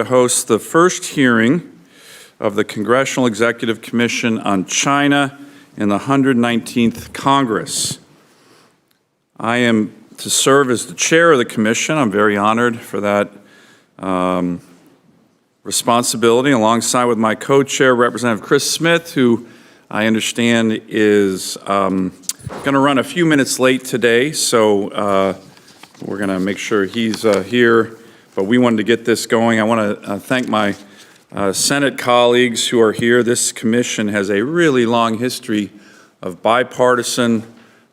To host the first hearing of the Congressional-Executive Commission on China in the 119th Congress. I am to serve as the chair of the commission. I'm very honored for that responsibility, alongside with my co-chair, Representative Chris Smith, who I understand is going to run a few minutes late today, so we're going to make sure he's here. But we wanted to get this going. I want to thank my Senate colleagues who are here. This commission has a really long history of bipartisan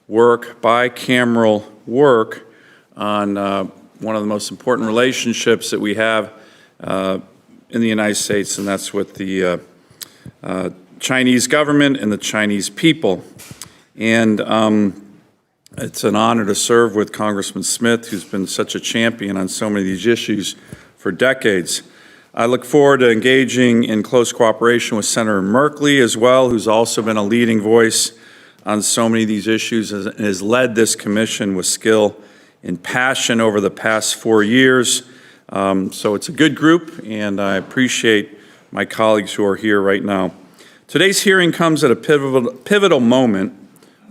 work, bicameral work on one of the most important relationships that we have in the United States, and that's with the Chinese government and the Chinese people. And it's an honor to serve with Congressman Smith, who's been such a champion on so many of these issues for decades. I look forward to engaging in close cooperation with Senator Merkley as well, who's also been a leading voice on so many of these issues and has led this commission with skill and passion over the past 4 years. So it's a good group, and I appreciate my colleagues who are here right now. Today's hearing comes at a pivotal moment.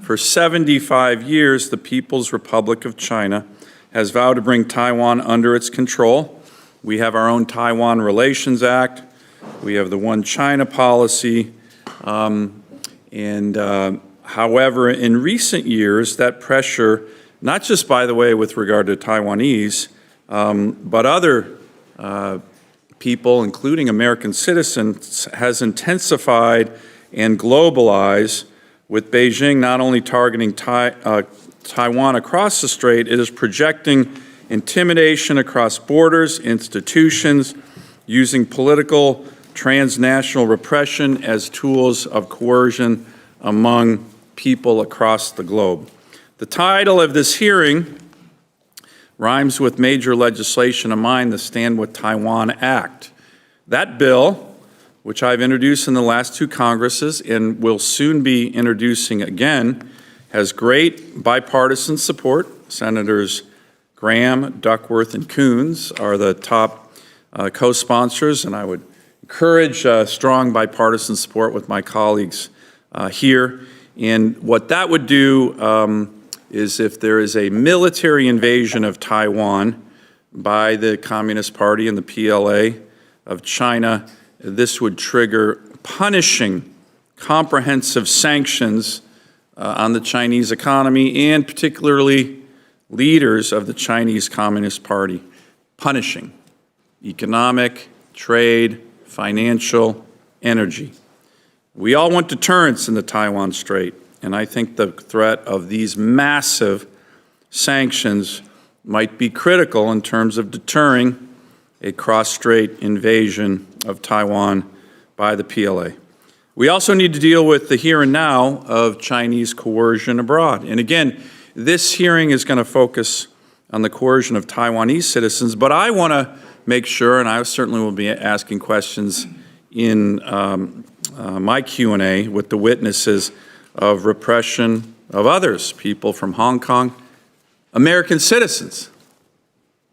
For 75 years, the People's Republic of China has vowed to bring Taiwan under its control. We have our own Taiwan Relations Act. We have the One China policy. However, in recent years, that pressure, not just, by the way, with regard to Taiwanese, but other people, including American citizens, has intensified and globalized, with Beijing not only targeting Taiwan across the strait, it is projecting intimidation across borders, institutions, using political transnational repression as tools of coercion among people across the globe. The title of this hearing rhymes with major legislation of mine, the Stand With Taiwan Act. That bill, which I've introduced in the last 2 Congresses and will soon be introducing again, has great bipartisan support. Senators Graham, Duckworth, and Coons are the top co-sponsors, and I would encourage strong bipartisan support with my colleagues here. And what that would do is, if there is a military invasion of Taiwan by the Communist Party and the PLA of China, this would trigger punishing comprehensive sanctions on the Chinese economy and particularly leaders of the Chinese Communist Party. Punishing economic, trade, financial, energy. We all want deterrence in the Taiwan Strait, and I think the threat of these massive sanctions might be critical in terms of deterring a cross-strait invasion of Taiwan by the PLA. We also need to deal with the here and now of Chinese coercion abroad. And again, this hearing is going to focus on the coercion of Taiwanese citizens, but I want to make sure, and I certainly will be asking questions in my Q&A with the witnesses, of repression of others, people from Hong Kong, American citizens,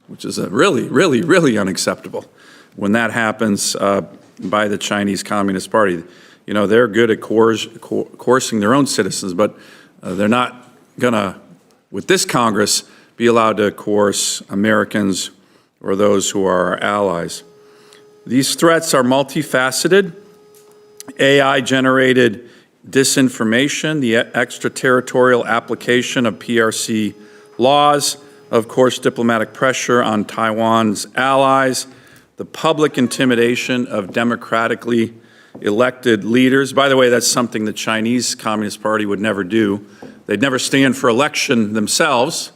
which is really, really, really unacceptable when that happens by the Chinese Communist Party. You know, they're good at coercing their own citizens, but they're not going to, with this Congress, be allowed to coerce Americans or those who are our allies. These threats are multifaceted. AI-generated disinformation, the extraterritorial application of PRC laws, of course, diplomatic pressure on Taiwan's allies, the public intimidation of democratically elected leaders. By the way, that's something the Chinese Communist Party would never do. They'd never stand for election themselves.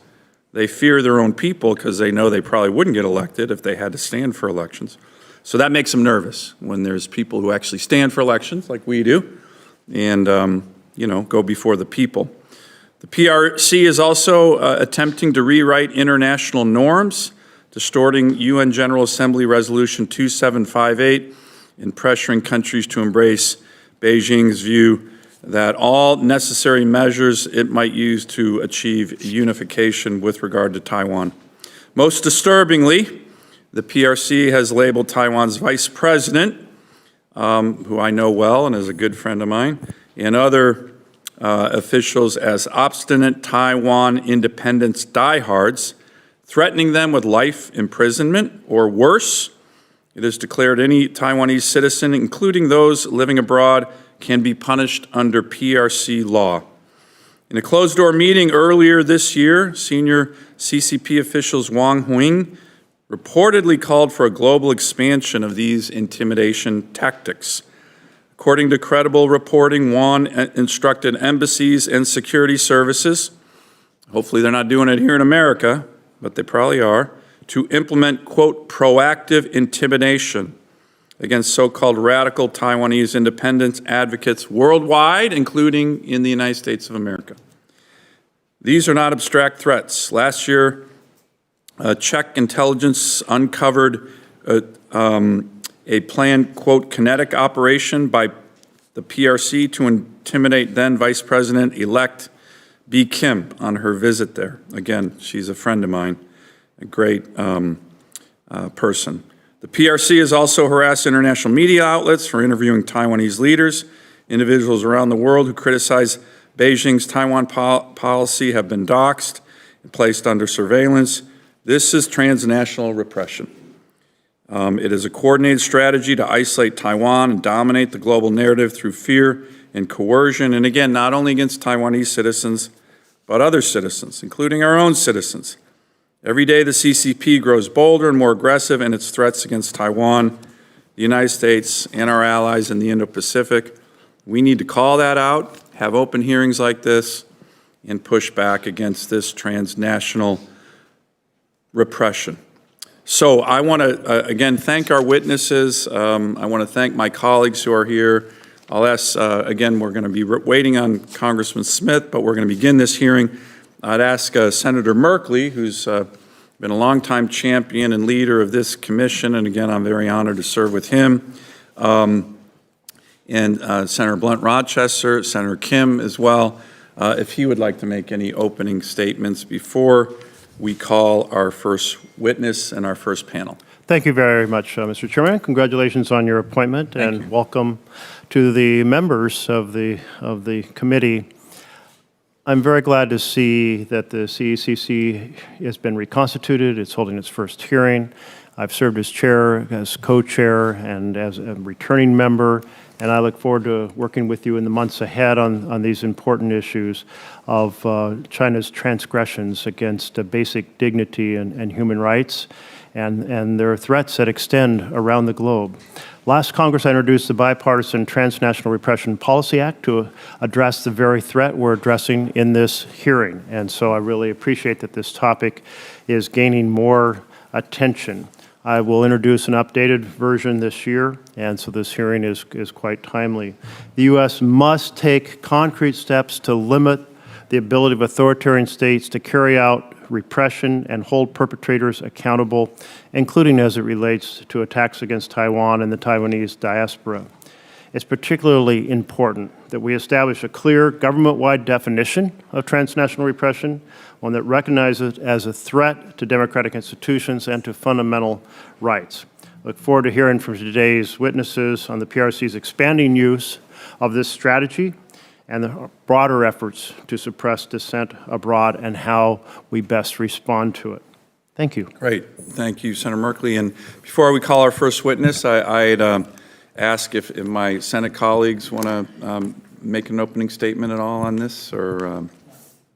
They fear their own people because they know they probably wouldn't get elected if they had to stand for elections. So that makes them nervous when there's people who actually stand for elections, like we do, and go before the people. The PRC is also attempting to rewrite international norms, distorting UN General Assembly Resolution 2758, and pressuring countries to embrace Beijing's view that all necessary measures it might use to achieve unification with regard to Taiwan. Most disturbingly, The PRC has labeled Taiwan's vice president, who I know well and is a good friend of mine, and other officials as obstinate Taiwan independence diehards, threatening them with life imprisonment or worse. It has declared any Taiwanese citizen, including those living abroad, can be punished under PRC law. In a closed-door meeting earlier this year, senior CCP officials Wang Huing reportedly called for a global expansion of these intimidation tactics. According to credible reporting, Wang instructed embassies and security services, hopefully they're not doing it here in America, but they probably are, to implement, quote, proactive intimidation against so-called radical Taiwanese independence advocates worldwide, including in the United States of America. These are not abstract threats. Last year, Czech intelligence uncovered a planned, quote, kinetic operation by the PRC to intimidate then Vice President-elect B. Kim on her visit there. Again, she's a friend of mine, a great person. The PRC has also harassed international media outlets for interviewing Taiwanese leaders. Individuals around the world who criticize Beijing's Taiwan policy have been doxxed and placed under surveillance. This is transnational repression. It is a coordinated strategy to isolate Taiwan and dominate the global narrative through fear and coercion, and again, not only against Taiwanese citizens, but other citizens, including our own citizens. Every day, the CCP grows bolder and more aggressive in its threats against Taiwan, the United States, and our allies in the Indo-Pacific. We need to call that out, have open hearings like this, and push back against this transnational repression. So I want to, again, thank our witnesses. I want to thank my colleagues who are here. I'll ask, again, we're going to be waiting on Congressman Smith, but we're going to begin this hearing. I'd ask Senator Merkley, who's been a longtime champion and leader of this commission, and again, I'm very honored to serve with him, and Senator Blunt Rochester, Senator Kim as well, if he would like to make any opening statements before we call our first witness and our first panel. Thank you very much, Mr. Chairman. Congratulations on your appointment, and welcome to the members of the committee. I'm very glad to see that the CECC has been reconstituted. It's holding its first hearing. I've served as chair, as co-chair, and as a returning member, and I look forward to working with you in the months ahead on these important issues of China's transgressions against basic dignity and human rights, and there are threats that extend around the globe. Last Congress, I introduced the bipartisan Transnational Repression Policy Act to address the very threat we're addressing in this hearing. And so I really appreciate that this topic is gaining more attention. I will introduce an updated version this year, and so this hearing is quite timely. The U.S. must take concrete steps to limit the ability of authoritarian states to carry out repression and hold perpetrators accountable, including as it relates to attacks against Taiwan and the Taiwanese diaspora. It's particularly important that we establish a clear government-wide definition of transnational repression, one that recognizes it as a threat to democratic institutions and to fundamental rights. I look forward to hearing from today's witnesses on the PRC's expanding use of this strategy and the broader efforts to suppress dissent abroad and how we best respond to it. Thank you. Great. Thank you, Senator Merkley. And before we call our first witness, I'd ask if my Senate colleagues want to make an opening statement at all on this, or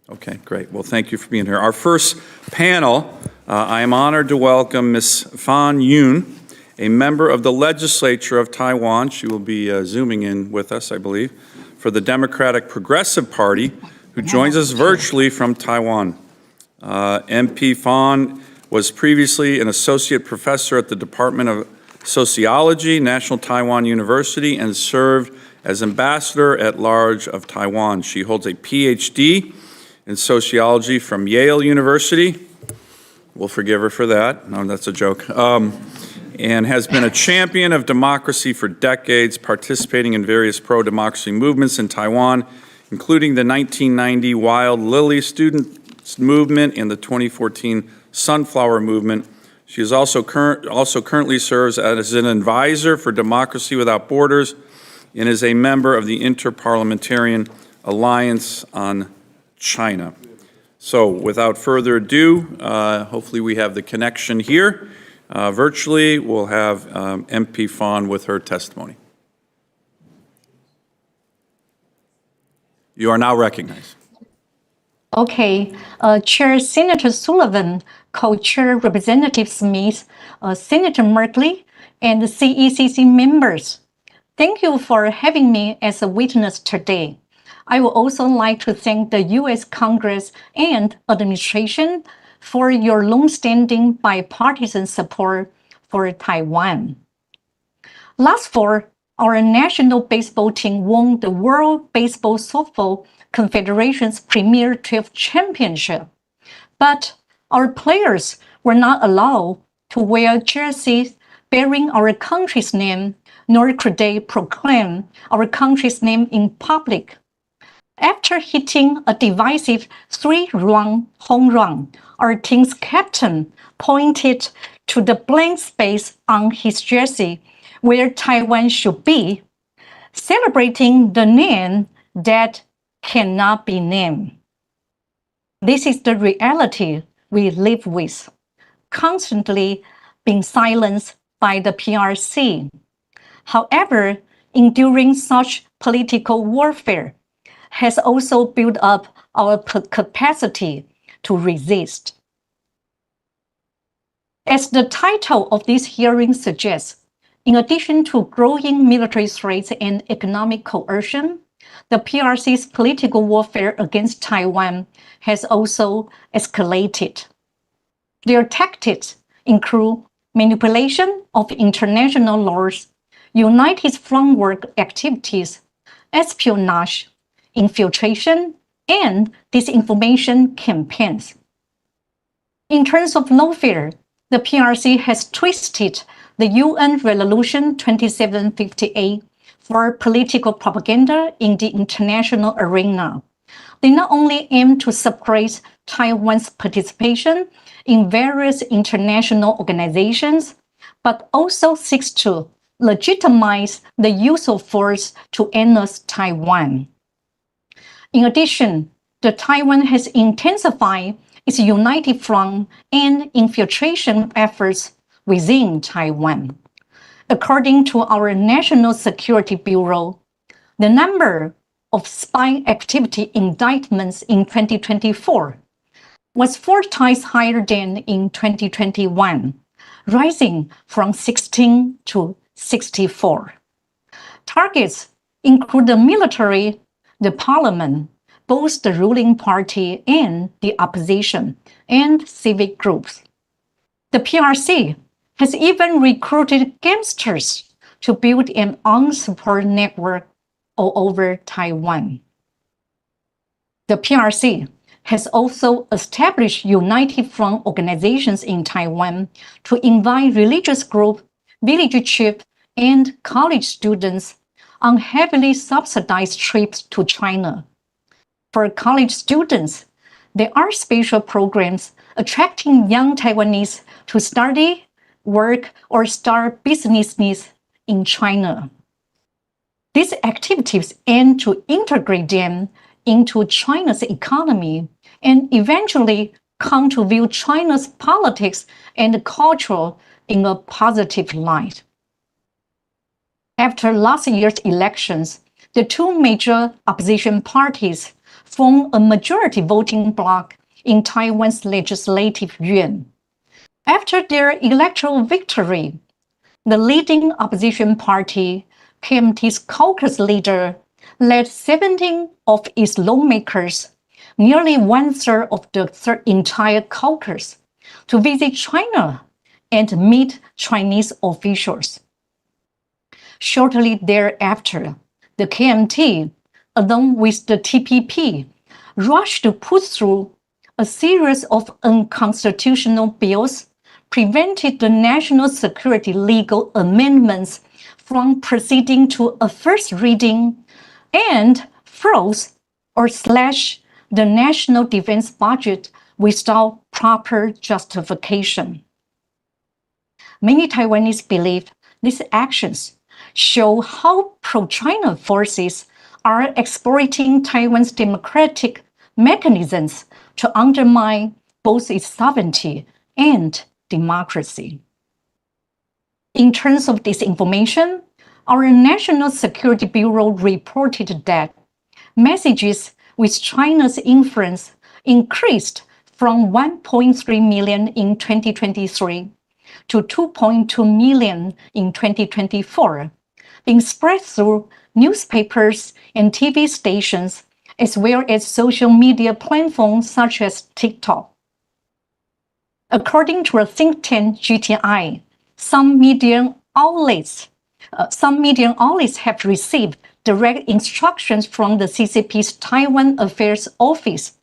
okay, great. Well, thank you for being here. Our first panel, I am honored to welcome Ms. Fan Yun, a member of the Legislature of Taiwan. She will be Zooming in with us, I believe, for the Democratic Progressive Party, who joins us virtually from Taiwan. MP Fan was previously an associate professor at the Department of Sociology, National Taiwan University, and served as ambassador at large of Taiwan. She holds a PhD in sociology from Yale University. We'll forgive her for that. No, that's a joke. And has been a champion of democracy for decades, participating in various pro-democracy movements in Taiwan, including the 1990 Wild Lily Student Movement and the 2014 Sunflower Movement. She is also currently serves as an advisor for Democracy Without Borders and is a member of the Interparliamentarian Alliance on China. So without further ado, hopefully we have the connection here. Virtually, we'll have MP Fawn with her testimony. You are now recognized. Okay, Chair Senator Sullivan, Co-Chair Representative Smith, Senator Merkley, and CECC members, thank you for having me as a witness today. I would also like to thank the U.S. Congress and administration for your long-standing bipartisan support for Taiwan. Last fall, our national baseball team won the World Baseball Softball Confederation's Premier 12 Championship, but our players were not allowed to wear jerseys bearing our country's name, nor could they proclaim our country's name in public. After hitting a divisive 3-run home run, our team's captain pointed to the blank space on his jersey where Taiwan should be, celebrating the name that cannot be named. This is the reality we live with, constantly being silenced by the PRC. However, enduring such political warfare has also built up our capacity to resist. As the title of this hearing suggests, in addition to growing military threats and economic coercion, the PRC's political warfare against Taiwan has also escalated. Their tactics include manipulation of international laws, United Front work activities, espionage, infiltration, and disinformation campaigns. In terms of lawfare, the PRC has twisted the UN Resolution 2758 for political propaganda in the international arena. They not only aim to suppress Taiwan's participation in various international organizations, but also seeks to legitimize the use of force to annex Taiwan. In addition, the Taiwan has intensified its united front and infiltration efforts within Taiwan. According to our National Security Bureau, the number of spy activity indictments in 2024 was 4 times higher than in 2021, rising from 16 to 64. Targets include the military, the parliament, both the ruling party and the opposition, and civic groups. The PRC has even recruited gangsters to build an armed support network all over Taiwan. The PRC has also established United Front organizations in Taiwan to invite religious groups, village chiefs, and college students on heavily subsidized trips to China. For college students, there are special programs attracting young Taiwanese to study, work, or start businesses in China. These activities aim to integrate them into China's economy and eventually come to view China's politics and culture in a positive light. After last year's elections, the 2 major opposition parties formed a majority voting bloc in Taiwan's Legislative Yuan. After their electoral victory, the leading opposition party, KMT's caucus leader, led 17 of its lawmakers, nearly 1/3 of the entire caucus, to visit China and meet Chinese officials. Shortly thereafter, the KMT, along with the TPP, rushed to put through a series of unconstitutional bills, prevented the national security legal amendments from proceeding to a first reading, and froze or slashed the national defense budget without proper justification. Many Taiwanese believe these actions show how pro-China forces are exploiting Taiwan's democratic mechanisms to undermine both its sovereignty and democracy. In terms of disinformation, our National Security Bureau reported that messages with China's influence increased from 1.3 million in 2023 to 2.2 million in 2024, being spread through newspapers and TV stations, as well as social media platforms such as TikTok. According to a think tank GTI, some media outlets have received direct instructions from the CCP's Taiwan Affairs Office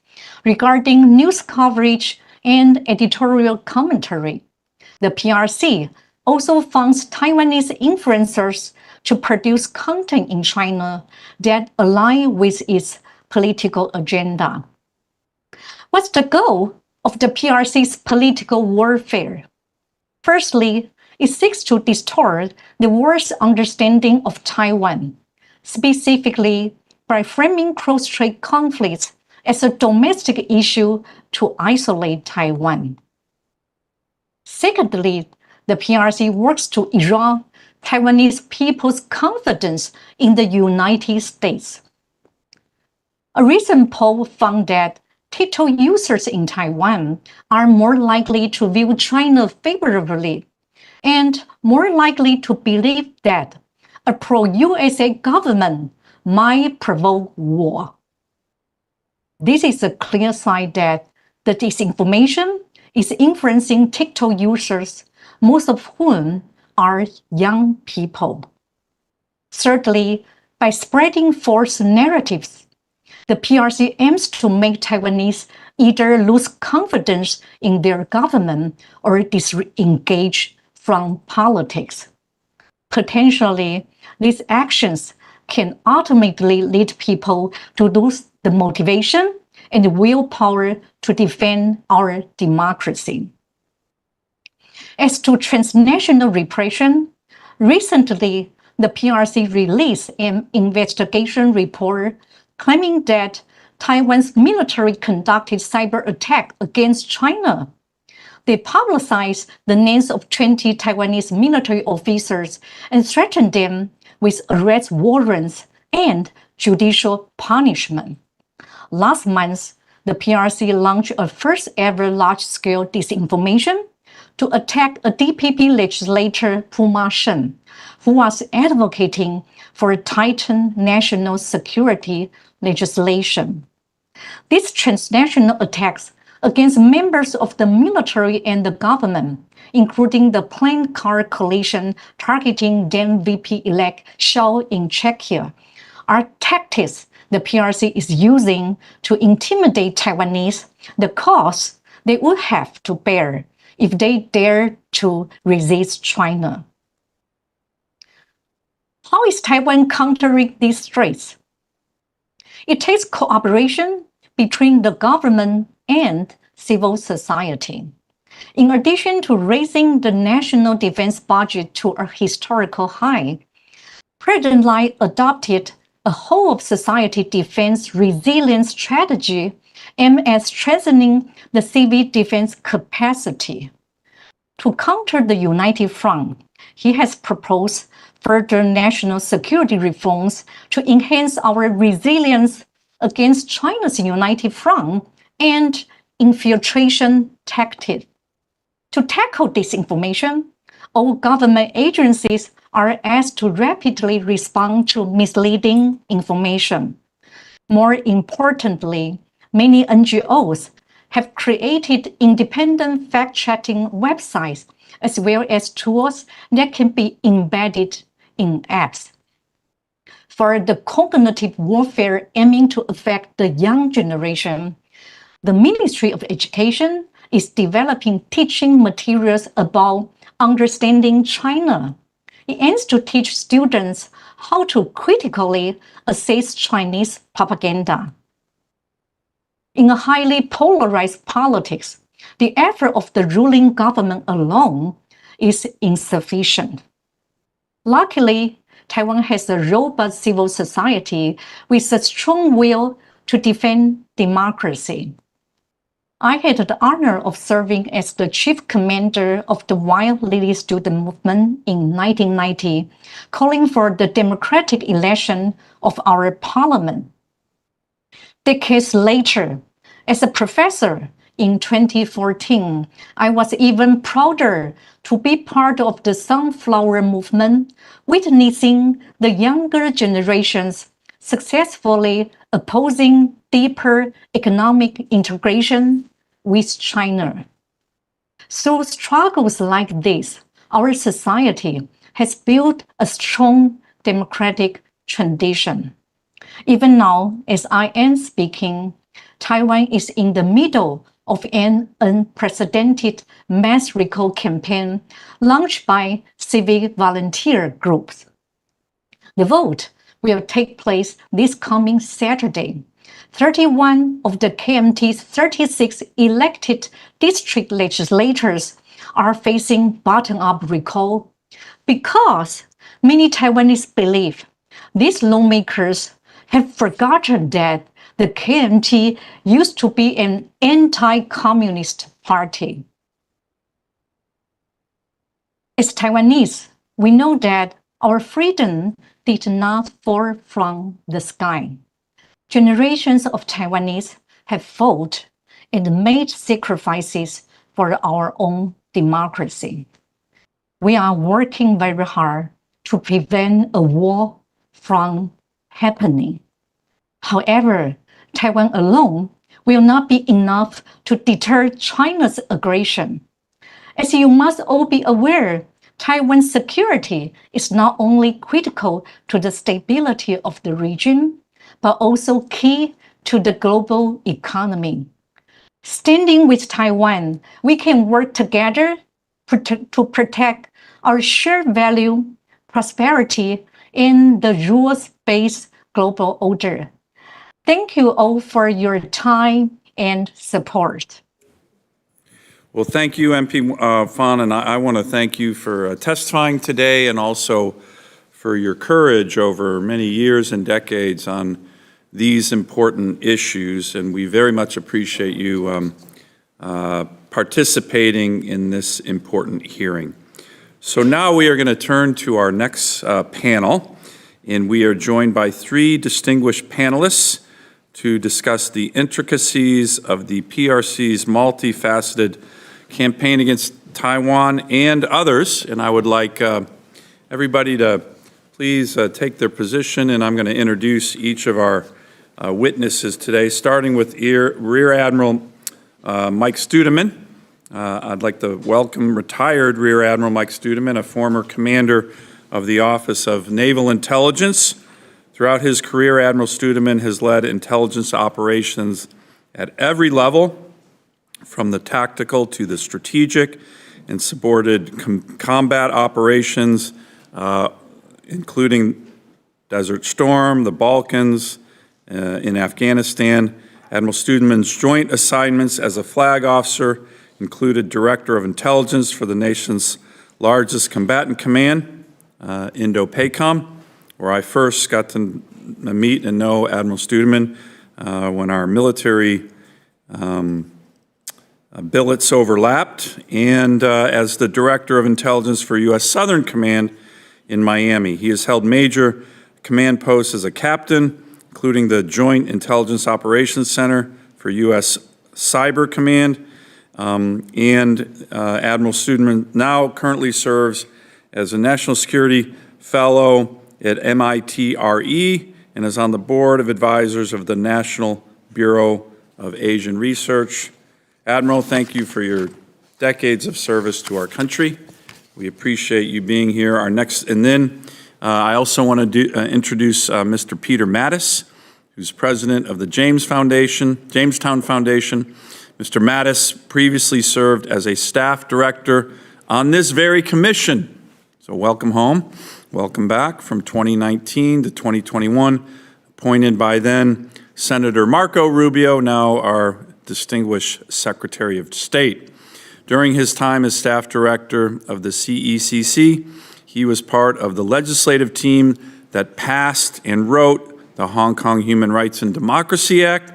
regarding news coverage and editorial commentary. The PRC also funds Taiwanese influencers to produce content in China that align with its political agenda. What's the goal of the PRC's political warfare? Firstly, it seeks to distort the world's understanding of Taiwan, specifically by framing cross-strait conflicts as a domestic issue to isolate Taiwan. Secondly, the PRC works to erode Taiwanese people's confidence in the United States. A recent poll found that TikTok users in Taiwan are more likely to view China favorably and more likely to believe that a pro-USA government might provoke war. This is a clear sign that the disinformation is influencing TikTok users, most of whom are young people. Thirdly, by spreading false narratives, the PRC aims to make Taiwanese either lose confidence in their government or disengage from politics. Potentially, these actions can ultimately lead people to lose the motivation and willpower to defend our democracy. As to transnational repression, recently the PRC released an investigation report claiming that Taiwan's military conducted cyber attack against China. They publicized the names of 20 Taiwanese military officers and threatened them with arrest warrants and judicial punishment. Last month, the PRC launched a first-ever large-scale disinformation to attack a DPP legislator, Puma Shen, who was advocating for tightened national security legislation. These transnational attacks against members of the military and the government, including the planned car coalition targeting then VP-elect Shao in Czechia, are tactics the PRC is using to intimidate Taiwanese, the cost they would have to bear if they dare to resist China. How is Taiwan countering these threats? It takes cooperation between the government and civil society. In addition to raising the national defense budget to a historical high, President Lai adopted a whole-of-society defense resilience strategy aimed at strengthening the civil defense capacity. To counter the United Front, he has proposed further national security reforms to enhance our resilience against China's United Front and infiltration tactics. To tackle disinformation, all government agencies are asked to rapidly respond to misleading information. More importantly, many NGOs have created independent fact-checking websites as well as tools that can be embedded in apps. For the cognitive warfare aiming to affect the young generation, the Ministry of Education is developing teaching materials about understanding China. It aims to teach students how to critically assess Chinese propaganda. In a highly polarized politics, the effort of the ruling government alone is insufficient. Luckily, Taiwan has a robust civil society with a strong will to defend democracy. I had the honor of serving as the chief commander of the Wild Lily student movement in 1990, calling for the democratic election of our parliament. Decades later, as a professor in 2014, I was even prouder to be part of the Sunflower Movement, witnessing the younger generations successfully opposing deeper economic integration with China. Through struggles like this, our society has built a strong democratic tradition. Even now, as I am speaking, Taiwan is in the middle of an unprecedented mass recall campaign launched by civic volunteer groups. The vote will take place this coming Saturday. 31 of the KMT's 36 elected district legislators are facing bottom-up recall because many Taiwanese believe these lawmakers have forgotten that the KMT used to be an anti-communist party. As Taiwanese, we know that our freedom did not fall from the sky. Generations of Taiwanese have fought and made sacrifices for our own democracy. We are working very hard to prevent a war from happening. However, Taiwan alone will not be enough to deter China's aggression. As you must all be aware, Taiwan's security is not only critical to the stability of the region, but also key to the global economy. Standing with Taiwan, we can work together to protect our shared value, prosperity, and the rules-based global order. Thank you all for your time and support. Well, thank you, MP Fan, and I want to thank you for testifying today and also for your courage over many years and decades on these important issues, and we very much appreciate you participating in this important hearing. So now we are going to turn to our next panel, and we are joined by three distinguished panelists to discuss the intricacies of the PRC's multifaceted campaign against Taiwan and others. And I would like everybody to please take their position, and I'm going to introduce each of our witnesses today, starting with Rear Admiral Mike Studeman. I'd like to welcome retired Rear Admiral Mike Studeman, a former commander of the Office of Naval Intelligence. Throughout his career, Admiral Studeman has led intelligence operations at every level, from the tactical to the strategic, and supported combat operations, including Desert Storm, the Balkans, in Afghanistan. Admiral Studeman's joint assignments as a flag officer included Director of Intelligence for the nation's largest combatant command, Indo-PACOM, where I first got to meet and know Admiral Studeman when our military billets overlapped, and as the Director of Intelligence for U.S. Southern Command in Miami. He has held major command posts as a captain, including the Joint Intelligence Operations Center for U.S. Cyber Command, and Admiral Studeman now currently serves as a National Security Fellow at MITRE and is on the Board of Advisors of the National Bureau of Asian Research. Admiral, thank you for your decades of service to our country. We appreciate you being here. Our next, and then I also want to introduce Mr. Peter Mattis, who's president of the Jamestown Foundation. Mr. Mattis previously served as a staff director on this very commission. So welcome home. Welcome back from 2019 to 2021, appointed by then Senator Marco Rubio, now our distinguished Secretary of State. During his time as staff director of the CECC, he was part of the legislative team that passed and wrote the Hong Kong Human Rights and Democracy Act,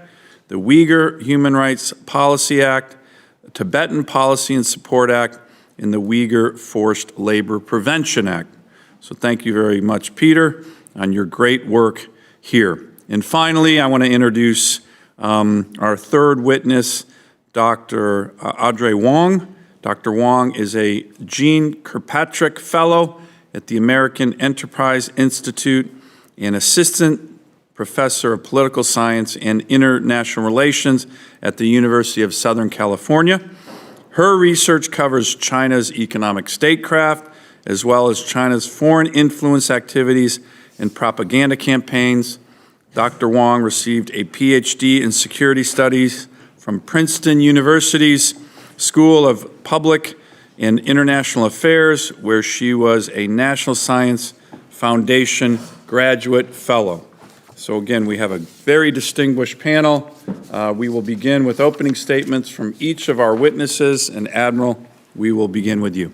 the Uyghur Human Rights Policy Act, the Tibetan Policy and Support Act, and the Uyghur Forced Labor Prevention Act. So thank you very much, Peter, on your great work here. And finally, I want to introduce our third witness, Dr. Audrye Wong. Dr. Wong is a Jeane Kirkpatrick Fellow at the American Enterprise Institute and Assistant Professor of Political Science and International Relations at the University of Southern California. Her research covers China's economic statecraft, as well as China's foreign influence activities and propaganda campaigns. Dr. Wong received a PhD in Security Studies from Princeton University's School of Public and International Affairs, where she was a National Science Foundation Graduate Fellow. So again, we have a very distinguished panel. We will begin with opening statements from each of our witnesses, and Admiral, we will begin with you.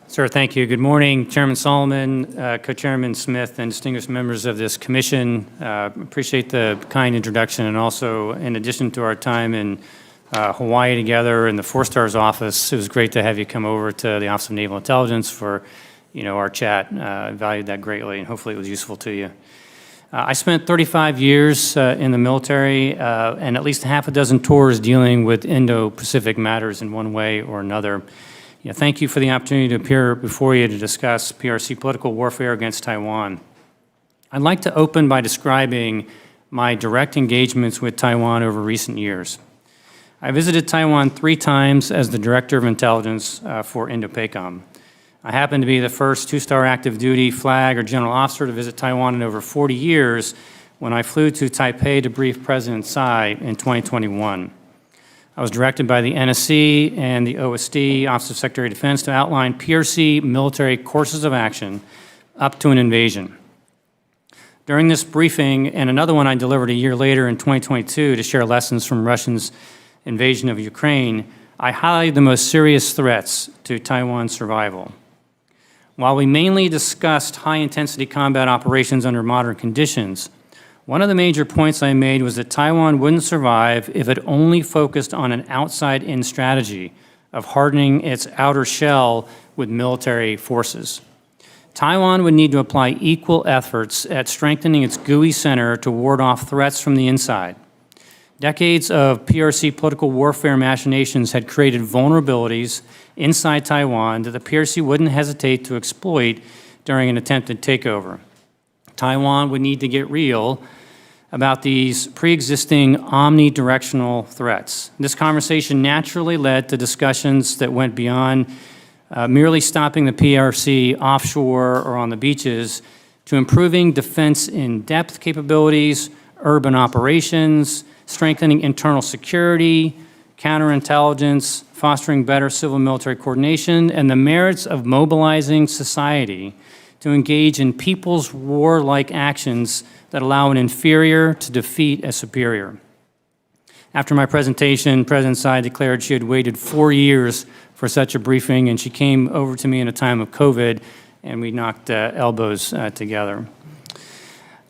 Sir, thank you. Good morning, Chairman Solomon, Co-Chairman Smith, and distinguished members of this commission. Appreciate the kind introduction, and also, in addition to our time in Hawaii together in the Four Stars office, it was great to have you come over to the Office of Naval Intelligence for, our chat. I valued that greatly, and hopefully it was useful to you. I spent 35 years in the military and at least half a dozen tours dealing with Indo-Pacific matters in one way or another. Thank you for the opportunity to appear before you to discuss PRC political warfare against Taiwan. I'd like to open by describing my direct engagements with Taiwan over recent years. I visited Taiwan 3 times as the Director of Intelligence for Indo-PACOM. I happened to be the first 2-star active duty flag or general officer to visit Taiwan in over 40 years when I flew to Taipei to brief President Tsai in 2021. I was directed by the NSC and the OSD, Office of Secretary of Defense, to outline PRC military courses of action up to an invasion. During this briefing, and another one I delivered a year later in 2022 to share lessons from Russia's invasion of Ukraine, I highlighted the most serious threats to Taiwan's survival. While we mainly discussed high-intensity combat operations under modern conditions, one of the major points I made was that Taiwan wouldn't survive if it only focused on an outside-in strategy of hardening its outer shell with military forces. Taiwan would need to apply equal efforts at strengthening its GUI center to ward off threats from the inside. Decades of PRC political warfare machinations had created vulnerabilities inside Taiwan that the PRC wouldn't hesitate to exploit during an attempted takeover. Taiwan would need to get real about these pre-existing omnidirectional threats. This conversation naturally led to discussions that went beyond merely stopping the PRC offshore or on the beaches to improving defense in-depth capabilities, urban operations, strengthening internal security, counterintelligence, fostering better civil-military coordination, and the merits of mobilizing society to engage in people's warlike actions that allow an inferior to defeat a superior. After my presentation, President Tsai declared she had waited 4 years for such a briefing, and she came over to me in a time of COVID, and we knocked elbows together.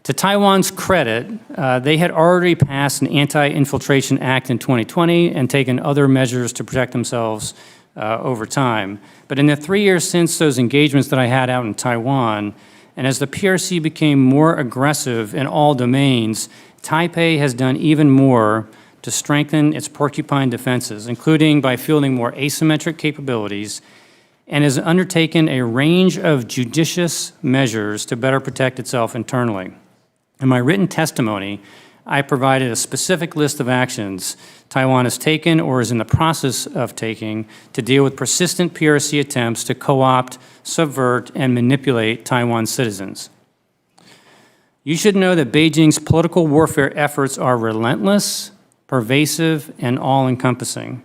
To Taiwan's credit, they had already passed an Anti-Infiltration Act in 2020 and taken other measures to protect themselves over time. But in the 3 years since those engagements that I had out in Taiwan, and as the PRC became more aggressive in all domains, Taipei has done even more to strengthen its porcupine defenses, including by fielding more asymmetric capabilities, and has undertaken a range of judicious measures to better protect itself internally. In my written testimony, I provided a specific list of actions Taiwan has taken or is in the process of taking to deal with persistent PRC attempts to co-opt, subvert, and manipulate Taiwan citizens. You should know that Beijing's political warfare efforts are relentless, pervasive, and all-encompassing.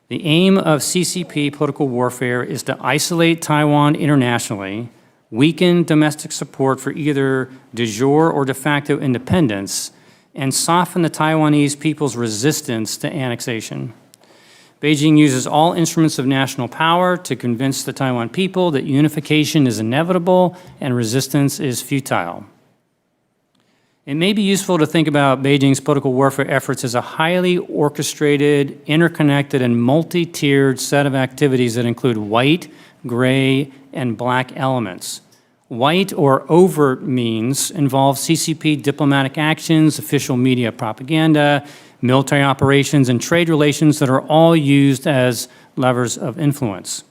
The aim of CCP political warfare is to isolate Taiwan internationally, weaken domestic support for either de jure or de facto independence, and soften the Taiwanese people's resistance to annexation. Beijing uses all instruments of national power to convince the Taiwan people that unification is inevitable and resistance is futile. It may be useful to think about Beijing's political warfare efforts as a highly orchestrated, interconnected, and multi-tiered set of activities that include white, gray, and black elements. White or overt means involve CCP diplomatic actions, official media propaganda, military operations, and trade relations that are all used as levers of influence.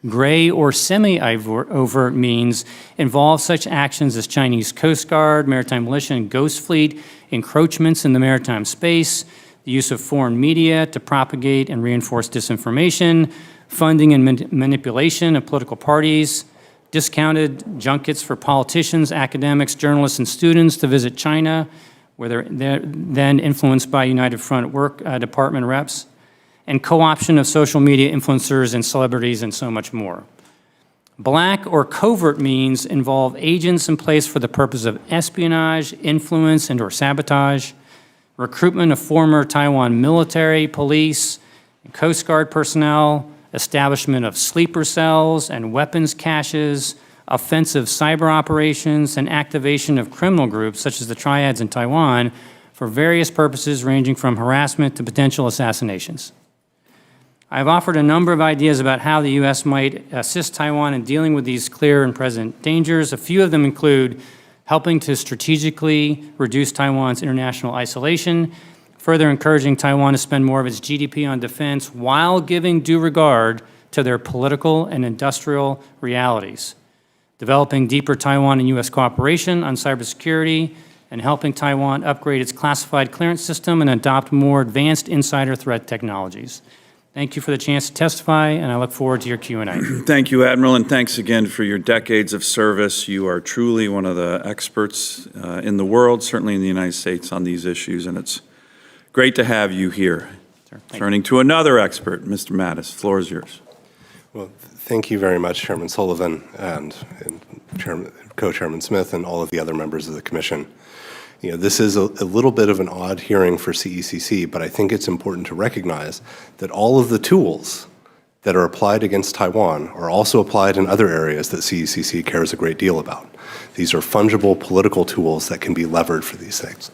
Gray or semi-overt means involve such actions as Chinese Coast Guard, maritime militia, and ghost fleet, encroachments in the maritime space, the use of foreign media to propagate and reinforce disinformation, funding and manipulation of political parties, discounted junkets for politicians, academics, journalists, and students to visit China, where they're then influenced by United Front Work Department reps, and co-option of social media influencers and celebrities, and so much more. Black or covert means involve agents in place for the purpose of espionage, influence, and/or sabotage, recruitment of former Taiwan military, police, and Coast Guard personnel, establishment of sleeper cells and weapons caches, offensive cyber operations, and activation of criminal groups such as the Triads in Taiwan for various purposes ranging from harassment to potential assassinations. I have offered a number of ideas about how the U.S. might assist Taiwan in dealing with these clear and present dangers. A few of them include helping to strategically reduce Taiwan's international isolation, further encouraging Taiwan to spend more of its GDP on defense while giving due regard to their political and industrial realities, developing deeper Taiwan and U.S. cooperation on cybersecurity, and helping Taiwan upgrade its classified clearance system and adopt more advanced insider threat technologies. Thank you for the chance to testify, and I look forward to your Q&A. Thank you, Admiral, and thanks again for your decades of service. You are truly one of the experts in the world, certainly in the United States, on these issues, and it's great to have you here. Turning to another expert, Mr. Mattis, the floor is yours. Well, thank you very much, Chairman Sullivan and Co-Chairman Smith and all of the other members of the Commission. You know, this is a little bit of an odd hearing for CECC, but I think it's important to recognize that all of the tools that are applied against Taiwan are also applied in other areas that CECC cares a great deal about. These are fungible political tools that can be levered for these things.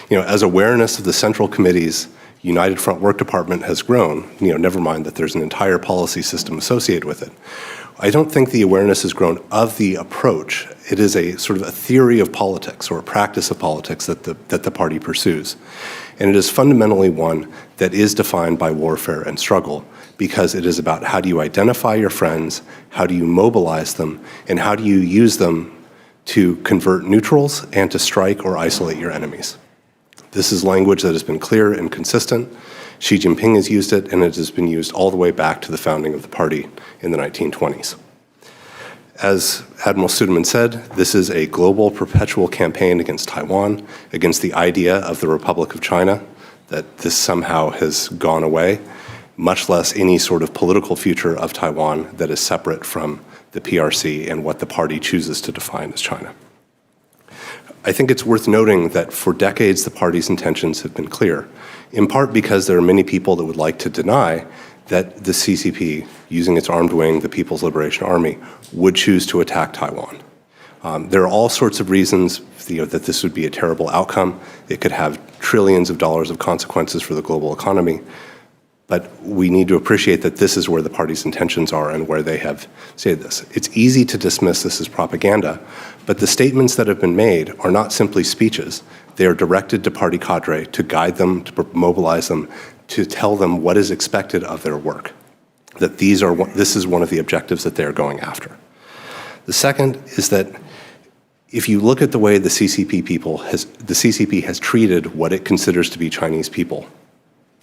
You know, as awareness of the Central Committee's United Front Work Department has grown, you know, never mind that there's an entire policy system associated with it, I don't think the awareness has grown of the approach. It is a sort of a theory of politics or a practice of politics that the party pursues. And it is fundamentally one that is defined by warfare and struggle, because it is about how do you identify your friends, how do you mobilize them, and how do you use them to convert neutrals and to strike or isolate your enemies. This is language that has been clear and consistent. Xi Jinping has used it, and it has been used all the way back to the founding of the party in the 1920s. As Admiral Studeman said, this is a global perpetual campaign against Taiwan, against the idea of the Republic of China, that this somehow has gone away, much less any sort of political future of Taiwan that is separate from the PRC and what the party chooses to define as China. I think it's worth noting that for decades the party's intentions have been clear, in part because there are many people that would like to deny that the CCP, using its armed wing, the People's Liberation Army, would choose to attack Taiwan. There are all sorts of reasons that this would be a terrible outcome. It could have trillions of dollars of consequences for the global economy. But we need to appreciate that this is where the party's intentions are and where they have said this. It's easy to dismiss this as propaganda, but the statements that have been made are not simply speeches. They are directed to party cadre to guide them, to mobilize them, to tell them what is expected of their work, that this is one of the objectives that they are going after. The second is that if you look at the way the CCP has treated what it considers to be Chinese people,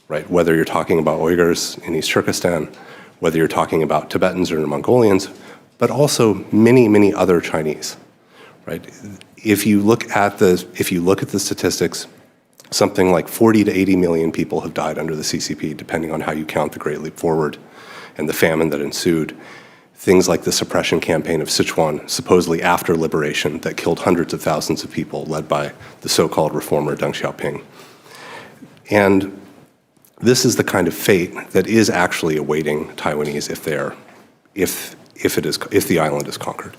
right? Whether you're talking about Uyghurs in East Turkestan, whether you're talking about Tibetans or Mongolians, but also many, many other Chinese, right? If you look at the statistics, something like 40 to 80 million people have died under the CCP, depending on how you count the Great Leap Forward and the famine that ensued. Things like the suppression campaign of Sichuan, supposedly after liberation, that killed hundreds of thousands of people, led by the so-called reformer Deng Xiaoping. And This is the kind of fate that is actually awaiting Taiwanese if the island is conquered.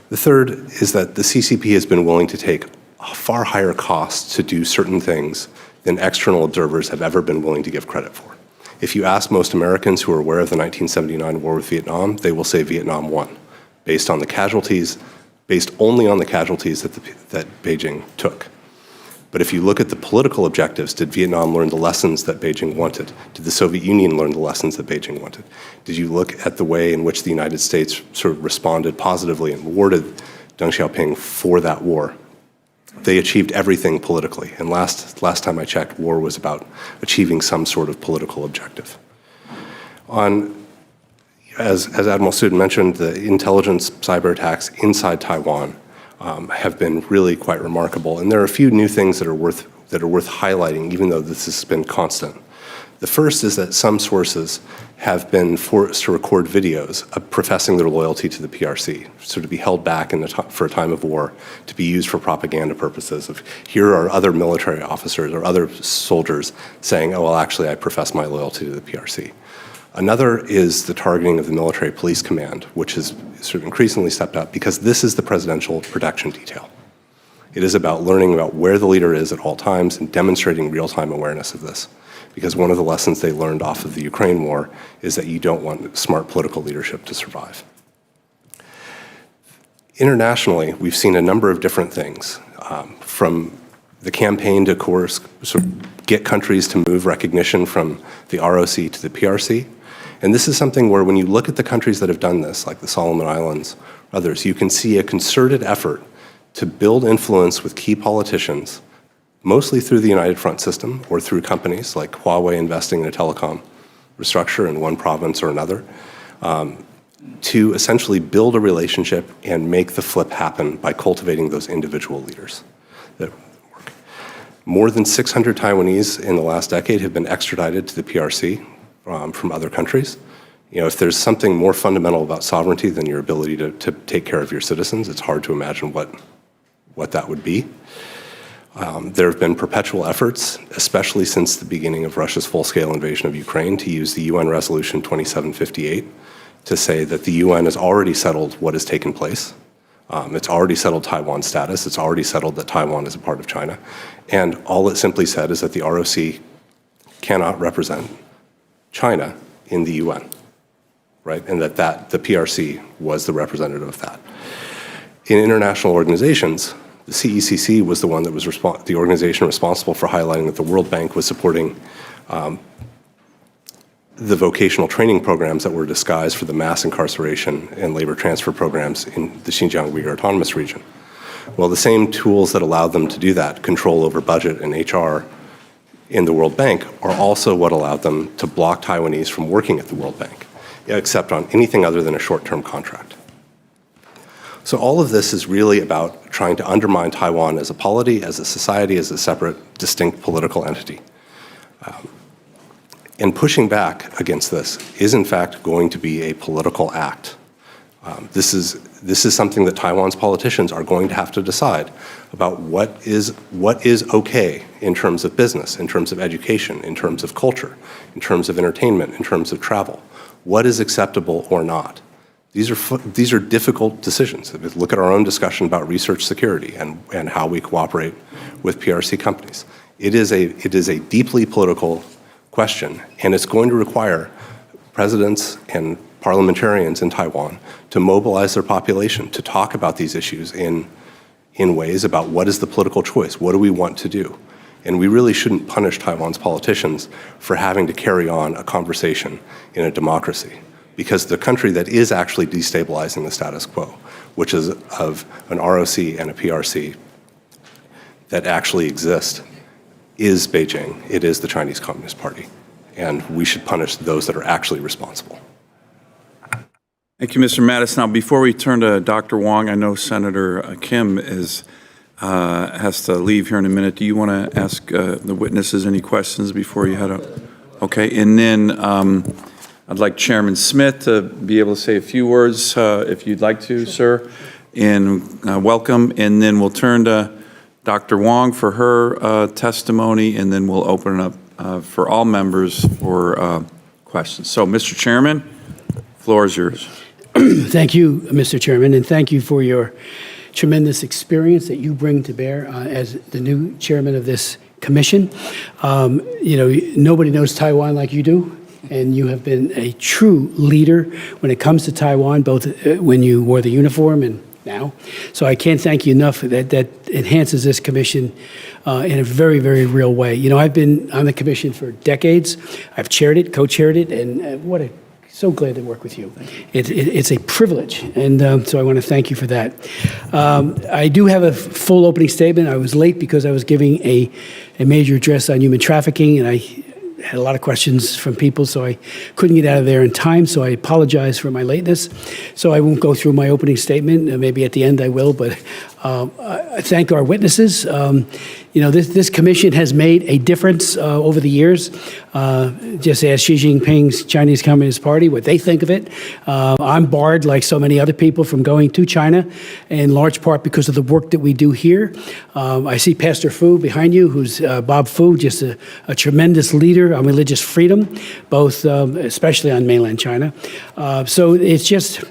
The third is that the CCP has been willing to take a far higher cost to do certain things than external observers have ever been willing to give credit for. If you ask most Americans who are aware of the 1979 war with Vietnam, they will say Vietnam won, based only on the casualties that Beijing took. But if you look at the political objectives, did Vietnam learn the lessons that Beijing wanted? Did the Soviet Union learn the lessons that Beijing wanted? Did you look at the way in which the United States sort of responded positively and rewarded Deng Xiaoping for that war? They achieved everything politically. And last time I checked, war was about achieving some sort of political objective. As Admiral Studeman mentioned, the intelligence cyber attacks inside Taiwan have been really quite remarkable. And there are a few new things that are worth highlighting, even though this has been constant. The first is that some sources have been forced to record videos of professing their loyalty to the PRC, so to be held back for a time of war, to be used for propaganda purposes of, here are other military officers or other soldiers saying, oh, well, actually, I profess my loyalty to the PRC. Another is the targeting of the Military Police Command, which has sort of increasingly stepped up because this is the Presidential Protection Detail. It is about learning about where the leader is at all times and demonstrating real-time awareness of this. Because one of the lessons they learned off of the Ukraine war is that you don't want smart political leadership to survive. Internationally, we've seen a number of different things, from the campaign to sort of get countries to move recognition from the ROC to the PRC. And this is something where when you look at the countries that have done this, like the Solomon Islands, others, you can see a concerted effort to build influence with key politicians, mostly through the United Front system or through companies like Huawei investing in a telecom restructure in one province or another, to essentially build a relationship and make the flip happen by cultivating those individual leaders that work. More than 600 Taiwanese in the last decade have been extradited to the PRC from other countries. You know, if there's something more fundamental about sovereignty than your ability to take care of your citizens, it's hard to imagine what that would be. There have been perpetual efforts, especially since the beginning of Russia's full-scale invasion of Ukraine, to use the UN Resolution 2758 to say that the UN has already settled what has taken place. It's already settled Taiwan's status. It's already settled that Taiwan is a part of China. And all it simply said is that the ROC cannot represent China in the UN, right? And that the PRC was the representative of that. In international organizations, the CECC was the one that was the organization responsible for highlighting that the World Bank was supporting the vocational training programs that were disguised for the mass incarceration and labor transfer programs in the Xinjiang Uyghur Autonomous Region. Well, the same tools that allowed them to do that, control over budget and HR in the World Bank, are also what allowed them to block Taiwanese from working at the World Bank, except on anything other than a short-term contract. So all of this is really about trying to undermine Taiwan as a polity, as a society, as a separate, distinct political entity. And pushing back against this is, in fact, going to be a political act. This is something that Taiwan's politicians are going to have to decide about what is okay in terms of business, in terms of education, in terms of culture, in terms of entertainment, in terms of travel. What is acceptable or not? These are difficult decisions. If you look at our own discussion about research security and how we cooperate with PRC companies. It is a deeply political question, and it's going to require presidents and parliamentarians in Taiwan to mobilize their population to talk about these issues in ways about what is the political choice, what do we want to do. And we really shouldn't punish Taiwan's politicians for having to carry on a conversation in a democracy, because the country that is actually destabilizing the status quo, which is of an ROC and a PRC that actually exist, is Beijing. It is the Chinese Communist Party. And we should punish those that are actually responsible. Thank you, Mr. Mattis. Now, before we turn to Dr. Wong, I know Senator Kim has to leave here in a minute. Do you want to ask the witnesses any questions before you head out? Okay, and then I'd like Chairman Smith to be able to say a few words, if you'd like to, sir, and welcome. And then we'll turn to Dr. Wong for her testimony, and then we'll open it up for all members for questions. So, Mr. Chairman, floor is yours. Thank you, Mr. Chairman, and thank you for your tremendous experience that you bring to bear as the new chairman of this commission. Nobody knows Taiwan like you do, and you have been a true leader when it comes to Taiwan, both when you wore the uniform and now. So I can't thank you enough. That enhances this commission in a very, very real way. I've been on the commission for decades. I've chaired it, co-chaired it, and so glad to work with you. It's a privilege, and so I want to thank you for that. I do have a full opening statement. I was late because I was giving a major address on human trafficking, and I had a lot of questions from people, so I couldn't get out of there in time, so I apologize for my lateness. So I won't go through my opening statement. Maybe at the end I will, but I thank our witnesses. This commission has made a difference over the years. Just ask Xi Jinping's Chinese Communist Party what they think of it. I'm barred, like so many other people, from going to China, in large part because of the work that we do here. I see Pastor Fu behind you, who's Bob Fu, just a tremendous leader on religious freedom, both especially on mainland China. So it's just,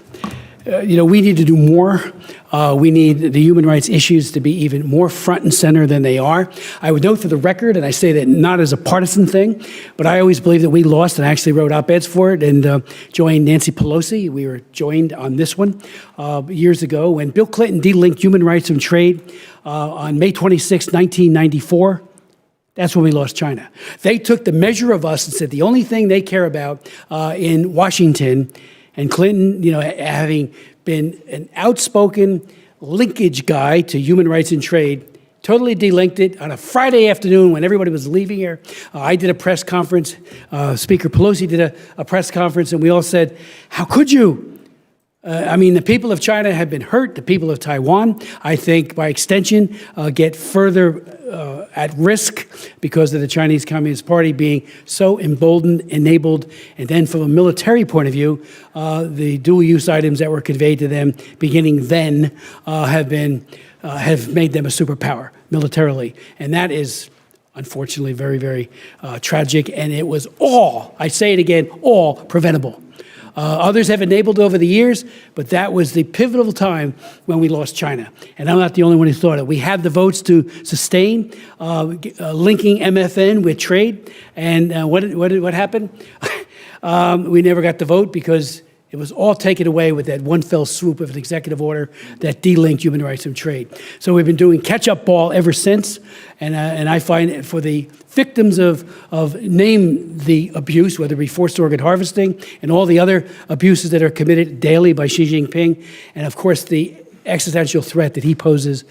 we need to do more. We need the human rights issues to be even more front and center than they are. I would note for the record, and I say that not as a partisan thing, but I always believe that we lost, and I actually wrote op-eds for it and joined Nancy Pelosi. We were joined on this one years ago when Bill Clinton delinked human rights from trade on May 26, 1994. That's when we lost China. They took the measure of us and said the only thing they care about in Washington, and Clinton, having been an outspoken linkage guy to human rights and trade, totally delinked it on a Friday afternoon when everybody was leaving here. I did a press conference. Speaker Pelosi did a press conference, and we all said, how could you? The people of China have been hurt. The people of Taiwan, I think, by extension, get further at risk because of the Chinese Communist Party being so emboldened, enabled, and then from a military point of view, the dual-use items that were conveyed to them beginning then have made them a superpower militarily. And that is unfortunately very, very tragic, and it was all, I say it again, all preventable. Others have enabled over the years, but that was the pivotal time when we lost China. And I'm not the only one who thought it. We had the votes to sustain linking MFN with trade. And what happened? We never got the vote because it was all taken away with that one fell swoop of an executive order that delinked human rights from trade. So we've been doing catch-up ball ever since, and I find for the victims of name the abuse, whether it be forced organ harvesting and all the other abuses that are committed daily by Xi Jinping, and of course the existential threat that he poses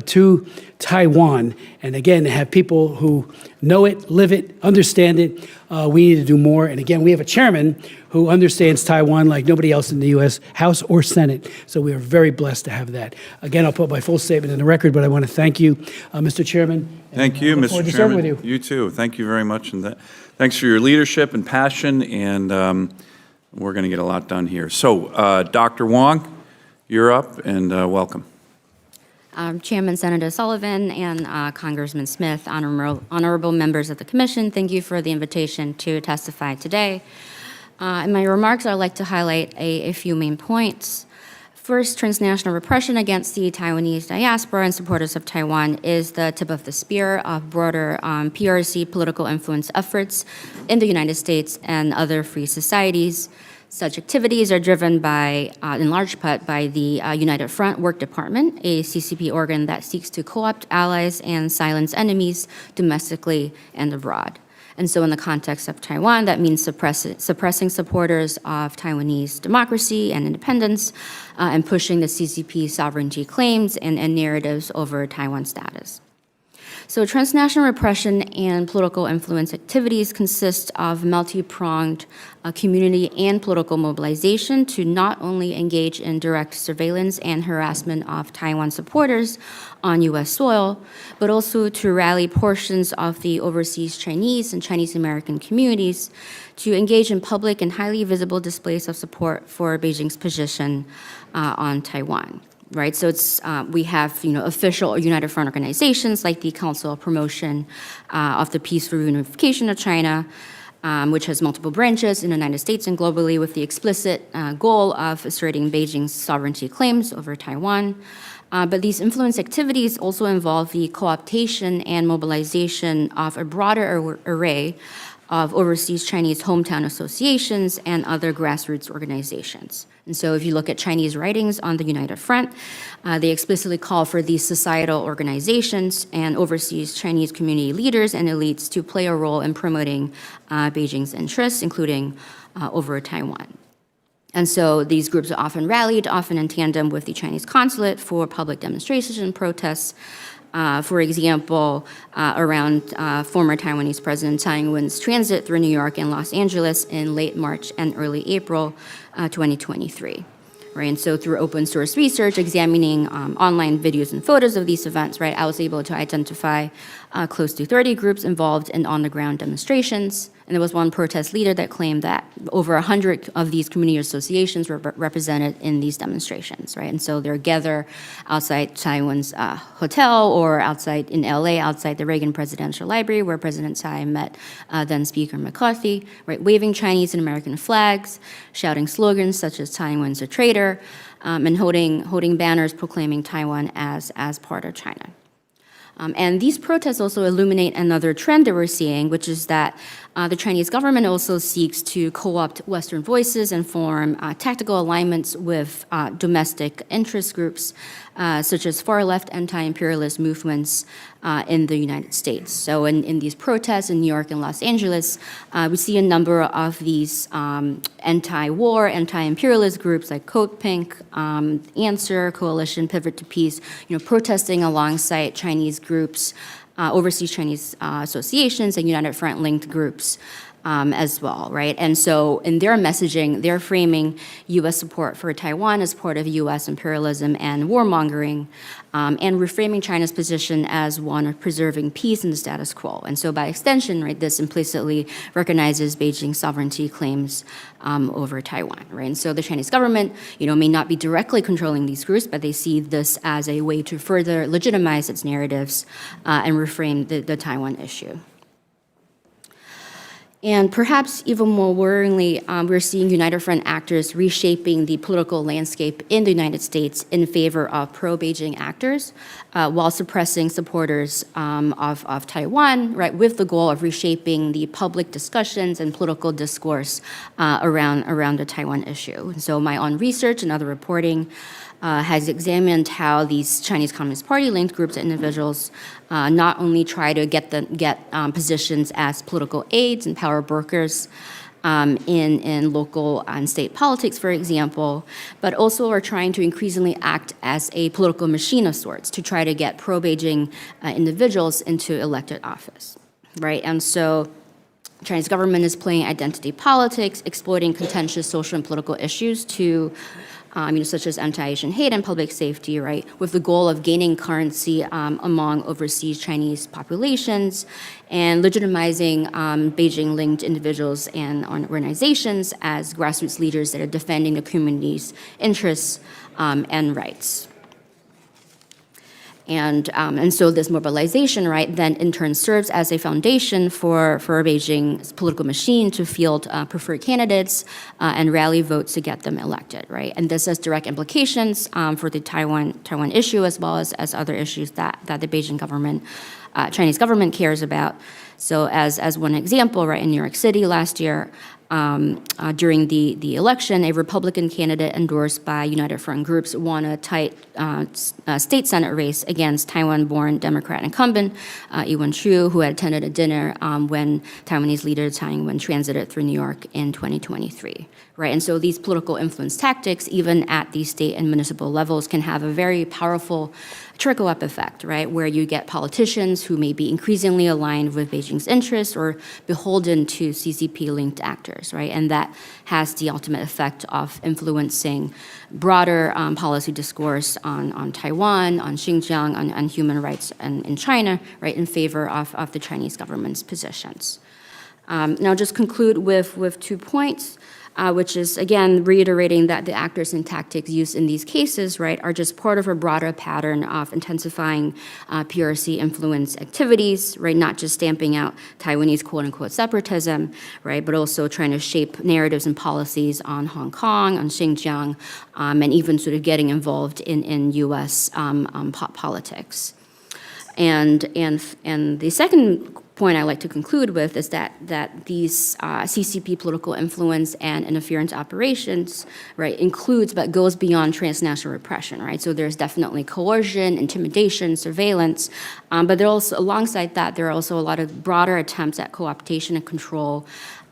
to Taiwan. And again, to have people who know it, live it, understand it, we need to do more. And again, we have a chairman who understands Taiwan like nobody else in the U.S. House or Senate. So we are very blessed to have that. Again, I'll put my full statement in the record, but I want to thank you, Mr. Chairman. Thank you, Mr. Chairman. Chairman. With you. You too. Thank you very much. And thanks for your leadership and passion. And we're going to get a lot done here. So, Dr. Wong, you're up, and welcome. Chairman Senator Sullivan and Congressman Smith, honorable members of the Commission, thank you for the invitation to testify today. In my remarks, I'd like to highlight a few main points. First, transnational repression against the Taiwanese diaspora and supporters of Taiwan is the tip of the spear of broader PRC political influence efforts in the United States and other free societies. Such activities are driven by, in large part, by the United Front Work Department, a CCP organ that seeks to co-opt allies and silence enemies domestically and abroad. And so in the context of Taiwan, that means suppressing supporters of Taiwanese democracy and independence and pushing the CCP sovereignty claims and narratives over Taiwan's status. So transnational repression and political influence activities consist of multi-pronged community and political mobilization to not only engage in direct surveillance and harassment of Taiwan supporters on U.S. soil, but also to rally portions of the overseas Chinese and Chinese American communities to engage in public and highly visible displays of support for Beijing's position on Taiwan. right? So it's, we have, official United Front organizations like the Council of Promotion of the Peaceful Reunification of China, which has multiple branches in the United States and globally with the explicit goal of asserting Beijing's sovereignty claims over Taiwan. But these influence activities also involve the co-optation and mobilization of a broader array of overseas Chinese hometown associations and other grassroots organizations. And so if you look at Chinese writings on the United Front, they explicitly call for these societal organizations and overseas Chinese community leaders and elites to play a role in promoting Beijing's interests, including over Taiwan. And so these groups are often rallied, often in tandem with the Chinese consulate for public demonstrations and protests. For example, around former Taiwanese President Tsai Ing-wen's transit through New York and Los Angeles in late March and early April 2023. Right, and so through open source research, examining online videos and photos of these events, right, I was able to identify close to 30 groups involved in on-the-ground demonstrations. And there was one protest leader that claimed that over 100 of these community associations were represented in these demonstrations, right? And so they're gathered outside Taiwan's hotel or outside in LA, outside the Reagan Presidential Library, where President Tsai met then Speaker McCarthy, right? Waving Chinese and American flags, shouting slogans such as Taiwan's a traitor, and holding banners proclaiming Taiwan as part of China. And these protests also illuminate another trend that we're seeing, which is that the Chinese government also seeks to co-opt Western voices and form tactical alignments with domestic interest groups, such as far-left anti-imperialist movements in the United States. So in these protests in New York and Los Angeles, we see a number of these anti-war, anti-imperialist groups like Code Pink, Answer, Coalition, Pivot to Peace, protesting alongside Chinese groups, overseas Chinese associations and United Front linked groups as well, right? And so in their messaging, they're framing U.S. support for Taiwan as part of U.S. imperialism and warmongering, and reframing China's position as one of preserving peace and the status quo. And so by extension, right, this implicitly recognizes Beijing's sovereignty claims over Taiwan, right? And so the Chinese government, may not be directly controlling these groups, but they see this as a way to further legitimize its narratives and reframe the Taiwan issue. And perhaps even more worryingly, we're seeing United Front actors reshaping the political landscape in the United States in favor of pro-Beijing actors, while suppressing supporters of Taiwan, right, with the goal of reshaping the public discussions and political discourse around the Taiwan issue. And so my own research and other reporting has examined how these Chinese Communist Party-linked groups and individuals not only try to get positions as political aides and power brokers in local and state politics, for example, but also are trying to increasingly act as a political machine of sorts to try to get pro-Beijing individuals into elected office, right? And so Chinese government is playing identity politics, exploiting contentious social and political issues to such as anti-Asian hate and public safety, right, with the goal of gaining currency among overseas Chinese populations and legitimizing Beijing-linked individuals and organizations as grassroots leaders that are defending the community's interests and rights. And so this mobilization, right, then in turn serves as a foundation for Beijing's political machine to field preferred candidates and rally votes to get them elected, right? And this has direct implications for the Taiwan issue as well as other issues that the Beijing government, Chinese government cares about. So as one example, right, in New York City last year, during the election, a Republican candidate endorsed by United Front groups won a tight state Senate race against Taiwan-born Democrat incumbent Ewan Chu, who had attended a dinner when Taiwanese leader Tsai Ing-wen transited through New York in 2023. Right, and so these political influence tactics, even at the state and municipal levels, can have a very powerful trickle-up effect, right, where you get politicians who may be increasingly aligned with Beijing's interests or beholden to CCP-linked actors, right, and that has the ultimate effect of influencing broader policy discourse on Taiwan, on Xinjiang, on human rights in China, right, in favor of the Chinese government's positions. Now, just conclude with 2 points. which is, again, reiterating that the actors and tactics used in these cases, right, are just part of a broader pattern of intensifying PRC influence activities, right, not just stamping out Taiwanese quote-unquote separatism, right, but also trying to shape narratives and policies on Hong Kong, on Xinjiang, and even sort of getting involved in U.S. Politics. And the second point I'd like to conclude with is that these CCP political influence and interference operations, right, includes but goes beyond transnational repression, right? So there's definitely coercion, intimidation, surveillance, but there also, alongside that, there are also a lot of broader attempts at co-optation and control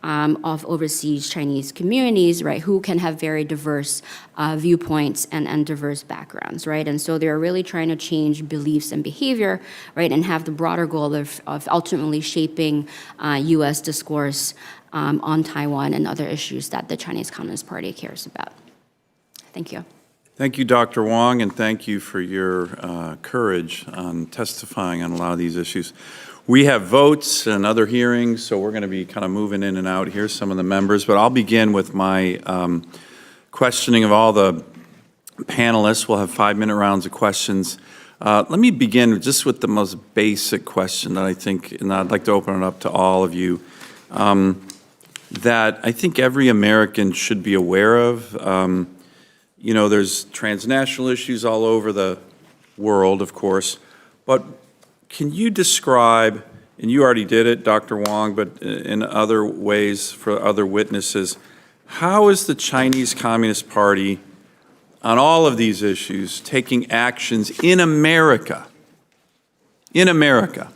of overseas Chinese communities, right, who can have very diverse viewpoints and diverse backgrounds, right? And so they're really trying to change beliefs and behavior, right, and have the broader goal of ultimately shaping U.S. discourse on Taiwan and other issues that the Chinese Communist Party cares about. Thank you. Thank you, Dr. Wong, and thank you for your courage on testifying on a lot of these issues. We have votes and other hearings, so we're going to be kind of moving in and out. Here's some of the members, but I'll begin with my questioning of all the panelists. We'll have 5-minute rounds of questions. Let me begin just with the most basic question that I think, and I'd like to open it up to all of you, that I think every American should be aware of. You know, there's transnational issues all over the world, of course, but can you describe, and you already did it, Dr. Wong, but in other ways for other witnesses, how is the Chinese Communist Party on all of these issues taking actions in America? In America,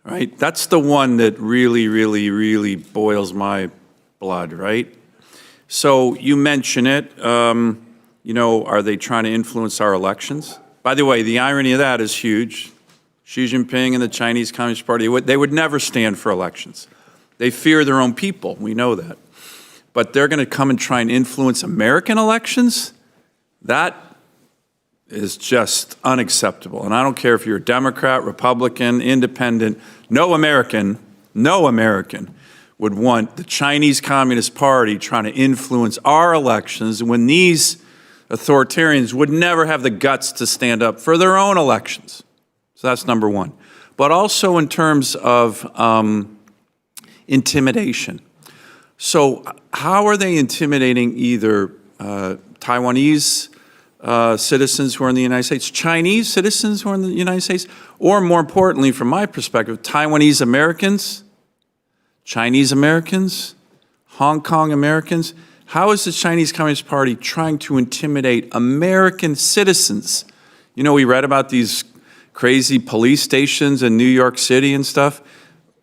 right? That's the one that really, really, really boils my blood, right? So you mention it, you know, are they trying to influence our elections? By the way, the irony of that is huge. Xi Jinping and the Chinese Communist Party, they would never stand for elections. They fear their own people, we know that. But they're going to come and try and influence American elections? That is just unacceptable. And I don't care if you're a Democrat, Republican, Independent, no American would want the Chinese Communist Party trying to influence our elections when these authoritarians would never have the guts to stand up for their own elections. So that's number one. But also in terms of intimidation. So how are they intimidating either Taiwanese citizens who are in the United States, Chinese citizens who are in the United States, or more importantly, from my perspective, Taiwanese Americans, Chinese Americans, Hong Kong Americans? How is the Chinese Communist Party trying to intimidate American citizens? You know, we read about these crazy police stations in New York City and stuff.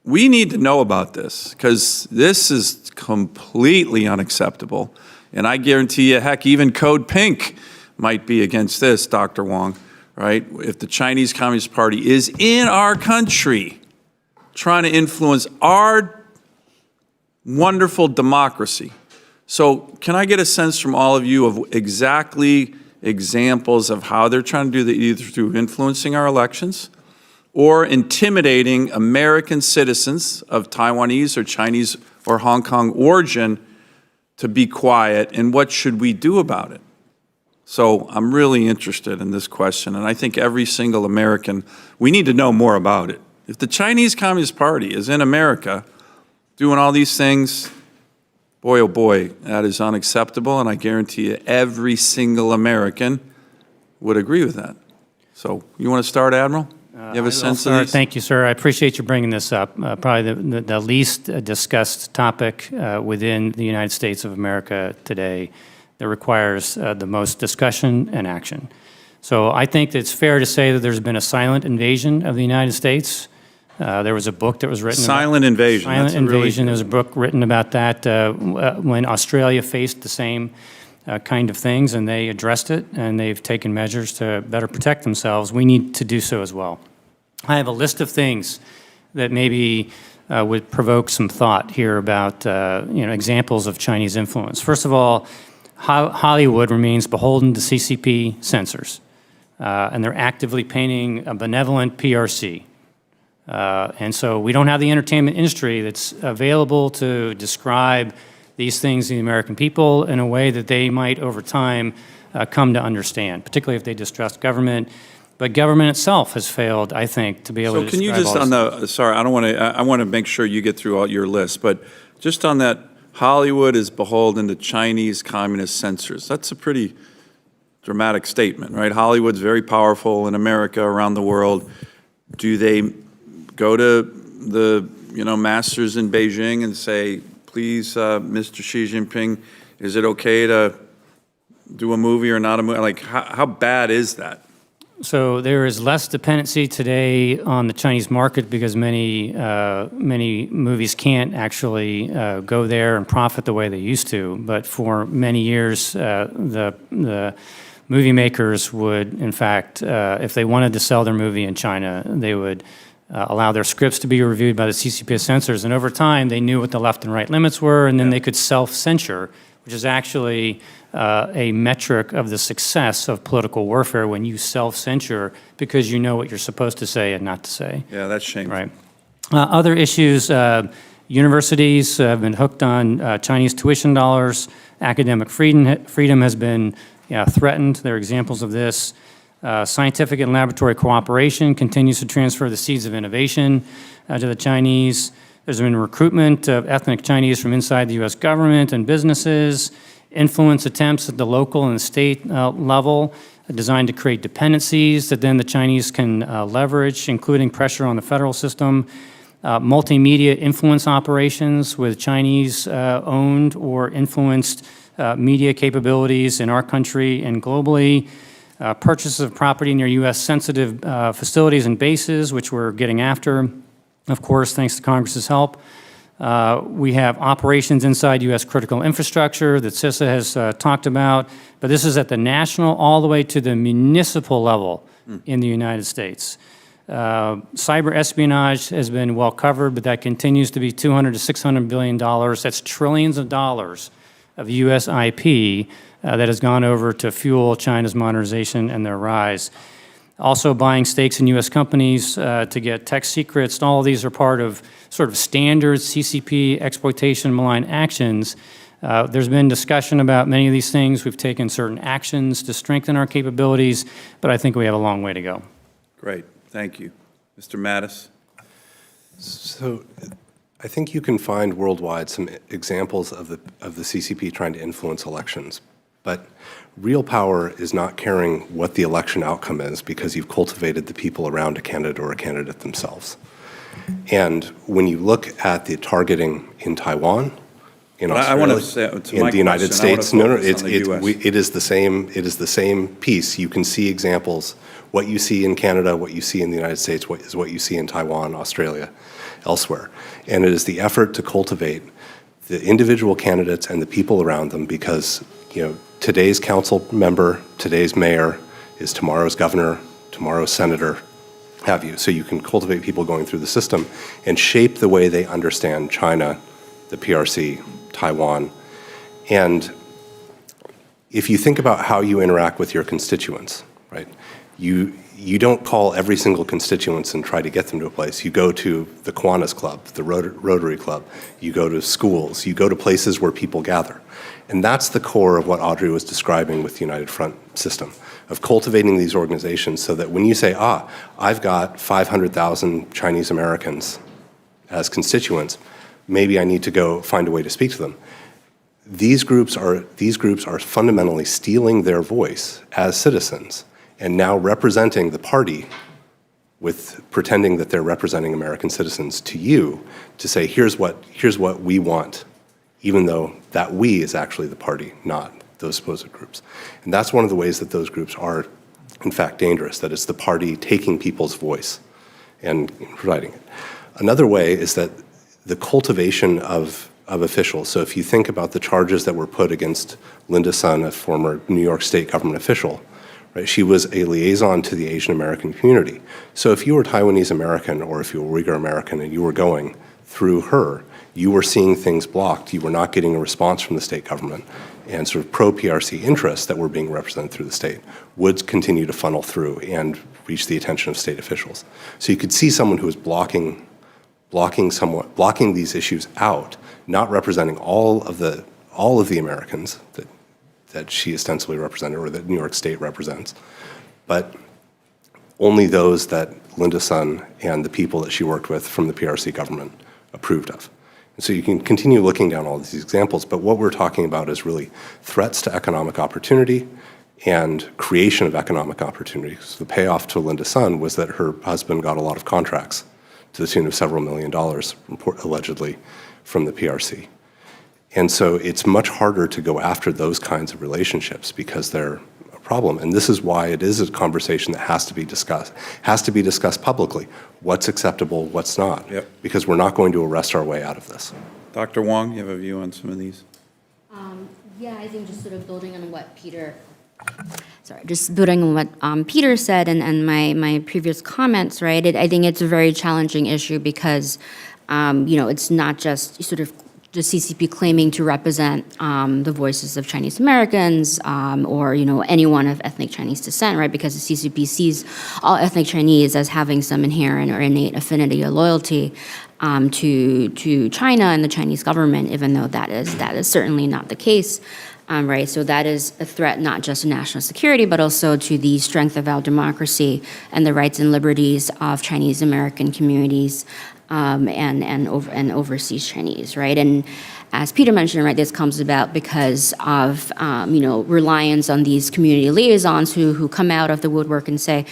We need to know about this because this is completely unacceptable. And I guarantee you, heck, even Code Pink might be against this, Dr. Wong, right? If the Chinese Communist Party is in our country trying to influence our wonderful democracy. So can I get a sense from all of you of exactly examples of how they're trying to do that, either through influencing our elections or intimidating American citizens of Taiwanese or Chinese or Hong Kong origin to be quiet, and what should we do about it? So I'm really interested in this question, and I think every single American, we need to know more about it. If the Chinese Communist Party is in America doing all these things, boy, oh boy, that is unacceptable, and I guarantee you every single American would agree with that. So you want to start, Admiral? You have a sense of these? Thank you, sir. I appreciate you bringing this up. Probably the least discussed topic within the United States of America today that requires the most discussion and action. So I think it's fair to say that there's been a silent invasion of the United States. There was a book that was written Silent Invasion. Silent Invasion. There was a book written about that when Australia faced the same kind of things, and they addressed it, and they've taken measures to better protect themselves. We need to do so as well. I have a list of things that maybe would provoke some thought here about examples of Chinese influence. First of all, Hollywood remains beholden to CCP censors, and they're actively painting a benevolent PRC. And so we don't have the entertainment industry that's available to describe these things to the American people in a way that they might, over time, come to understand, particularly if they distrust government. But government itself has failed, I think, to be able to So can you describe just all on the, sorry, I want to make sure you get through all your list, but just on that, Hollywood is beholden to Chinese communist censors. That's a pretty dramatic statement, right? Hollywood's very powerful in America, around the world. Do they go to the, masters in Beijing and say, please, Mr. Xi Jinping, is it okay to do a movie or not a movie? Like, how bad is that? So there is less dependency today on the Chinese market because many movies can't actually go there and profit the way they used to. But for many years, the movie makers would, in fact, if they wanted to sell their movie in China, they would allow their scripts to be reviewed by the CCP censors. And over time, they knew what the left and right limits were, and then they could self-censure, which is actually a metric of the success of political warfare when you self-censure because you know what you're supposed to say and not to say. Yeah, that's shameful. Right. Other issues, universities have been hooked on Chinese tuition dollars. Academic freedom has been threatened. There are examples of this. Scientific and laboratory cooperation continues to transfer the seeds of innovation to the Chinese. There's been recruitment of ethnic Chinese from inside the U.S. government and businesses, influence attempts at the local and state level designed to create dependencies that then the Chinese can leverage, including pressure on the federal system, multimedia influence operations with Chinese-owned or influenced media capabilities in our country and globally, purchases of property near U.S.-sensitive facilities and bases, which we're getting after, of course, thanks to Congress's help. We have operations inside U.S. critical infrastructure that CISA has talked about, but this is at the national all the way to the municipal level in the United States. Cyber espionage has been well covered, but that continues to be $200 to $600 billion. That's trillions of dollars of U.S. IP that has gone over to fuel China's modernization and their rise. Also buying stakes in U.S. companies to get tech secrets. All of these are part of sort of standard CCP exploitation malign actions. There's been discussion about many of these things. We've taken certain actions to strengthen our capabilities, but I think we have a long way to go. Great, thank you. Mr. Mattis? So I think you can find worldwide some examples of the CCP trying to influence elections. But real power is not caring what the election outcome is because you've cultivated the people around a candidate or a candidate themselves. And when you look at the targeting in Taiwan, in Australia, in the United States, it is the same. It is the same piece. You can see examples. What you see in Canada, what you see in the United States, is what you see in Taiwan, Australia, elsewhere. And it is the effort to cultivate the individual candidates and the people around them because, today's council member, today's mayor is tomorrow's governor, tomorrow's senator, have you. So you can cultivate people going through the system and shape the way they understand China, the PRC, Taiwan. And if you think about how you interact with your constituents, right, you don't call every single constituent and try to get them to a place. You go to the Kiwanis Club, the Rotary Club. You go to schools. You go to places where people gather. And that's the core of what Audrey was describing with the United Front system, of cultivating these organizations so that when you say, I've got 500,000 Chinese Americans as constituents, maybe I need to go find a way to speak to them. These groups are fundamentally stealing their voice as citizens and now representing the party with pretending that they're representing American citizens to you to say, here's what we want, even though that we is actually the party, not those supposed groups. And that's one of the ways that those groups are, in fact, dangerous, that it's the party taking people's voice and providing it. Another way is that the cultivation of officials. So if you think about the charges that were put against Linda Sun, a former New York State government official, right? She was a liaison to the Asian American community. So if you were Taiwanese American or if you were Uyghur American and you were going through her, you were seeing things blocked. You were not getting a response from the state government. And sort of pro-PRC interests that were being represented through the state would continue to funnel through and reach the attention of state officials. So you could see someone who was blocking these issues out not representing all of the Americans that she ostensibly represented or that New York State represents, but only those that Linda Sun and the people that she worked with from the PRC government approved of. And so you can continue looking down all these examples, but what we're talking about is really threats to economic opportunity and creation of economic opportunity. So the payoff to Linda Sun was that her husband got a lot of contracts to the tune of several $1 million, allegedly, from the PRC. And so it's much harder to go after those kinds of relationships because they're a problem. And this is why it is a conversation that has to be discussed publicly. What's acceptable, what's not. Yep. Because we're not going to arrest our way out of this. Dr. Wong, you have a view on some of these? Yeah, I think just sort of building on what Peter said and my previous comments, right? I think it's a very challenging issue because, it's not just sort of the CCP claiming to represent the voices of Chinese Americans or, anyone of ethnic Chinese descent, right? Because the CCP sees all ethnic Chinese as having some inherent or innate affinity or loyalty to China and the Chinese government, even though that is certainly not the case. Right, so that is a threat not just to national security, but also to the strength of our democracy and the rights and liberties of Chinese American communities and overseas Chinese, right? And as Peter mentioned, right, this comes about because of reliance on these community liaisons who come out of the woodwork and say,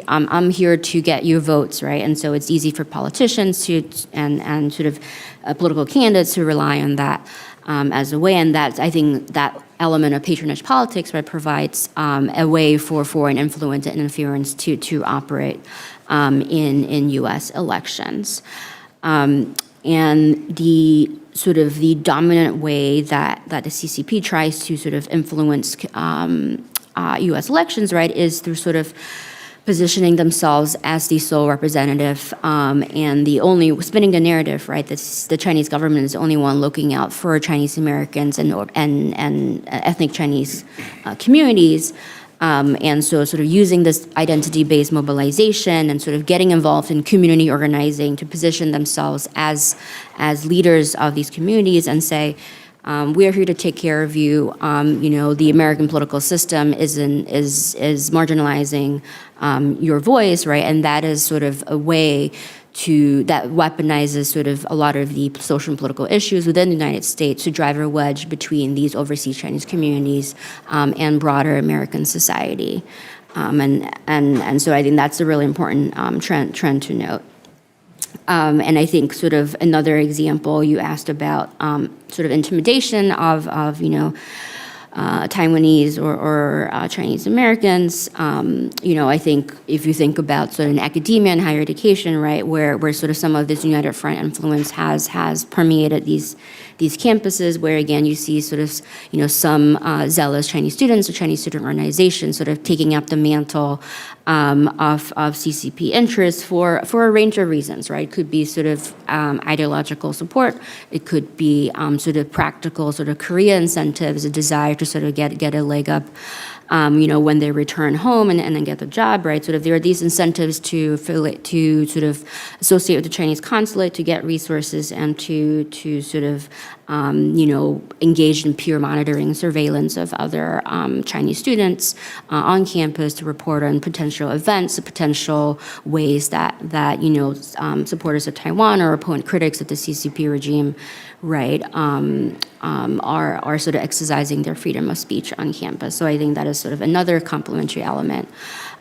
I'm here to get your votes, right? And so it's easy for politicians and sort of political candidates to rely on that. As a way, and I think that element of patronage politics, right, provides a way for foreign influence and interference to operate in U.S. elections. And the sort of the dominant way that the CCP tries to sort of influence U.S. elections, right, is through sort of positioning themselves as the sole representative and the only spinning the narrative, right? That the Chinese government is the only one looking out for Chinese Americans and ethnic Chinese communities, and so sort of using this identity-based mobilization and sort of getting involved in community organizing to position themselves as leaders of these communities and say, we are here to take care of you. The American political system is marginalizing your voice, right? And that is sort of a way that weaponizes sort of a lot of the social and political issues within the United States to drive a wedge between these overseas Chinese communities and broader American society. And so I think that's a really important trend to note. And I think sort of another example you asked about sort of intimidation of Taiwanese or Chinese Americans. I think if you think about sort of in academia and higher education, right, where sort of some of this United Front influence has permeated these campuses, where again you see sort of some zealous Chinese students or Chinese student organizations sort of taking up the mantle of CCP interests for a range of reasons, right? It could be sort of ideological support. It could be sort of practical sort of career incentives, a desire to sort of get a leg up, when they return home and then get the job, right? Sort of there are these incentives to sort of associate with the Chinese consulate, to get resources and to sort of engage in peer monitoring, surveillance of other Chinese students on campus to report on potential events, potential ways that supporters of Taiwan or opponent critics of the CCP regime, right, are sort of exercising their freedom of speech on campus. So I think that is sort of another complementary element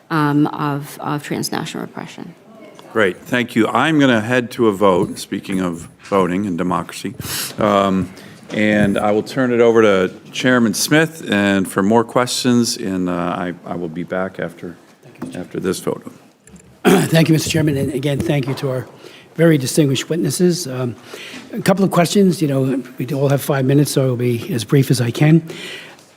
of transnational repression. Great, thank you. I'm going to head to a vote, speaking of voting and democracy. And I will turn it over to Chairman Smith and for more questions, and I will be back after this vote. Thank you, Mr. Chairman, and again, thank you to our very distinguished witnesses. A couple of questions. We all have 5 minutes, so I will be as brief as I can.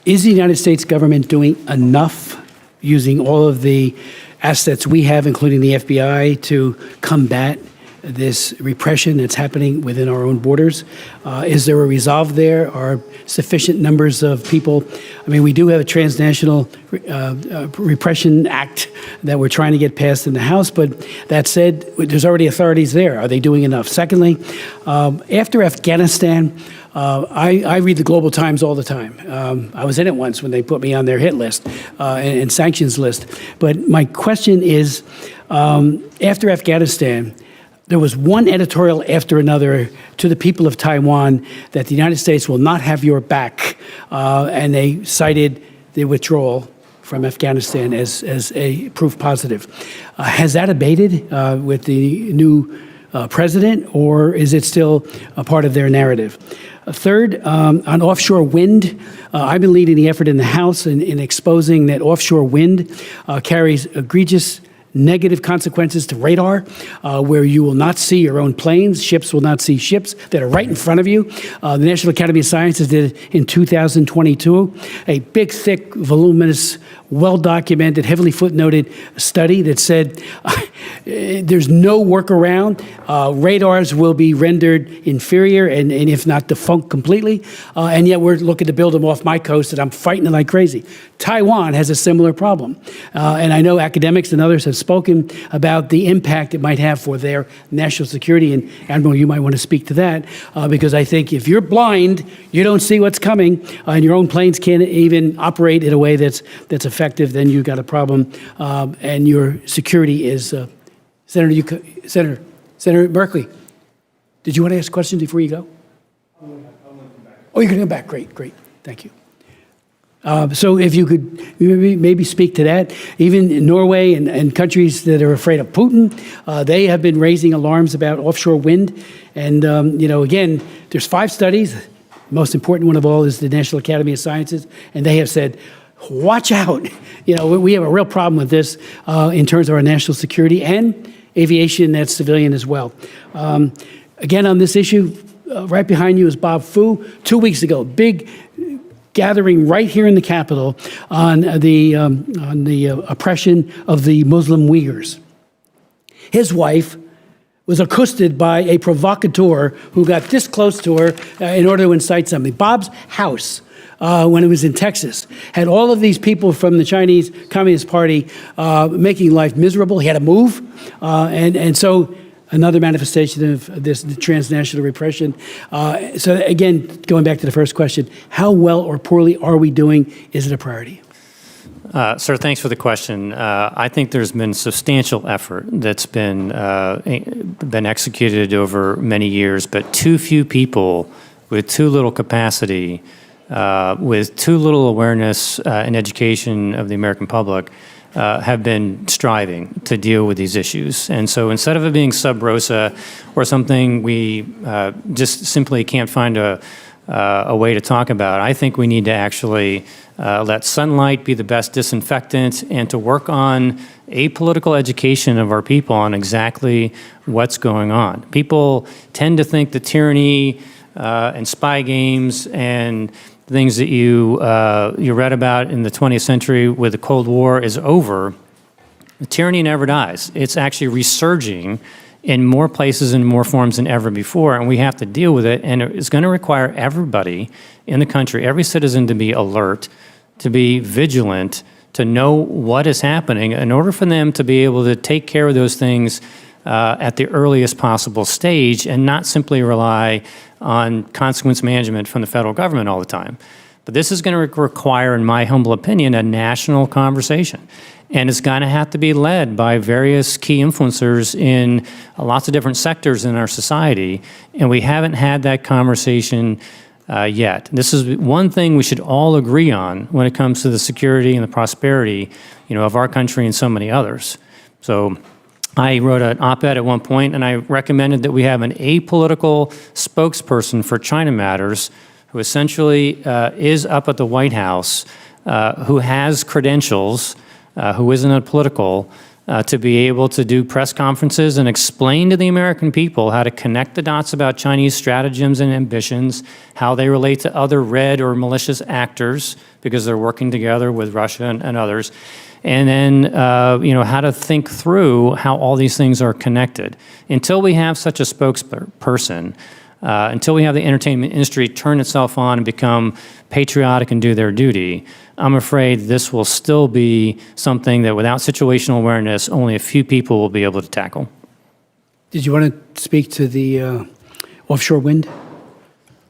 Is the United States government doing enough, using all of the assets we have, including the FBI, to combat this repression that's happening within our own borders. Is there a resolve there? Are sufficient numbers of people? I mean, we do have a Transnational Repression Act that we're trying to get passed in the House, but that said, there's already authorities there. Are they doing enough? Secondly, after Afghanistan, I read the Global Times all the time. I was in it once when they put me on their hit list and sanctions list. But my question is, after Afghanistan, there was one editorial after another to the people of Taiwan that the United States will not have your back, and they cited the withdrawal from Afghanistan as a proof positive. Has that abated with the new president, or is it still a part of their narrative? Third, on offshore wind, I've been leading the effort in the House in exposing that offshore wind carries egregious negative consequences to radar, where you will not see your own planes, ships will not see ships that are right in front of you. The National Academy of Sciences did in 2022 a big, thick, voluminous, well-documented, heavily footnoted study that said there's no workaround. Radars will be rendered inferior and if not defunct completely, and yet we're looking to build them off my coast, and I'm fighting it like crazy. Taiwan has a similar problem, and I know academics and others have spoken about the impact it might have for their national security, and Admiral, you might want to speak to that, because I think if you're blind, you don't see what's coming, and your own planes can't even operate in a way that's effective, then you've got a problem, and your security is... Senator Berkeley, did you want to ask questions before you go? Oh, you're going to come back. Great, thank you. So if you could maybe speak to that. Even in Norway and countries that are afraid of Putin, they have been raising alarms about offshore wind. And, again, there's 5 studies. The most important one of all is the National Academy of Sciences. And they have said, watch out. We have a real problem with this in terms of our national security and aviation that's civilian as well. Again, on this issue, right behind you is Bob Fu. 2 weeks ago, big gathering right here in the Capitol on the oppression of the Muslim Uyghurs. His wife was accosted by a provocateur who got this close to her in order to incite something. Bob's house, when it was in Texas, had all of these people from the Chinese Communist Party making life miserable. He had to move. And so another manifestation of this transnational repression. So again, going back to the first question, how well or poorly are we doing? Is it a priority? Sir, thanks for the question. I think there's been substantial effort that's been executed over many years, but too few people with too little capacity, with too little awareness and education of the American public have been striving to deal with these issues. And so instead of it being sub rosa or something we just simply can't find a way to talk about, I think we need to actually let sunlight be the best disinfectant and to work on apolitical education of our people on exactly what's going on. People tend to think that tyranny and spy games and things that you read about in the 20th century with the Cold War is over. Tyranny never dies. It's actually resurging in more places and more forms than ever before, and we have to deal with it, and it's going to require everybody in the country, every citizen, to be alert, to be vigilant, to know what is happening in order for them to be able to take care of those things at the earliest possible stage and not simply rely on consequence management from the federal government all the time. But this is going to require, in my humble opinion, a national conversation. And it's going to have to be led by various key influencers in lots of different sectors in our society. And we haven't had that conversation yet. This is one thing we should all agree on when it comes to the security and the prosperity, of our country and so many others. So I wrote an op-ed at one point, and I recommended that we have an apolitical spokesperson for China Matters who essentially is up at the White House, who has credentials, who isn't political, to be able to do press conferences and explain to the American people how to connect the dots about Chinese stratagems and ambitions, how they relate to other red or malicious actors, because they're working together with Russia and others, and then, how to think through how all these things are connected. Until we have such a spokesperson, until we have the entertainment industry turn itself on and become patriotic and do their duty, I'm afraid this will still be something that without situational awareness, only a few people will be able to tackle. Did you want to speak to the offshore wind?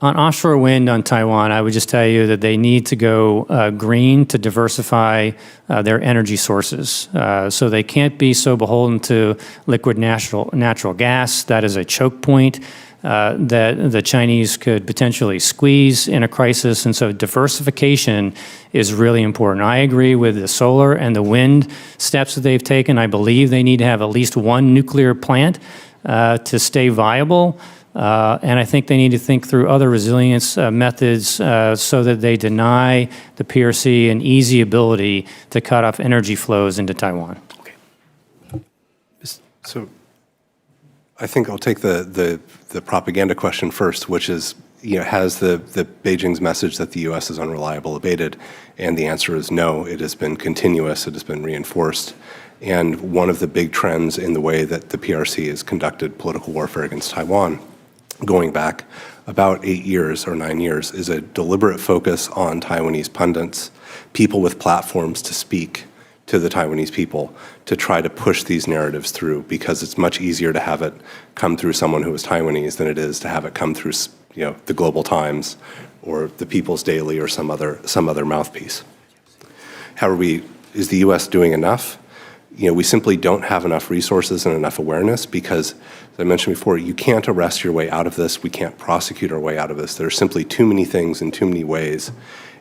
On offshore wind on Taiwan, I would just tell you that they need to go green to diversify their energy sources. So they can't be so beholden to liquid natural gas. That is a choke point that the Chinese could potentially squeeze in a crisis. And so diversification is really important. I agree with the solar and the wind steps that they've taken. I believe they need to have at least one nuclear plant to stay viable. And I think they need to think through other resilience methods so that they deny the PRC an easy ability to cut off energy flows into Taiwan. Okay. So I think I'll take the propaganda question first, which is, has the Beijing's message that the U.S. is unreliable abated? And the answer is no. It has been continuous. It has been reinforced. And one of the big trends in the way that the PRC has conducted political warfare against Taiwan, going back about 8 years or 9 years, is a deliberate focus on Taiwanese pundits, people with platforms to speak to the Taiwanese people, to try to push these narratives through, because it's much easier to have it come through someone who is Taiwanese than it is to have it come through, the Global Times or the People's Daily or some other mouthpiece. However, is the U.S. doing enough? We simply don't have enough resources and enough awareness because, as I mentioned before, you can't arrest your way out of this. We can't prosecute our way out of this. There are simply too many things in too many ways.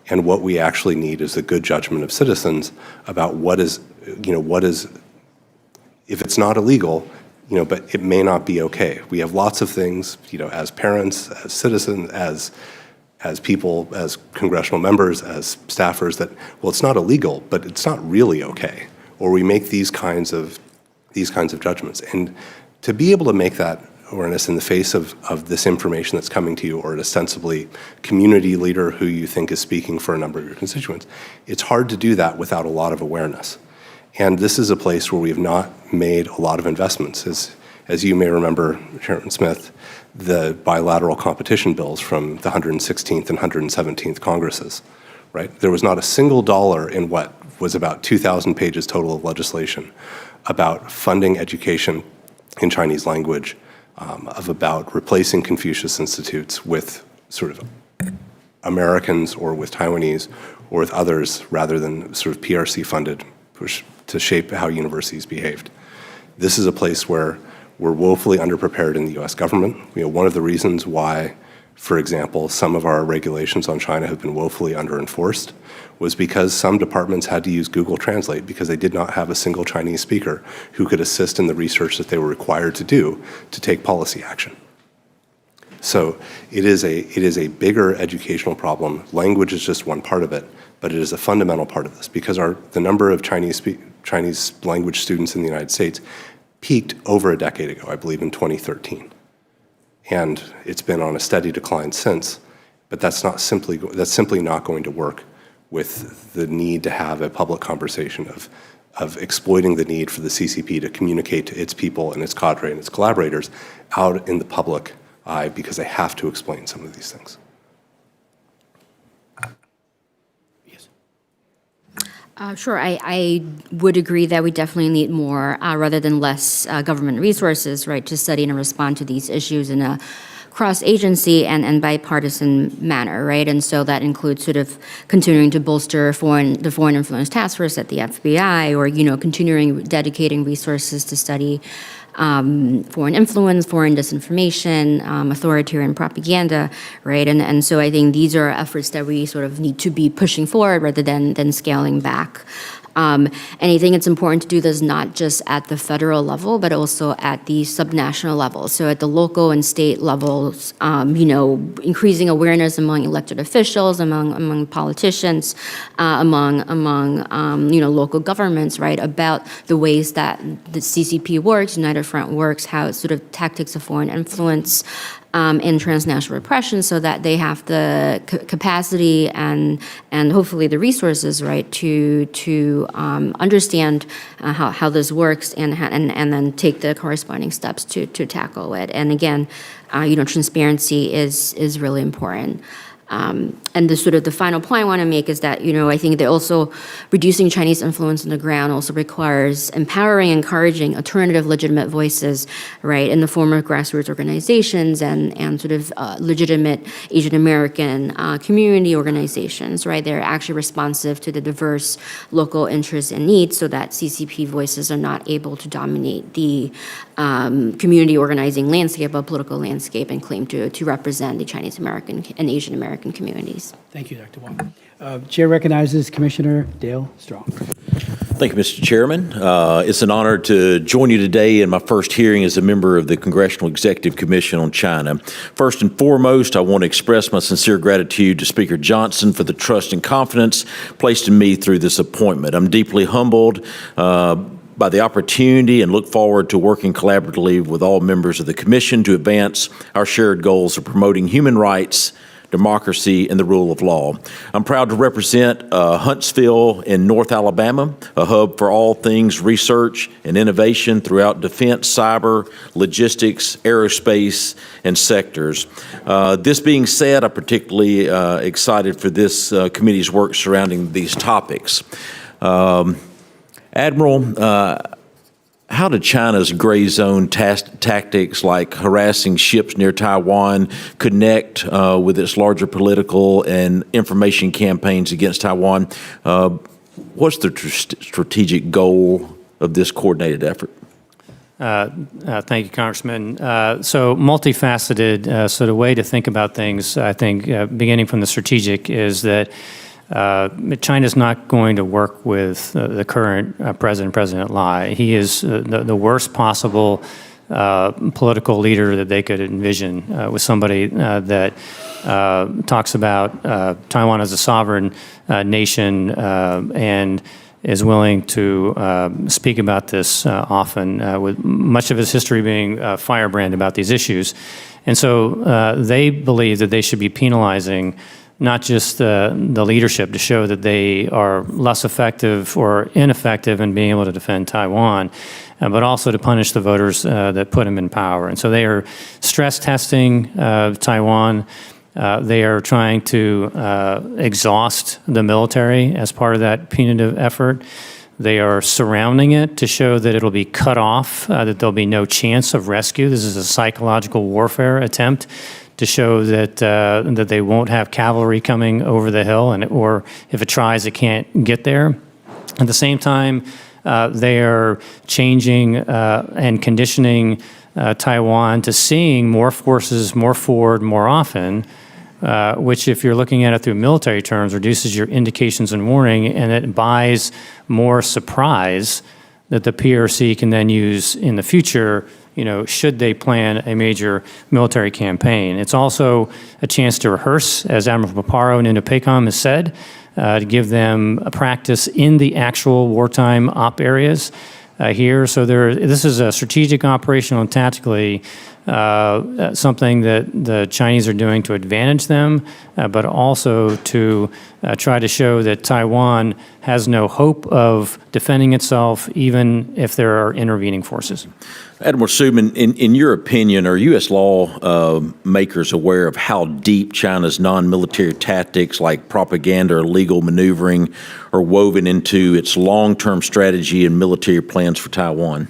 And what we actually need is the good judgment of citizens about what is, if it's not illegal, but it may not be okay. We have lots of things, as parents, as citizens, as people, as congressional members, as staffers, that, well, it's not illegal, but it's not really okay. Or we make these kinds of judgments. And to be able to make that awareness in the face of this information that's coming to you, or an ostensibly community leader who you think is speaking for a number of your constituents, it's hard to do that without a lot of awareness. And this is a place where we have not made a lot of investments. As you may remember, Chairman Smith, the bilateral competition bills from the 116th and 117th Congresses, right? There was not a single dollar in what was about 2,000 pages total of legislation about funding education in Chinese language, about replacing Confucius Institutes with sort of Americans or with Taiwanese or with others rather than sort of PRC funded push to shape how universities behaved. This is a place where we're woefully underprepared in the U.S. government. One of the reasons why, for example, some of our regulations on China have been woefully underenforced was because some departments had to use Google Translate because they did not have a single Chinese speaker who could assist in the research that they were required to do to take policy action. So it is a bigger educational problem. Language is just one part of it, but it is a fundamental part of this because the number of Chinese language students in the United States peaked over a decade ago, I believe in 2013. And it's been on a steady decline since, but that's simply not going to work with the need to have a public conversation of exploiting the need for the CCP to communicate to its people and its cadre and its collaborators out in the public eye because they have to explain some of these things. Sure, I would agree that we definitely need more rather than less government resources, right, to study and respond to these issues in a cross-agency and bipartisan manner, right? And so that includes sort of continuing to bolster the Foreign Influence Task Force at the FBI, or, continuing dedicating resources to study foreign influence, foreign disinformation, authoritarian propaganda, right? And so I think these are efforts that we sort of need to be pushing forward rather than scaling back. And I think it's important to do this not just at the federal level, but also at the subnational level. So at the local and state levels, increasing awareness among elected officials, among politicians, among local governments, right, about the ways that the CCP works, United Front works, how sort of tactics of foreign influence in transnational repression, so that they have the capacity and hopefully the resources, right, to understand how this works and then take the corresponding steps to tackle it. And again, transparency is really important. And the final point I want to make is that, I think that also reducing Chinese influence on the ground also requires empowering, encouraging alternative legitimate voices, right, in the form of grassroots organizations and legitimate Asian American community organizations, right? They're actually responsive to the diverse local interests and needs, so that CCP voices are not able to dominate the community organizing landscape or political landscape and claim to represent the Chinese American and Asian American communities. Thank you, Dr. Wong. Chair recognizes Commissioner Dale Strong. Thank you, Mr. Chairman. It's an honor to join you today in my first hearing as a member of the Congressional-Executive Commission on China. First and foremost, I want to express my sincere gratitude to Speaker Johnson for the trust and confidence placed in me through this appointment. I'm deeply humbled by the opportunity and look forward to working collaboratively with all members of the Commission to advance our shared goals of promoting human rights, democracy, and the rule of law. I'm proud to represent Huntsville in North Alabama, a hub for all things research and innovation throughout defense, cyber, logistics, aerospace, and sectors. This being said, I'm particularly excited for this committee's work surrounding these topics. Admiral, how do China's gray zone tactics like harassing ships near Taiwan connect with its larger political and information campaigns against Taiwan? What's the strategic goal of this coordinated effort? Thank you, Congressman. So multifaceted, so the way to think about things, I think, beginning from the strategic, is that China's not going to work with the current President Lai. He is the worst possible political leader that they could envision, with somebody that talks about Taiwan as a sovereign nation and is willing to speak about this often, with much of his history being firebrand about these issues. And so they believe that they should be penalizing not just the leadership to show that they are less effective or ineffective in being able to defend Taiwan, but also to punish the voters that put them in power. And so they are stress testing Taiwan. They are trying to exhaust the military as part of that punitive effort. They are surrounding it to show that it'll be cut off, that there'll be no chance of rescue. This is a psychological warfare attempt to show that that they won't have cavalry coming over the hill, or if it tries, it can't get there. At the same time, they are changing and conditioning Taiwan to seeing more forces more forward more often, which, if you're looking at it through military terms, reduces your indications and warning, and it buys more surprise that the PRC can then use in the future, should they plan a major military campaign. It's also a chance to rehearse, as Admiral Paparo in Indo-PACOM has said, to give them a practice in the actual wartime op areas here. So this is a strategic, operational, and tactically something that the Chinese are doing to advantage them, but also to try to show that Taiwan has no hope of defending itself, even if there are intervening forces. Admiral Studeman, in your opinion, are U.S. law makers aware of how deep China's non-military tactics like propaganda or legal maneuvering are woven into its long-term strategy and military plans for Taiwan?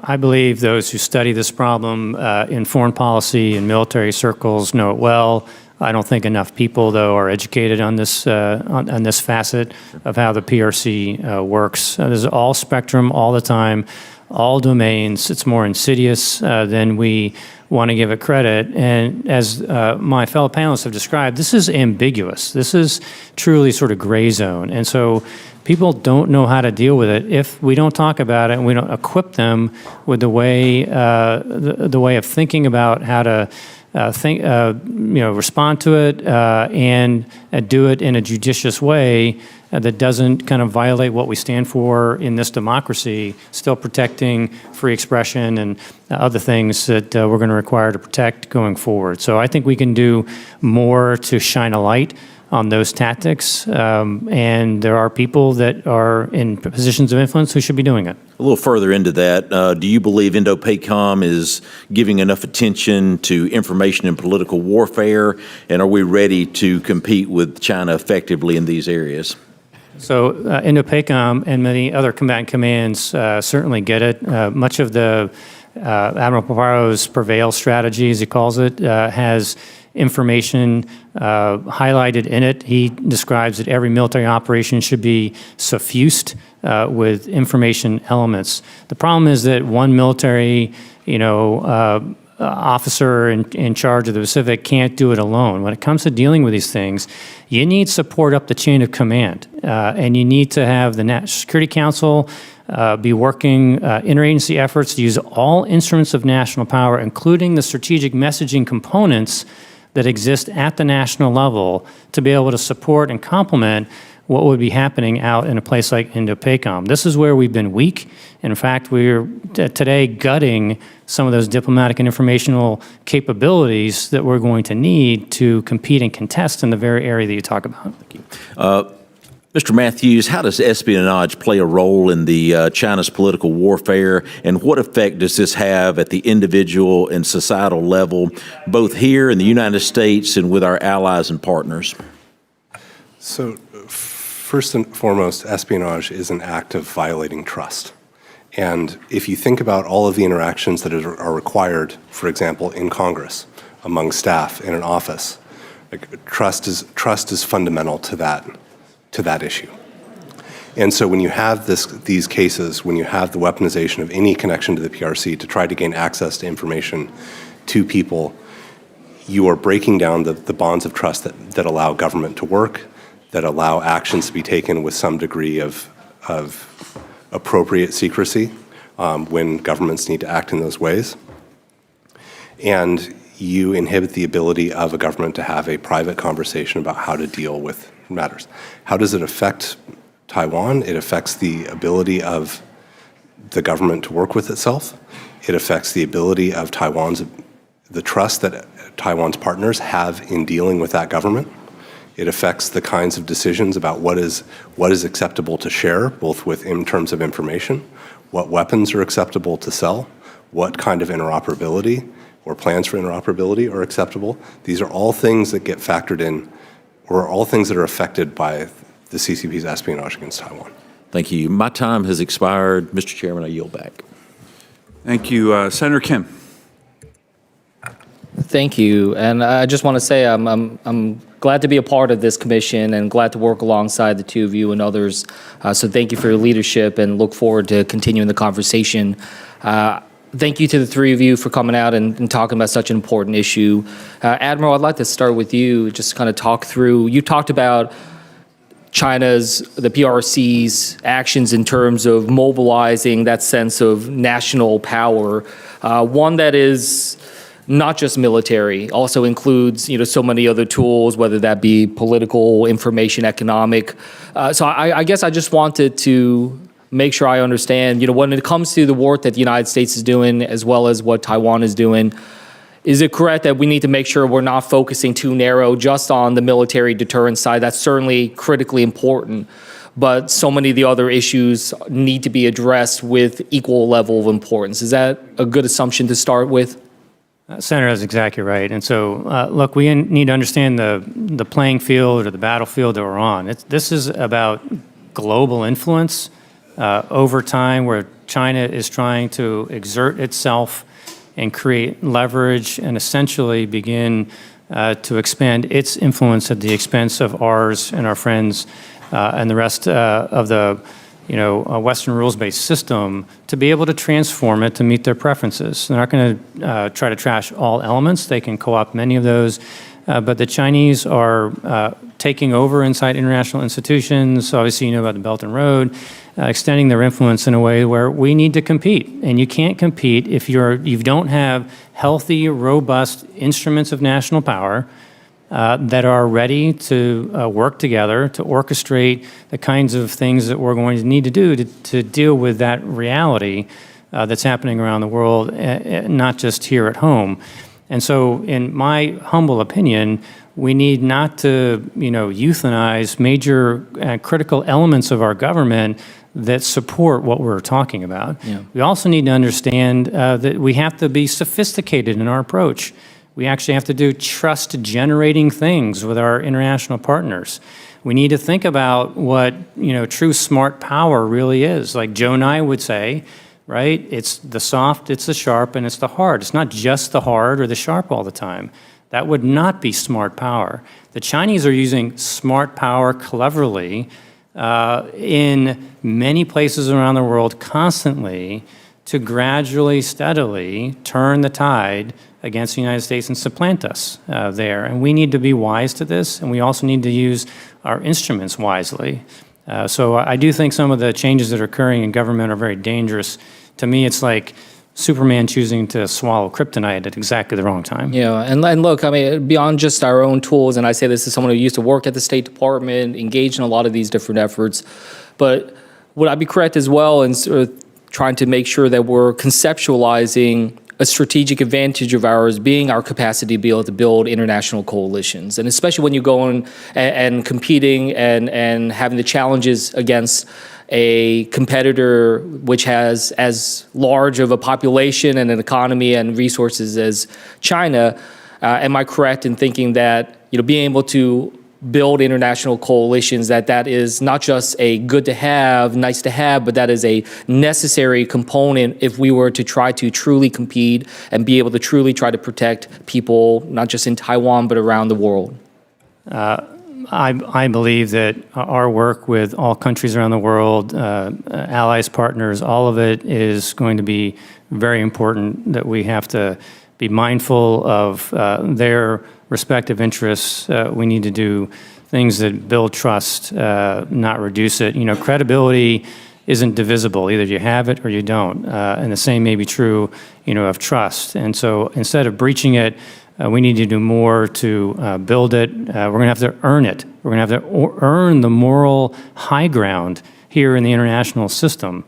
I believe those who study this problem in foreign policy and military circles know it well. I don't think enough people, though, are educated on this facet of how the PRC works. There's all spectrum, all the time, all domains. It's more insidious than we want to give it credit. And as my fellow panelists have described, this is ambiguous. This is truly sort of gray zone. And so people don't know how to deal with it if we don't talk about it and we don't equip them with the way of thinking about how to respond to it and do it in a judicious way. that doesn't kind of violate what we stand for in this democracy, still protecting free expression and other things that we're going to require to protect going forward. So I think we can do more to shine a light on those tactics, and there are people that are in positions of influence who should be doing it. A little further into that, do you believe INDOPACOM is giving enough attention to information and political warfare, and are we ready to compete with China effectively in these areas? So INDOPACOM and many other combatant commands certainly get it. Much of the Admiral Paparo's Prevail strategy, as he calls it, has information highlighted in it. He describes that every military operation should be suffused with information elements. The problem is that one military, officer in charge of the Pacific can't do it alone. When it comes to dealing with these things, you need support up the chain of command, and you need to have the National Security Council be working interagency efforts to use all instruments of national power, including the strategic messaging components that exist at the national level, to be able to support and complement what would be happening out in a place like INDOPACOM. This is where we've been weak. In fact, we're today gutting some of those diplomatic and informational capabilities that we're going to need to compete and contest in the very area that you talk about. Thank you. Mr. Matthews, how does espionage play a role in the China's political warfare, and what effect does this have at the individual and societal level, both here in the United States and with our allies and partners? So, first and foremost, espionage is an act of violating trust. And if you think about all of the interactions that are required, for example, in Congress, among staff in an office, trust is fundamental to that issue. And so when you have these cases, when you have the weaponization of any connection to the PRC to try to gain access to information to people, you are breaking down the bonds of trust that allow government to work, that allow actions to be taken with some degree of appropriate secrecy when governments need to act in those ways. And you inhibit the ability of a government to have a private conversation about how to deal with matters. How does it affect Taiwan? It affects the ability of the government to work with itself. It affects the ability of the trust that Taiwan's partners have in dealing with that government. It affects the kinds of decisions about what is acceptable to share, both in terms of information, what weapons are acceptable to sell, what kind of interoperability or plans for interoperability are acceptable. These are all things that get factored in, or all things that are affected by the CCP's espionage against Taiwan. Thank you. My time has expired. Mr. Chairman, I yield back. Thank you. Senator Kim. Thank you. And I just want to say I'm glad to be a part of this commission and glad to work alongside the two of you and others. So thank you for your leadership and look forward to continuing the conversation. Thank you to the three of you for coming out and talking about such an important issue. Admiral, I'd like to start with you, just kind of talk through, you talked about the PRC's actions in terms of mobilizing that sense of national power, one that is not just military, also includes so many other tools, whether that be political, information, economic. So I guess I just wanted to make sure I understand, when it comes to the work that the United States is doing as well as what Taiwan is doing, is it correct that we need to make sure we're not focusing too narrow just on the military deterrence side? That's certainly critically important, but so many of the other issues need to be addressed with equal level of importance. Is that a good assumption to start with? Senator, that's exactly right. And so, look, we need to understand the playing field or the battlefield that we're on. This is about global influence over time, where China is trying to exert itself and create leverage and essentially begin to expand its influence at the expense of ours and our friends and the rest of the Western rules-based system, to be able to transform it to meet their preferences. They're not going to try to trash all elements. They can co-opt many of those. But the Chinese are taking over inside international institutions. Obviously, about the Belt and Road, extending their influence in a way where we need to compete. And you can't compete if you don't have healthy, robust instruments of national power that are ready to work together to orchestrate the kinds of things that we're going to need to do to deal with that reality that's happening around the world, not just here at home. And so, in my humble opinion, we need not to, euthanize major critical elements of our government that support what we're talking about. Yeah. We also need to understand that we have to be sophisticated in our approach. We actually have to do trust-generating things with our international partners. We need to think about what, true smart power really is. Like Joe and I would say, right? It's the soft, it's the sharp, and it's the hard. It's not just the hard or the sharp all the time. That would not be smart power. The Chinese are using smart power cleverly in many places around the world constantly to gradually, steadily turn the tide against the United States and supplant us there. And we need to be wise to this, and we also need to use our instruments wisely. So I do think some of the changes that are occurring in government are very dangerous. To me, it's like Superman choosing to swallow kryptonite at exactly the wrong time. Yeah, and look, I mean, beyond just our own tools, and I say this as someone who used to work at the State Department, engaged in a lot of these different efforts, but would I be correct as well in sort of trying to make sure that we're conceptualizing a strategic advantage of ours being our capacity to be able to build international coalitions, and especially when you go on and competing and having the challenges against a competitor which has as large of a population and an economy and resources as China. Am I correct in thinking that being able to build international coalitions, that is not just a good to have, nice to have, but that is a necessary component if we were to try to truly compete and be able to truly try to protect people, not just in Taiwan, but around the world? I believe that our work with all countries around the world, allies, partners, all of it is going to be very important, that we have to be mindful of their respective interests. We need to do things that build trust, not reduce it. Credibility isn't divisible. Either you have it or you don't. And the same may be true, of trust. And so instead of breaching it, we need to do more to build it. We're going to have to earn it. We're going to have to earn the moral high ground here in the international system.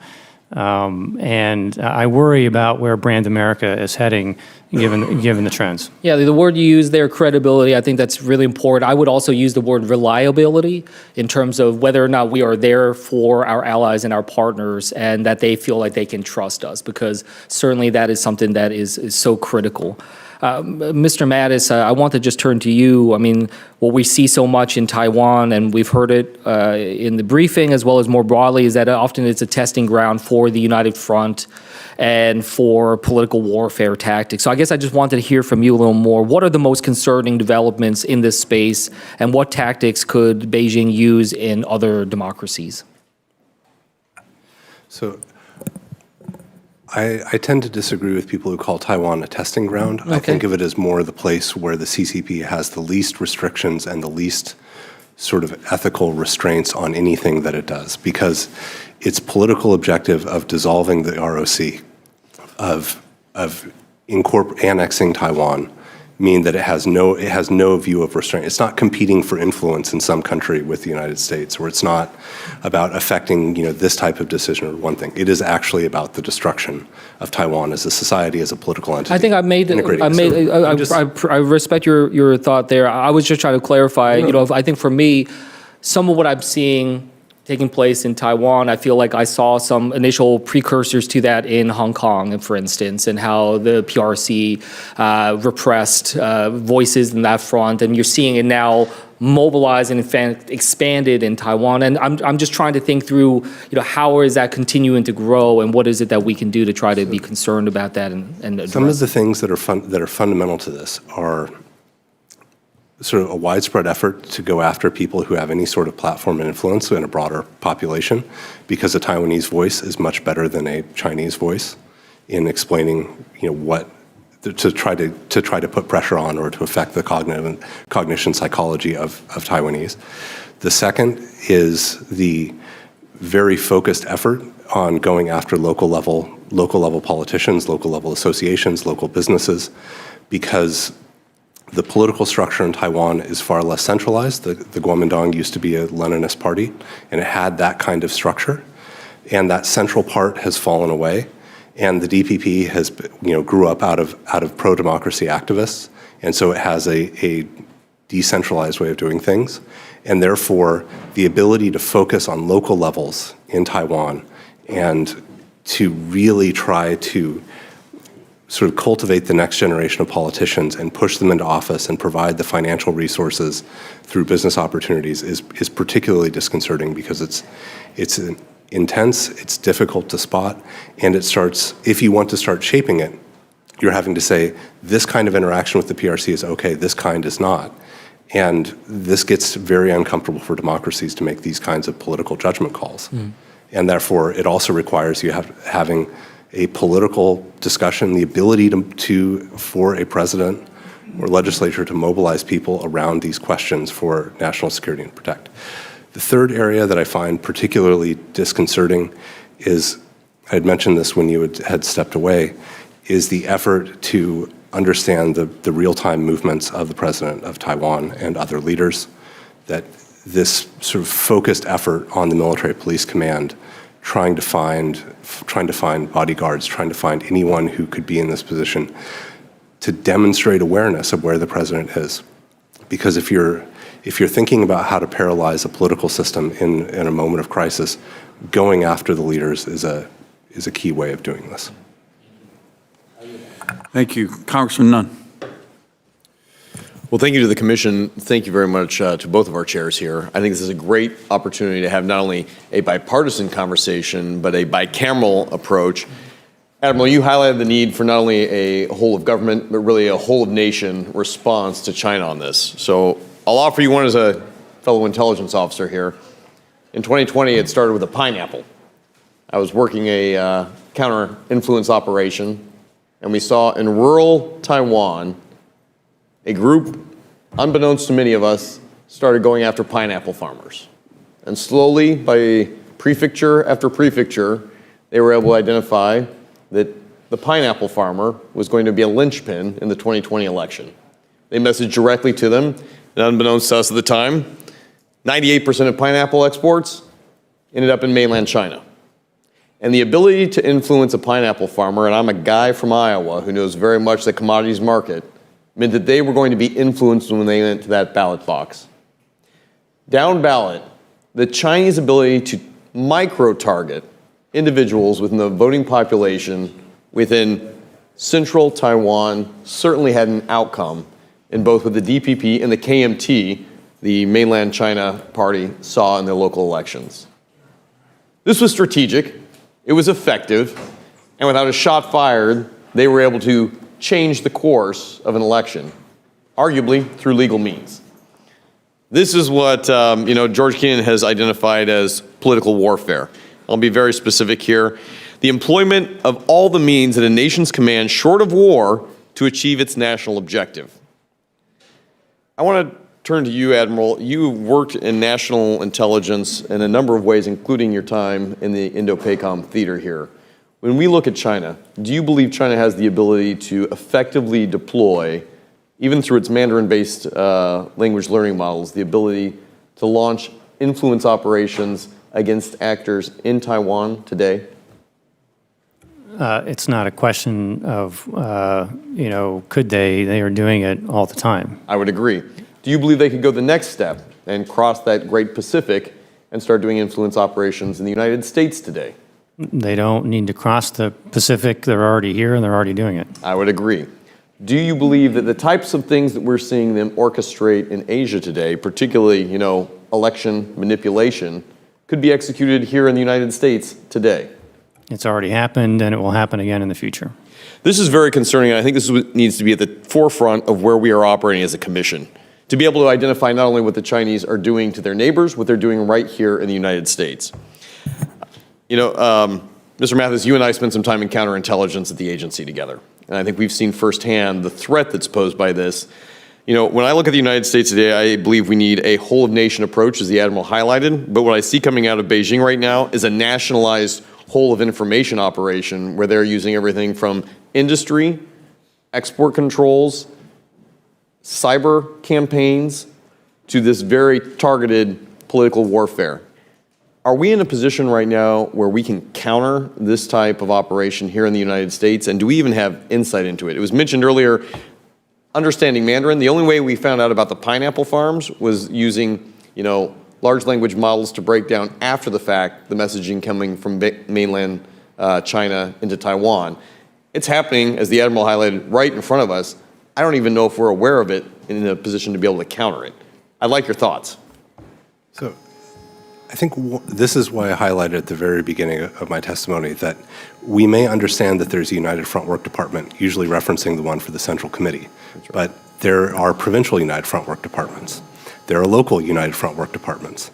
And I worry about where brand America is heading, given the trends. Yeah, the word you use there, credibility, I think that's really important. I would also use the word reliability in terms of whether or not we are there for our allies and our partners and that they feel like they can trust us, because certainly that is something that is so critical. Mr. Mattis, I want to just turn to you. I mean, what we see so much in Taiwan, and we've heard it in the briefing as well as more broadly, is that often it's a testing ground for the United Front and for political warfare tactics. So I guess I just wanted to hear from you a little more. What are the most concerning developments in this space, and what tactics could Beijing use in other democracies? So I tend to disagree with people who call Taiwan a testing ground. Okay. I think of it as more the place where the CCP has the least restrictions and the least sort of ethical restraints on anything that it does, because its political objective of dissolving the ROC, of annexing Taiwan, mean that it has no view of restraint. It's not competing for influence in some country with the United States, or it's not about affecting this type of decision or one thing. It is actually about the destruction of Taiwan as a society, as a political entity. I think I respect your thought there. I was just trying to clarify. I think for me, some of what I'm seeing taking place in Taiwan, I feel like I saw some initial precursors to that in Hong Kong, for instance, and how the PRC repressed voices in that front, and you're seeing it now mobilized and in fact expanded in Taiwan. And I'm just trying to think through, how is that continuing to grow, and what is it that we can do to try to be concerned about that and address some of the things that are fundamental to this are sort of a widespread effort to go after people who have any sort of platform and influence in a broader population, because a Taiwanese voice is much better than a Chinese voice in explaining, what to try to put pressure on or to affect the cognition psychology of Taiwanese. The second is the very focused effort on going after local level politicians, local level associations, local businesses, because The political structure in Taiwan is far less centralized. The Kuomintang used to be a Leninist party, and it had that kind of structure. And that central part has fallen away. And the DPP has, grew up out of pro-democracy activists, and so it has a decentralized way of doing things. And therefore, the ability to focus on local levels in Taiwan and to really try to sort of cultivate the next generation of politicians and push them into office and provide the financial resources through business opportunities is particularly disconcerting, because it's intense, it's difficult to spot, and it starts, if you want to start shaping it, you're having to say, this kind of interaction with the PRC is okay, this kind is not. And this gets very uncomfortable for democracies to make these kinds of political judgment calls. And therefore, it also requires you having a political discussion, the ability for a president or legislature to mobilize people around these questions for national security and protect. The third area that I find particularly disconcerting is, I had mentioned this when you had stepped away, is the effort to understand the real-time movements of the president of Taiwan and other leaders, that this sort of focused effort on the military police command, trying to find bodyguards, trying to find anyone who could be in this position, to demonstrate awareness of where the president is. Because if you're thinking about how to paralyze a political system in a moment of crisis, going after the leaders is a key way of doing this. Thank you. Congressman Nunn. Well, thank you to the Commission. Thank you very much to both of our chairs here. I think this is a great opportunity to have not only a bipartisan conversation, but a bicameral approach. Admiral, you highlighted the need for not only a whole of government, but really a whole of nation response to China on this. So I'll offer you one as a fellow intelligence officer here. In 2020, it started with a pineapple. I was working a counter-influence operation, and we saw in rural Taiwan a group, unbeknownst to many of us, started going after pineapple farmers. And slowly, by prefecture after prefecture, they were able to identify that the pineapple farmer was going to be a linchpin in the 2020 election. They messaged directly to them, and unbeknownst to us at the time, 98% of pineapple exports ended up in mainland China. And the ability to influence a pineapple farmer, and I'm a guy from Iowa who knows very much the commodities market, meant that they were going to be influenced when they went to that ballot box. Down ballot, the Chinese ability to micro-target individuals within the voting population within central Taiwan certainly had an outcome in both what the DPP and the KMT, the mainland China party, saw in their local elections. This was strategic, it was effective, and without a shot fired, they were able to change the course of an election, arguably through legal means. This is what George Kennan has identified as political warfare. I'll be very specific here. The employment of all the means at a nation's command short of war to achieve its national objective. I want to turn to you, Admiral. You worked in national intelligence in a number of ways, including your time in the Indo-PACOM theater here. When we look at China, do you believe China has the ability to effectively deploy, even through its Mandarin-based language learning models, the ability to launch influence operations against actors in Taiwan today? It's not a question of, could they? They are doing it all the time. I would agree. Do you believe they could go the next step and cross that Great Pacific and start doing influence operations in the United States today? They don't need to cross the Pacific. They're already here and they're already doing it. I would agree. Do you believe that the types of things that we're seeing them orchestrate in Asia today, particularly, election manipulation, could be executed here in the United States today? It's already happened and it will happen again in the future. This is very concerning, and I think this is what needs to be at the forefront of where we are operating as a commission, to be able to identify not only what the Chinese are doing to their neighbors, what they're doing right here in the United States. Mr. Mattis, you and I spent some time in counterintelligence at the agency together, and I think we've seen firsthand the threat that's posed by this. When I look at the United States today, I believe we need a whole-of-nation approach, as the Admiral highlighted, but what I see coming out of Beijing right now is a nationalized whole-of-information operation where they're using everything from industry, export controls, cyber campaigns to this very targeted political warfare. Are we in a position right now where we can counter this type of operation here in the United States? And do we even have insight into it? It was mentioned earlier, understanding Mandarin. The only way we found out about the pineapple farms was using, large language models to break down after the fact the messaging coming from mainland China into Taiwan. It's happening, as the Admiral highlighted, right in front of us. I don't even know if we're aware of it and in a position to be able to counter it. I'd like your thoughts. So I think this is why I highlighted at the very beginning of my testimony that we may understand that there's a United Front Work Department, usually referencing the one for the Central Committee, but there are provincial United Front Work Departments. There are local United Front Work Departments.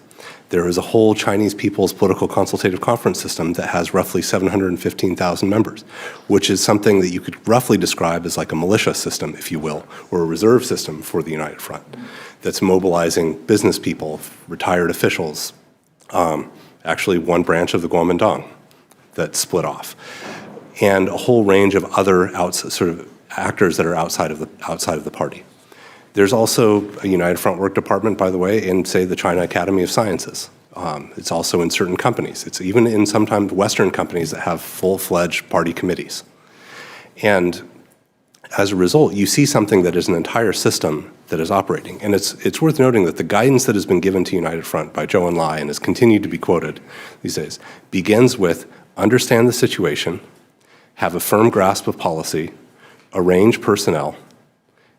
There is a whole Chinese People's Political Consultative Conference system that has roughly 715,000 members, which is something that you could roughly describe as like a militia system, if you will, or a reserve system for the United Front that's mobilizing business people, retired officials, actually one branch of the Kuomintang that split off, and a whole range of other sort of actors that are outside of the party. There's also a United Front Work Department, by the way, in, say, the China Academy of Sciences. It's also in certain companies. It's even in sometimes Western companies that have full-fledged party committees. And as a result, you see something that is an entire system that is operating. And it's worth noting that the guidance that has been given to United Front by Zhou Enlai and has continued to be quoted these days begins with understand the situation, have a firm grasp of policy, arrange personnel,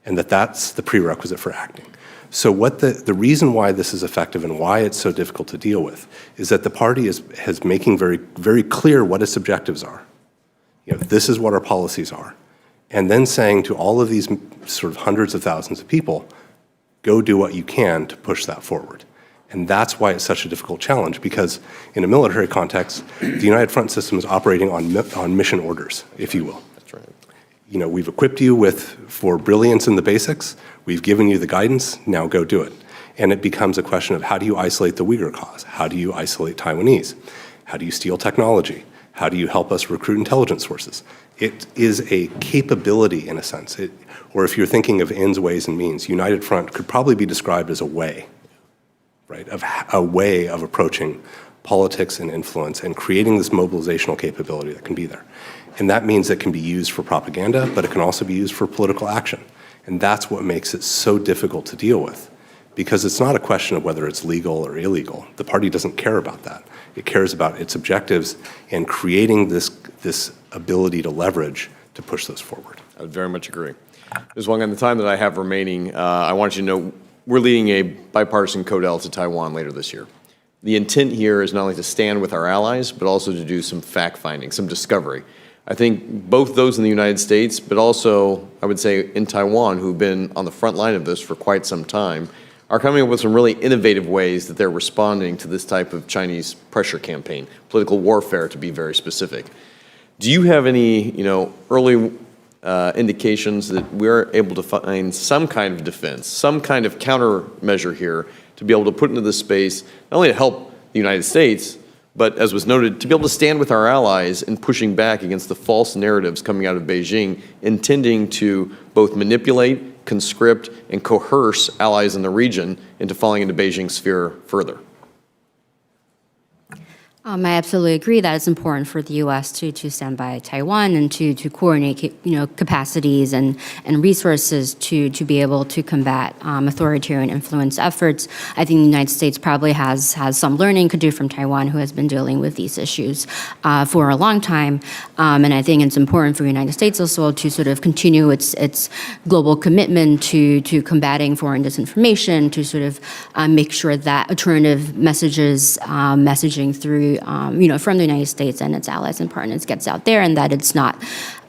and that's the prerequisite for acting. So what the reason why this is effective and why it's so difficult to deal with is that the party has making very, very clear what its objectives are. This is what our policies are. And then saying to all of these sort of hundreds of thousands of people, go do what you can to push that forward. And that's why it's such a difficult challenge, because in a military context, the United Front system is operating on mission orders, if you will. That's right. We've equipped you for brilliance in the basics, we've given you the guidance, now go do it. And it becomes a question of how do you isolate the Uyghur cause? How do you isolate Taiwanese? How do you steal technology? How do you help us recruit intelligence sources? It is a capability in a sense, or if you're thinking of ends, ways, and means, United Front could probably be described as a way, right? Of a way of approaching politics and influence and creating this mobilizational capability that can be there. And that means it can be used for propaganda, but it can also be used for political action. And that's what makes it so difficult to deal with, because it's not a question of whether it's legal or illegal. The party doesn't care about that. It cares about its objectives and creating this ability to leverage to push those forward. I would very much agree. Ms. Wong, on the time that I have remaining, I want you to know we're leading a bipartisan CODEL to Taiwan later this year. The intent here is not only to stand with our allies, but also to do some fact-finding, some discovery. I think both those in the United States, but also, I would say, in Taiwan, who've been on the front line of this for quite some time, are coming up with some really innovative ways that they're responding to this type of Chinese pressure campaign, political warfare to be very specific. Do you have any, early indications that we're able to find some kind of defense, some kind of countermeasure here to be able to put into this space, not only to help the United States, but as was noted, to be able to stand with our allies in pushing back against the false narratives coming out of Beijing, intending to both manipulate, conscript, and coerce allies in the region into falling into Beijing's sphere further? I absolutely agree that it's important for the U.S. to stand by Taiwan and to coordinate, capacities and resources to be able to combat authoritarian influence efforts. I think the United States probably has some learning could do from Taiwan, who has been dealing with these issues for a long time. And I think it's important for the United States also to sort of continue its global commitment to combating foreign disinformation, to sort of make sure that alternative messaging through from the United States and its allies and partners gets out there, and that it's not,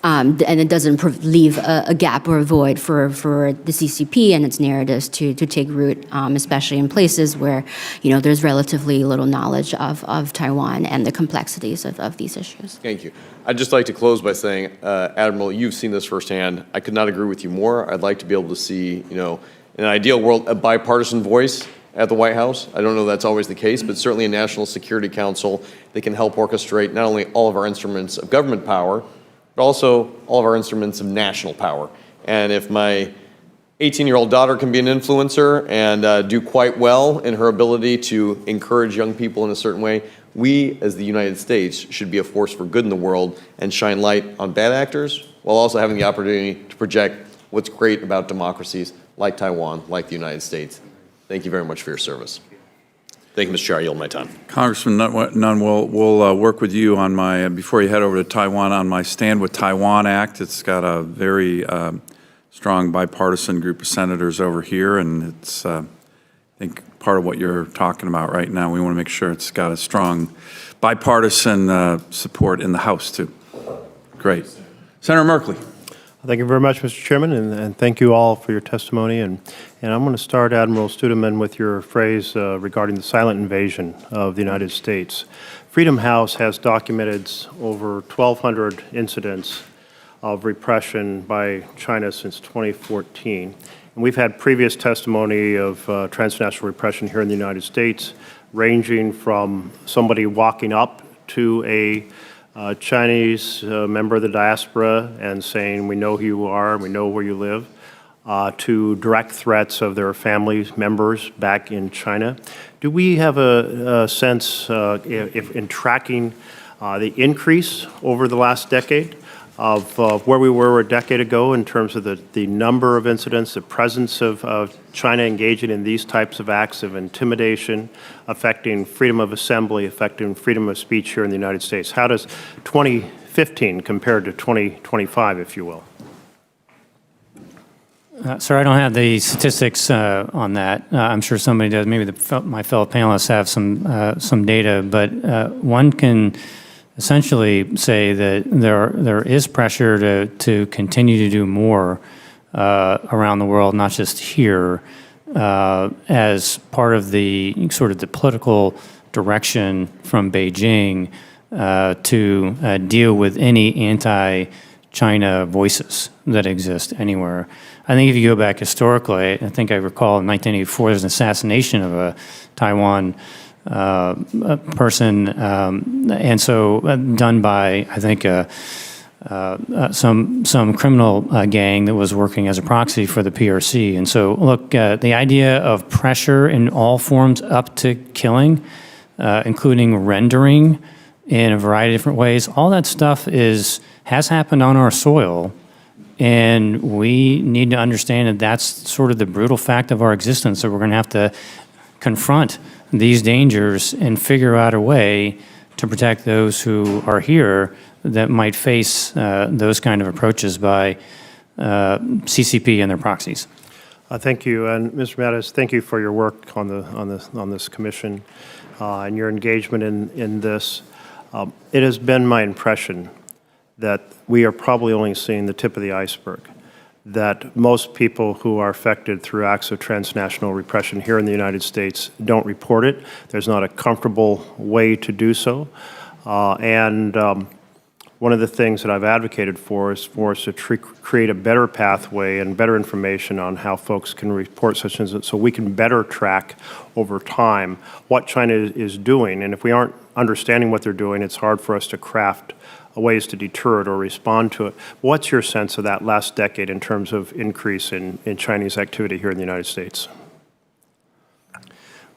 and it doesn't leave a gap or a void for the CCP and its narratives to take root, especially in places where, there's relatively little knowledge of Taiwan and the complexities of these issues. Thank you. I'd just like to close by saying, Admiral, you've seen this firsthand. I could not agree with you more. I'd like to be able to see, in an ideal world, a bipartisan voice at the White House. I don't know that's always the case, but certainly a National Security Council that can help orchestrate not only all of our instruments of government power, but also all of our instruments of national power. And if my 18-year-old daughter can be an influencer and do quite well in her ability to encourage young people in a certain way. We, as the United States, should be a force for good in the world and shine light on bad actors while also having the opportunity to project what's great about democracies like Taiwan, like the United States. Thank you very much for your service. Thank you, Mr. Chair. I yield my time. Congressman Nunn, we'll work with you on my, before you head over to Taiwan, on my Stand with Taiwan Act. It's got a very strong bipartisan group of senators over here, and it's, I think, part of what you're talking about right now. We want to make sure it's got a strong bipartisan support in the House, too. Great. Senator Merkley. Thank you very much, Mr. Chairman, and thank you all for your testimony. And I'm going to start, Admiral Studeman, with your phrase regarding the silent invasion of the United States. Freedom House has documented over 1,200 incidents of repression by China since 2014. And we've had previous testimony of transnational repression here in the United States, ranging from somebody walking up to a Chinese member of the diaspora and saying, we know who you are, we know where you live, to direct threats of their family members back in China. Do we have a sense, if in tracking the increase over the last decade of where we were a decade ago in terms of the number of incidents, the presence of China engaging in these types of acts of intimidation, affecting freedom of assembly, affecting freedom of speech here in the United States? How does 2015 compare to 2025, if you will? Sir, I don't have the statistics on that. I'm sure somebody does. Maybe my fellow panelists have some data, but one can essentially say that there is pressure to continue to do more around the world, not just here, as part of the sort of the political direction from Beijing to deal with any anti-China voices that exist anywhere. I think if you go back historically, I think I recall in 1984 there was an assassination of a Taiwan person, and so done by, I think, some criminal gang that was working as a proxy for the PRC. And so, look, the idea of pressure in all forms up to killing, including rendering in a variety of different ways, all that stuff has happened on our soil. And we need to understand that that's sort of the brutal fact of our existence, that we're going to have to confront these dangers and figure out a way to protect those who are here that might face those kind of approaches by CCP and their proxies. Thank you, and Mr. Mattis, thank you for your work on this commission and your engagement in this. It has been my impression that we are probably only seeing the tip of the iceberg, that most people who are affected through acts of transnational repression here in the United States don't report it. There's not a comfortable way to do so. One of the things that I've advocated for is for us to create a better pathway and better information on how folks can report such incidents so we can better track over time what China is doing. And if we aren't understanding what they're doing, it's hard for us to craft ways to deter it or respond to it. What's your sense of that last decade in terms of increase in Chinese activity here in the United States?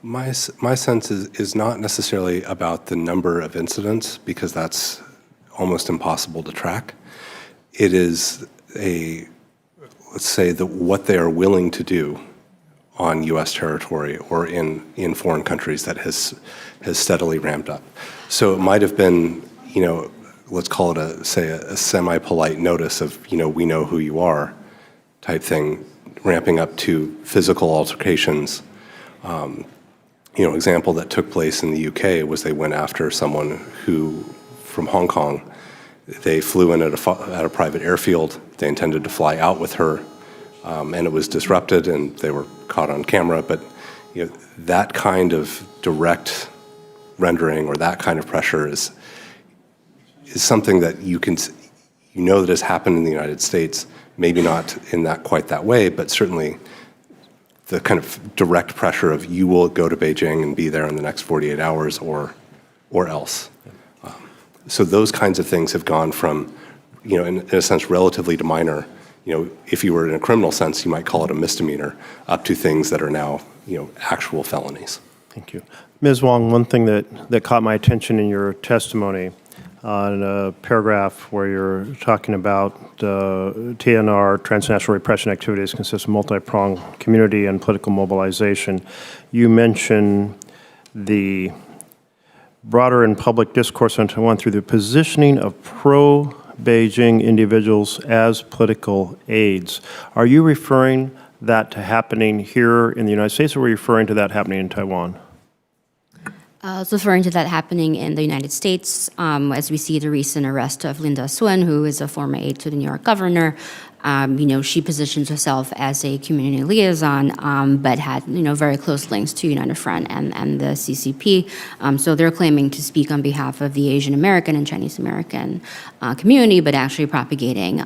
My sense is not necessarily about the number of incidents, because that's almost impossible to track. It is let's say, what they are willing to do on U.S. territory or in foreign countries that has steadily ramped up. So it might have been, let's call it a semi-polite notice of, we know who you are type thing, ramping up to physical altercations. Example that took place in the UK was they went after someone from Hong Kong. They flew in at a private airfield. They intended to fly out with her, and it was disrupted, and they were caught on camera. But that kind of direct rendering or that kind of pressure is something that that has happened in the United States. Maybe not in quite that way, but certainly the kind of direct pressure of you will go to Beijing and be there in the next 48 hours or else. So those kinds of things have gone from, in a sense, relatively to minor if you were in a criminal sense, you might call it a misdemeanor, up to things that are now, actual felonies. Thank you. Ms. Wong, one thing that caught my attention in your testimony, in a paragraph where you're talking about TNR, transnational repression activities, consist of multi-pronged community and political mobilization. You mention the broader and public discourse on Taiwan through the positioning of pro-Beijing individuals as political aides. Are you referring that to happening here in the United States, or are you referring to that happening in Taiwan? I was referring to that happening in the United States, as we see the recent arrest of Linda Sun, who is a former aide to the New York governor. She positions herself as a community liaison, but had, very close links to United Front and the CCP. So they're claiming to speak on behalf of the Asian American and Chinese American community, but actually propagating,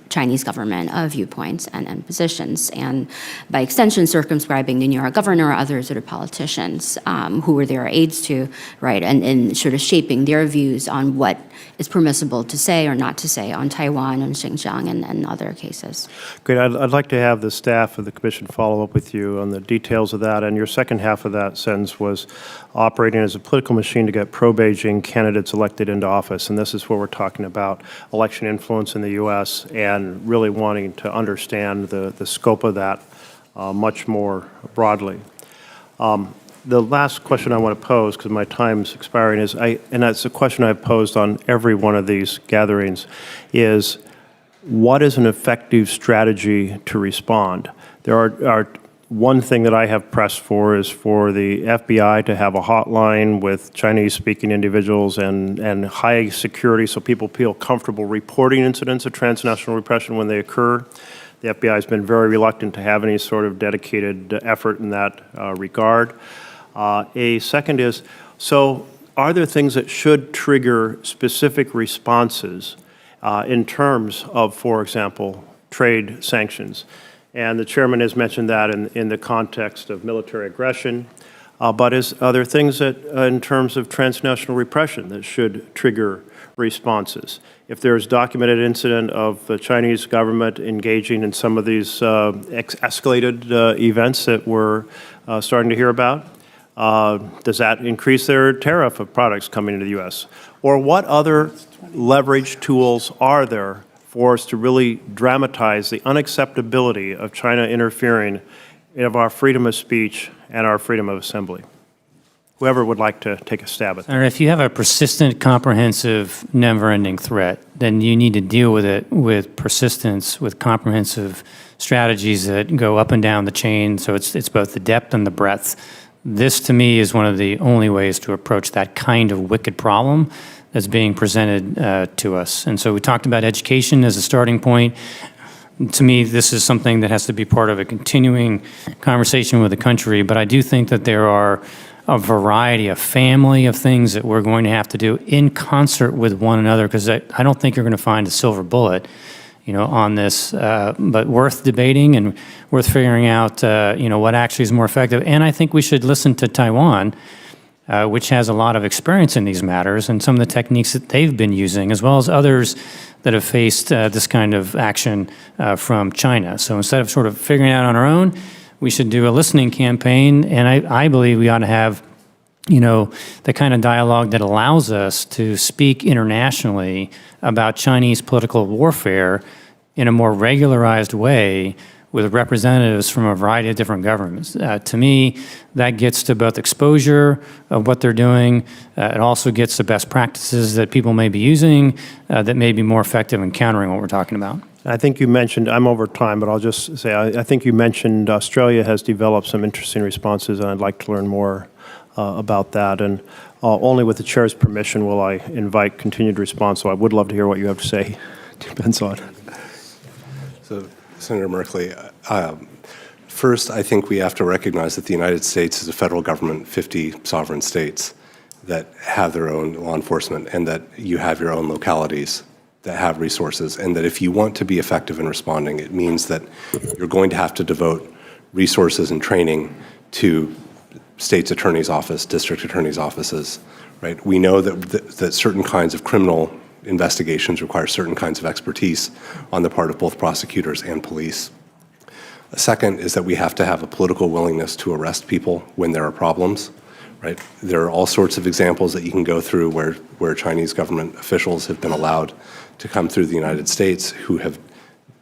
Chinese government viewpoints and positions, and by extension circumscribing the New York governor or other sort of politicians who were their aides to, right, and sort of shaping their views on what is permissible to say or not to say on Taiwan and Xinjiang and other cases. Great. I'd like to have the staff of the commission follow up with you on the details of that. And your second half of that sentence was operating as a political machine to get pro-Beijing candidates elected into office. And this is where we're talking about election influence in the U.S. and really wanting to understand the scope of that much more broadly. The last question I want to pose, because my time's expiring, is and that's a question I've posed on every one of these gatherings, is what is an effective strategy to respond? There are one thing that I have pressed for is for the FBI to have a hotline with Chinese-speaking individuals and high security so people feel comfortable reporting incidents of transnational repression when they occur. The FBI has been very reluctant to have any sort of dedicated effort in that regard. A second is, so are there things that should trigger specific responses in terms of, for example, trade sanctions? And the chairman has mentioned that in the context of military aggression. But are there things that, in terms of transnational repression, that should trigger responses? If there's documented incident of the Chinese government engaging in some of these escalated events that we're starting to hear about, does that increase their tariff of products coming into the U.S.? Or what other leverage tools are there for us to really dramatize the unacceptability of China interfering in our freedom of speech and our freedom of assembly? Whoever would like to take a stab at that. Senator, if you have a persistent, comprehensive, never-ending threat, then you need to deal with it with persistence, with comprehensive strategies that go up and down the chain. So it's both the depth and the breadth. This, to me, is one of the only ways to approach that kind of wicked problem that's being presented to us. And so we talked about education as a starting point. To me, this is something that has to be part of a continuing conversation with the country. But I do think that there are a variety, a family of things that we're going to have to do in concert with one another, because I don't think you're going to find a silver bullet, on this, but worth debating and worth figuring out, what actually is more effective. And I think we should listen to Taiwan, which has a lot of experience in these matters and some of the techniques that they've been using, as well as others that have faced this kind of action from China. So instead of sort of figuring it out on our own, we should do a listening campaign. And I believe we ought to have, the kind of dialogue that allows us to speak internationally about Chinese political warfare in a more regularized way with representatives from a variety of different governments. To me, that gets to both exposure of what they're doing. It also gets to best practices that people may be using that may be more effective in countering what we're talking about. I think you mentioned, I'm over time, but I'll just say, I think you mentioned Australia has developed some interesting responses, and I'd like to learn more about that. And only with the chair's permission will I invite continued response, so I would love to hear what you have to say. Depends on. So, Senator Merkley, first, I think we have to recognize that the United States is a federal government, 50 sovereign states that have their own law enforcement, and that you have your own localities that have resources, and that if you want to be effective in responding, it means that you're going to have to devote resources and training to state's attorney's office, district attorney's offices, right? We know that certain kinds of criminal investigations require certain kinds of expertise on the part of both prosecutors and police. A second is that we have to have a political willingness to arrest people when there are problems. Right? There are all sorts of examples that you can go through where Chinese government officials have been allowed to come through the United States who have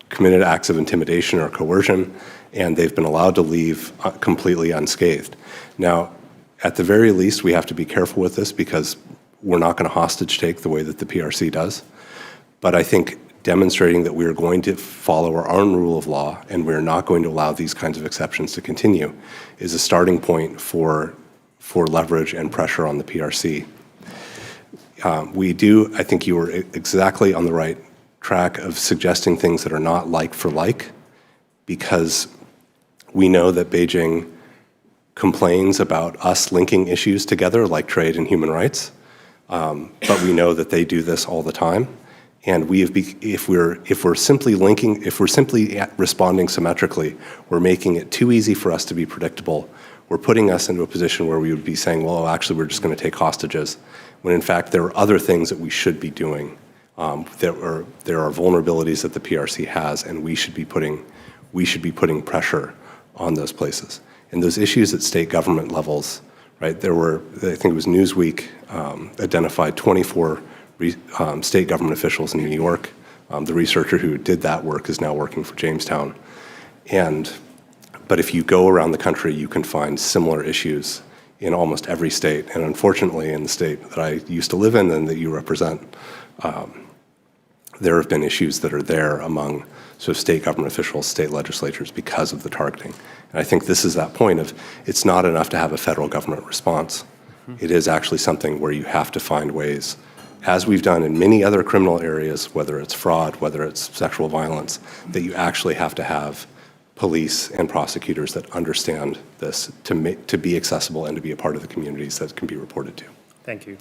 committed acts of intimidation or coercion, and they've been allowed to leave completely unscathed. Now, at the very least, we have to be careful with this because we're not going to hostage take the way that the PRC does. But I think demonstrating that we are going to follow our own rule of law and we're not going to allow these kinds of exceptions to continue is a starting point for leverage and pressure on the PRC. I think you were exactly on the right track of suggesting things that are not like for like, because we know that Beijing complains about us linking issues together like trade and human rights, but we know that they do this all the time. And if we're simply responding symmetrically, we're making it too easy for us to be predictable. We're putting us into a position where we would be saying, well, actually, we're just going to take hostages, when in fact there are other things that we should be doing. There are vulnerabilities that the PRC has, and we should be putting pressure on those places. And those issues at state government levels, right? There were, I think it was Newsweek, identified 24 state government officials in New York. The researcher who did that work is now working for Jamestown. But if you go around the country, you can find similar issues in almost every state. And unfortunately, in the state that I used to live in and that you represent, there have been issues that are there among sort of state government officials, state legislatures, because of the targeting. And I think this is that point of it's not enough to have a federal government response. It is actually something where you have to find ways, as we've done in many other criminal areas, whether it's fraud, whether it's sexual violence, that you actually have to have police and prosecutors that understand this to be accessible and to be a part of the communities that can be reported to. Thank you.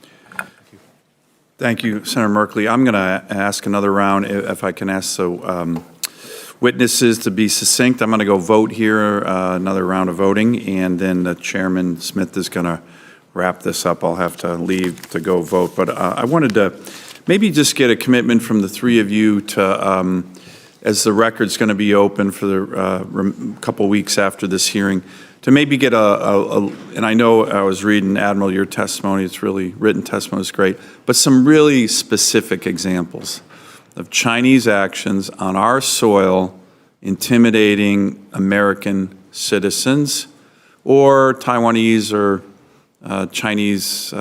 Thank you, Senator Merkley. I'm going to ask another round, if I can ask witnesses to be succinct. I'm going to go vote here, another round of voting, and then Chairman Smith is going to wrap this up. I'll have to leave to go vote. But I wanted to maybe just get a commitment from the three of you to, as the record's going to be open for the couple weeks after this hearing, to maybe get and I know I was reading, Admiral, your testimony, it's really, written testimony is great, but some really specific examples of Chinese actions on our soil intimidating American citizens or Taiwanese or Chinese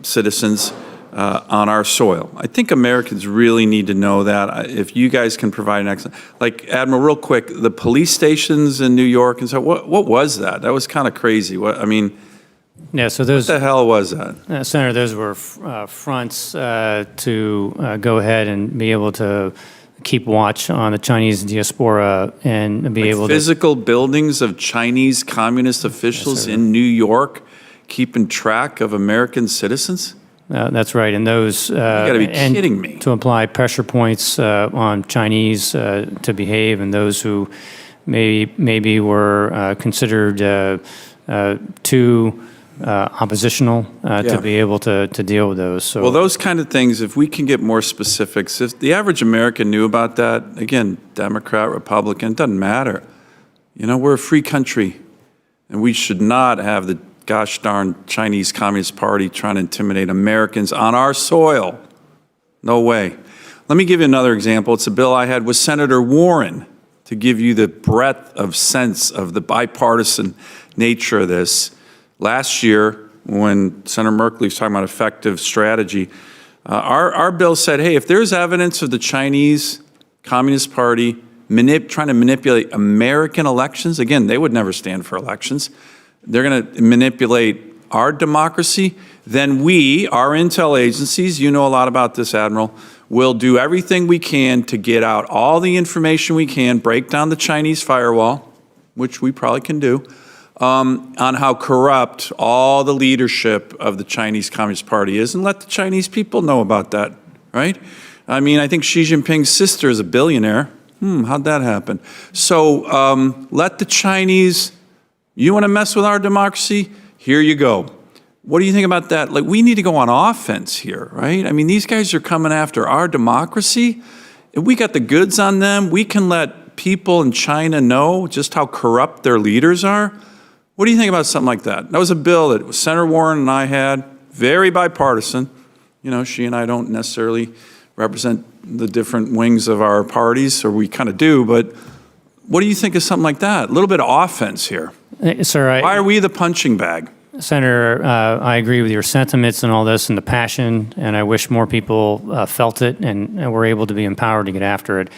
citizens on our soil. I think Americans really need to know that. If you guys can provide an excellent, like Admiral, real quick, the police stations in New York and so what was that? That was kind of crazy. Yeah, so those, what the hell was that? Senator, those were fronts to go ahead and be able to keep watch on the Chinese diaspora and be able to... Physical buildings of Chinese communist officials in New York keeping track of American citizens? That's right, and those... you got to be kidding me. To apply pressure points on Chinese to behave, and those who maybe were considered too oppositional to be able to deal with those. So, well, those kind of things, if we can get more specifics, if the average American knew about that, again, Democrat, Republican, it doesn't matter. You know, we're a free country, and we should not have the gosh darn Chinese Communist Party trying to intimidate Americans on our soil. No way. Let me give you another example. It's a bill I had with Senator Warren to give you the breadth of sense of the bipartisan nature of this. Last year, when Senator Merkley was talking about effective strategy, our bill said, hey, if there's evidence of the Chinese Communist Party trying to manipulate American elections, again, they would never stand for elections, they're going to manipulate our democracy, then we, our intel agencies, you know a lot about this, Admiral, will do everything we can to get out all the information we can, break down the Chinese firewall, which we probably can do, on how corrupt all the leadership of the Chinese Communist Party is, and let the Chinese people know about that, right? I mean, I think Xi Jinping's sister is a billionaire. How'd that happen? So let the Chinese, you want to mess with our democracy? Here you go. What do you think about that? Like, we need to go on offense here, right? I mean, these guys are coming after our democracy. If we got the goods on them, we can let people in China know just how corrupt their leaders are. What do you think about something like that? That was a bill that Senator Warren and I had, very bipartisan. You know, she and I don't necessarily represent the different wings of our parties, or we kind of do, but what do you think of something like that? A little bit of offense here. Sir, Why are we the punching bag? Senator, I agree with your sentiments and all this and the passion, and I wish more people felt it and were able to be empowered to get after it.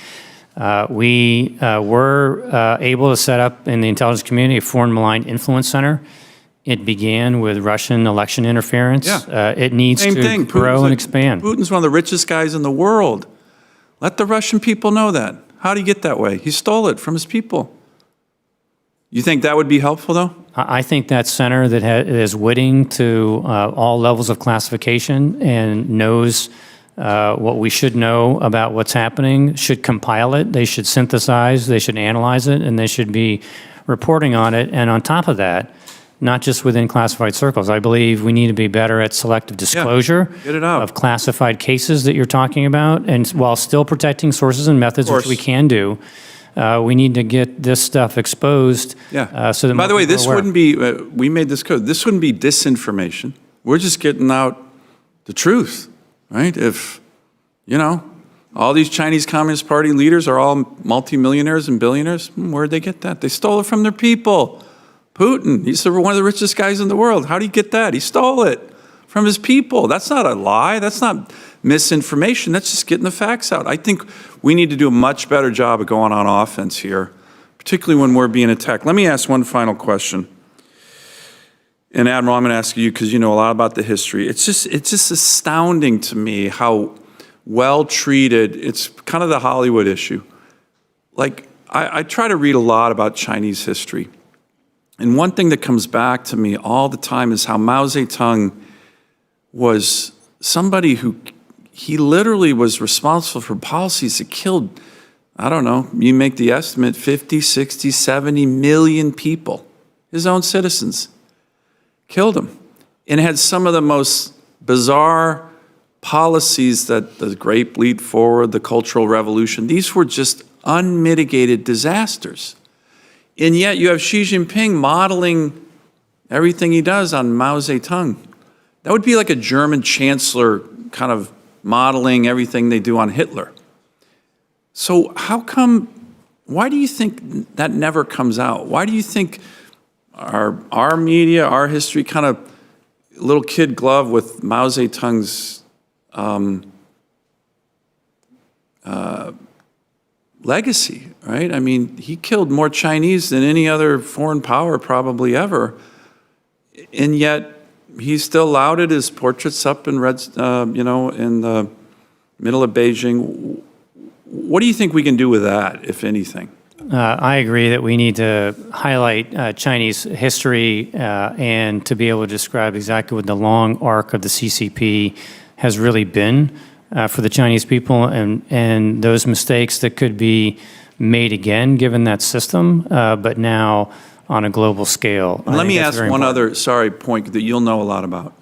We were able to set up in the intelligence community a Foreign Malign Influence Center. It began with Russian election interference. Yeah. It needs Same to thing. grow and expand. Putin's one of the richest guys in the world. Let the Russian people know that. How did he get that way? He stole it from his people. You think that would be helpful, though? I think that center that is witting to all levels of classification and knows what we should know about what's happening should compile it. They should synthesize, they should analyze it, and they should be reporting on it. And on top of that, not just within classified circles, I believe we need to be better at selective disclosure get it out. of classified cases that you're talking about, and while still protecting sources and methods, which we can do. We need to get this stuff exposed. Yeah. So that By the way, this aware. wouldn't be, we made this code, this wouldn't be disinformation. We're just getting out the truth, right? If, you know, all these Chinese Communist Party leaders are all multimillionaires and billionaires, where'd they get that? They stole it from their people. Putin, he's one of the richest guys in the world. How did he get that? He stole it from his people. That's not a lie. That's not misinformation. That's just getting the facts out. I think we need to do a much better job of going on offense here, particularly when we're being attacked. Let me ask one final question. And Admiral, I'm going to ask you because you know a lot about the history. It's just astounding to me how well treated, it's kind of the Hollywood issue. Like, I try to read a lot about Chinese history. And one thing that comes back to me all the time is how Mao Zedong was somebody who, he literally was responsible for policies that killed, I don't know, you make the estimate, 50, 60, 70 million people, his own citizens, killed him. And had some of the most bizarre policies that the Great Leap Forward, the Cultural Revolution, these were just unmitigated disasters. And yet you have Xi Jinping modeling everything he does on Mao Zedong. That would be like a German chancellor kind of modeling everything they do on Hitler. So how come, why do you think that never comes out? Why do you think our media, our history kind of little kid glove with Mao Zedong's legacy, right? I mean, he killed more Chinese than any other foreign power probably ever. And yet he still lauded his portraits up in in the middle of Beijing. What do you think we can do with that, if anything? I agree that we need to highlight Chinese history and to be able to describe exactly what the long arc of the CCP has really been for the Chinese people and those mistakes that could be made again given that system, but now on a global scale. Let me ask one other, point that you'll know a lot about.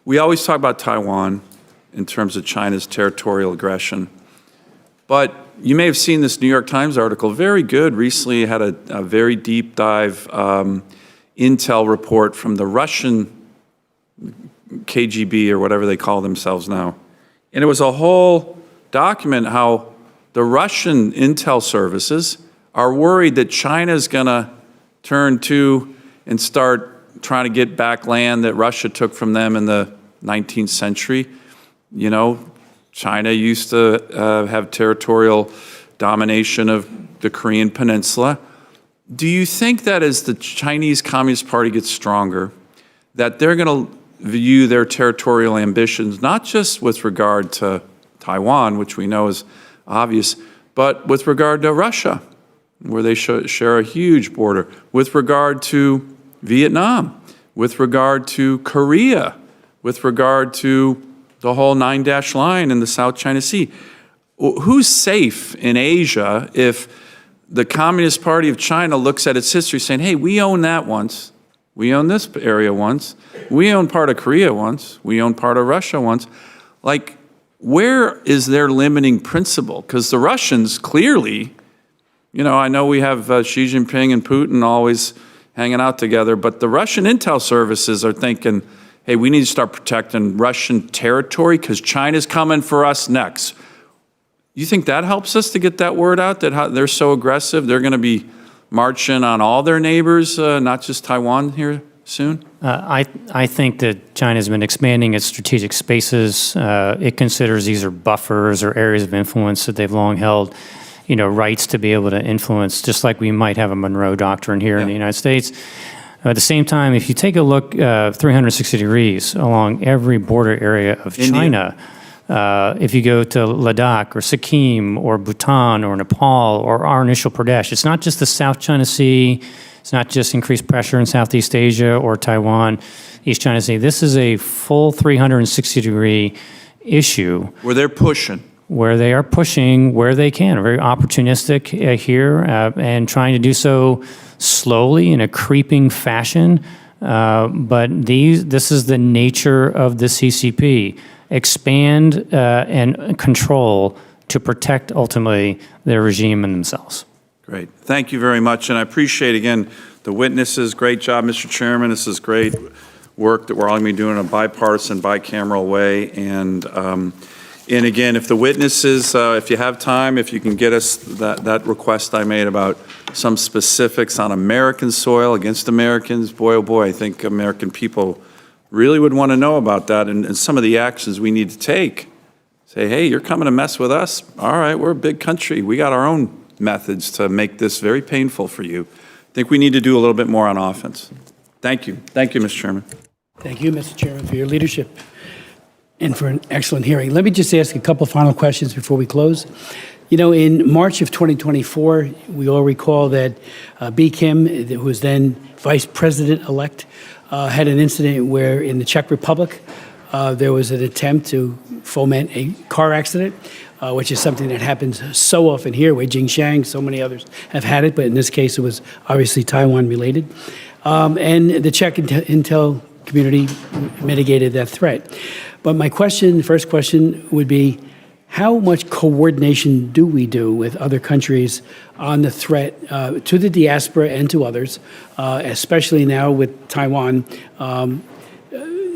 We always talk about Taiwan in terms of China's territorial aggression, but you may have seen this New York Times article, very good, recently had a very deep dive intel report from the Russian KGB or whatever they call themselves now. And it was a whole document how the Russian intel services are worried that China's going to turn to and start trying to get back land that Russia took from them in the 19th century. You know, China used to have territorial domination of the Korean Peninsula. Do you think that as the Chinese Communist Party gets stronger, that they're going to view their territorial ambitions, not just with regard to Taiwan, which we know is obvious, but with regard to Russia, where they share a huge border, with regard to Vietnam, with regard to Korea, with regard to the whole 9-dash line in the South China Sea? Who's safe in Asia if the Communist Party of China looks at its history saying, hey, we owned that once, We own this area once. We own part of Korea once. We own part of Russia once. Like, where is their limiting principle? Because the Russians clearly, you know, I know we have Xi Jinping and Putin always hanging out together, but the Russian intel services are thinking, hey, we need to start protecting Russian territory because China's coming for us next. You think that helps us to get that word out, that they're so aggressive, they're going to be marching on all their neighbors, not just Taiwan here soon? I think that China's been expanding its strategic spaces. It considers these are buffers or areas of influence that they've long held, you know, rights to be able to influence, just like we might have a Monroe Doctrine here in the United States. At the same time, if you take a look 360 degrees along every border area of China, if you go to Ladakh or Sikkim or Bhutan or Nepal or Arunachal Pradesh, it's not just the South China Sea, it's not just increased pressure in Southeast Asia or Taiwan, East China Sea. This is a full 360-degree issue. Where they're pushing. Where they are pushing where they can, very opportunistic here and trying to do so slowly in a creeping fashion. But this is the nature of the CCP. Expand and control to protect ultimately their regime and themselves. Great. Thank you very much. And I appreciate, again, the witnesses. Great job, Mr. Chairman. This is great work that we're all going to be doing in a bipartisan, bicameral way. And again, if the witnesses, if you have time, if you can get us that request I made about some specifics on American soil against Americans, boy, oh boy, I think American people really would want to know about that and some of the actions we need to take. Say, hey, you're coming to mess with us? All right, we're a big country. We got our own methods to make this very painful for you. I think we need to do a little bit more on offense. Thank you. Thank you, Mr. Chairman. Thank you, Mr. Chairman, for your leadership and for an excellent hearing. Let me just ask a couple final questions before we close. You know, in March of 2024, we all recall that B. Kim, who was then Vice President-elect, had an incident where in the Czech Republic, there was an attempt to foment a car accident, which is something that happens so often here, where Jingshan, so many others have had it, but in this case, it was obviously Taiwan-related. And the Czech intel community mitigated that threat. But my question, first question would be, how much coordination do we do with other countries on the threat to the diaspora and to others, especially now with Taiwan,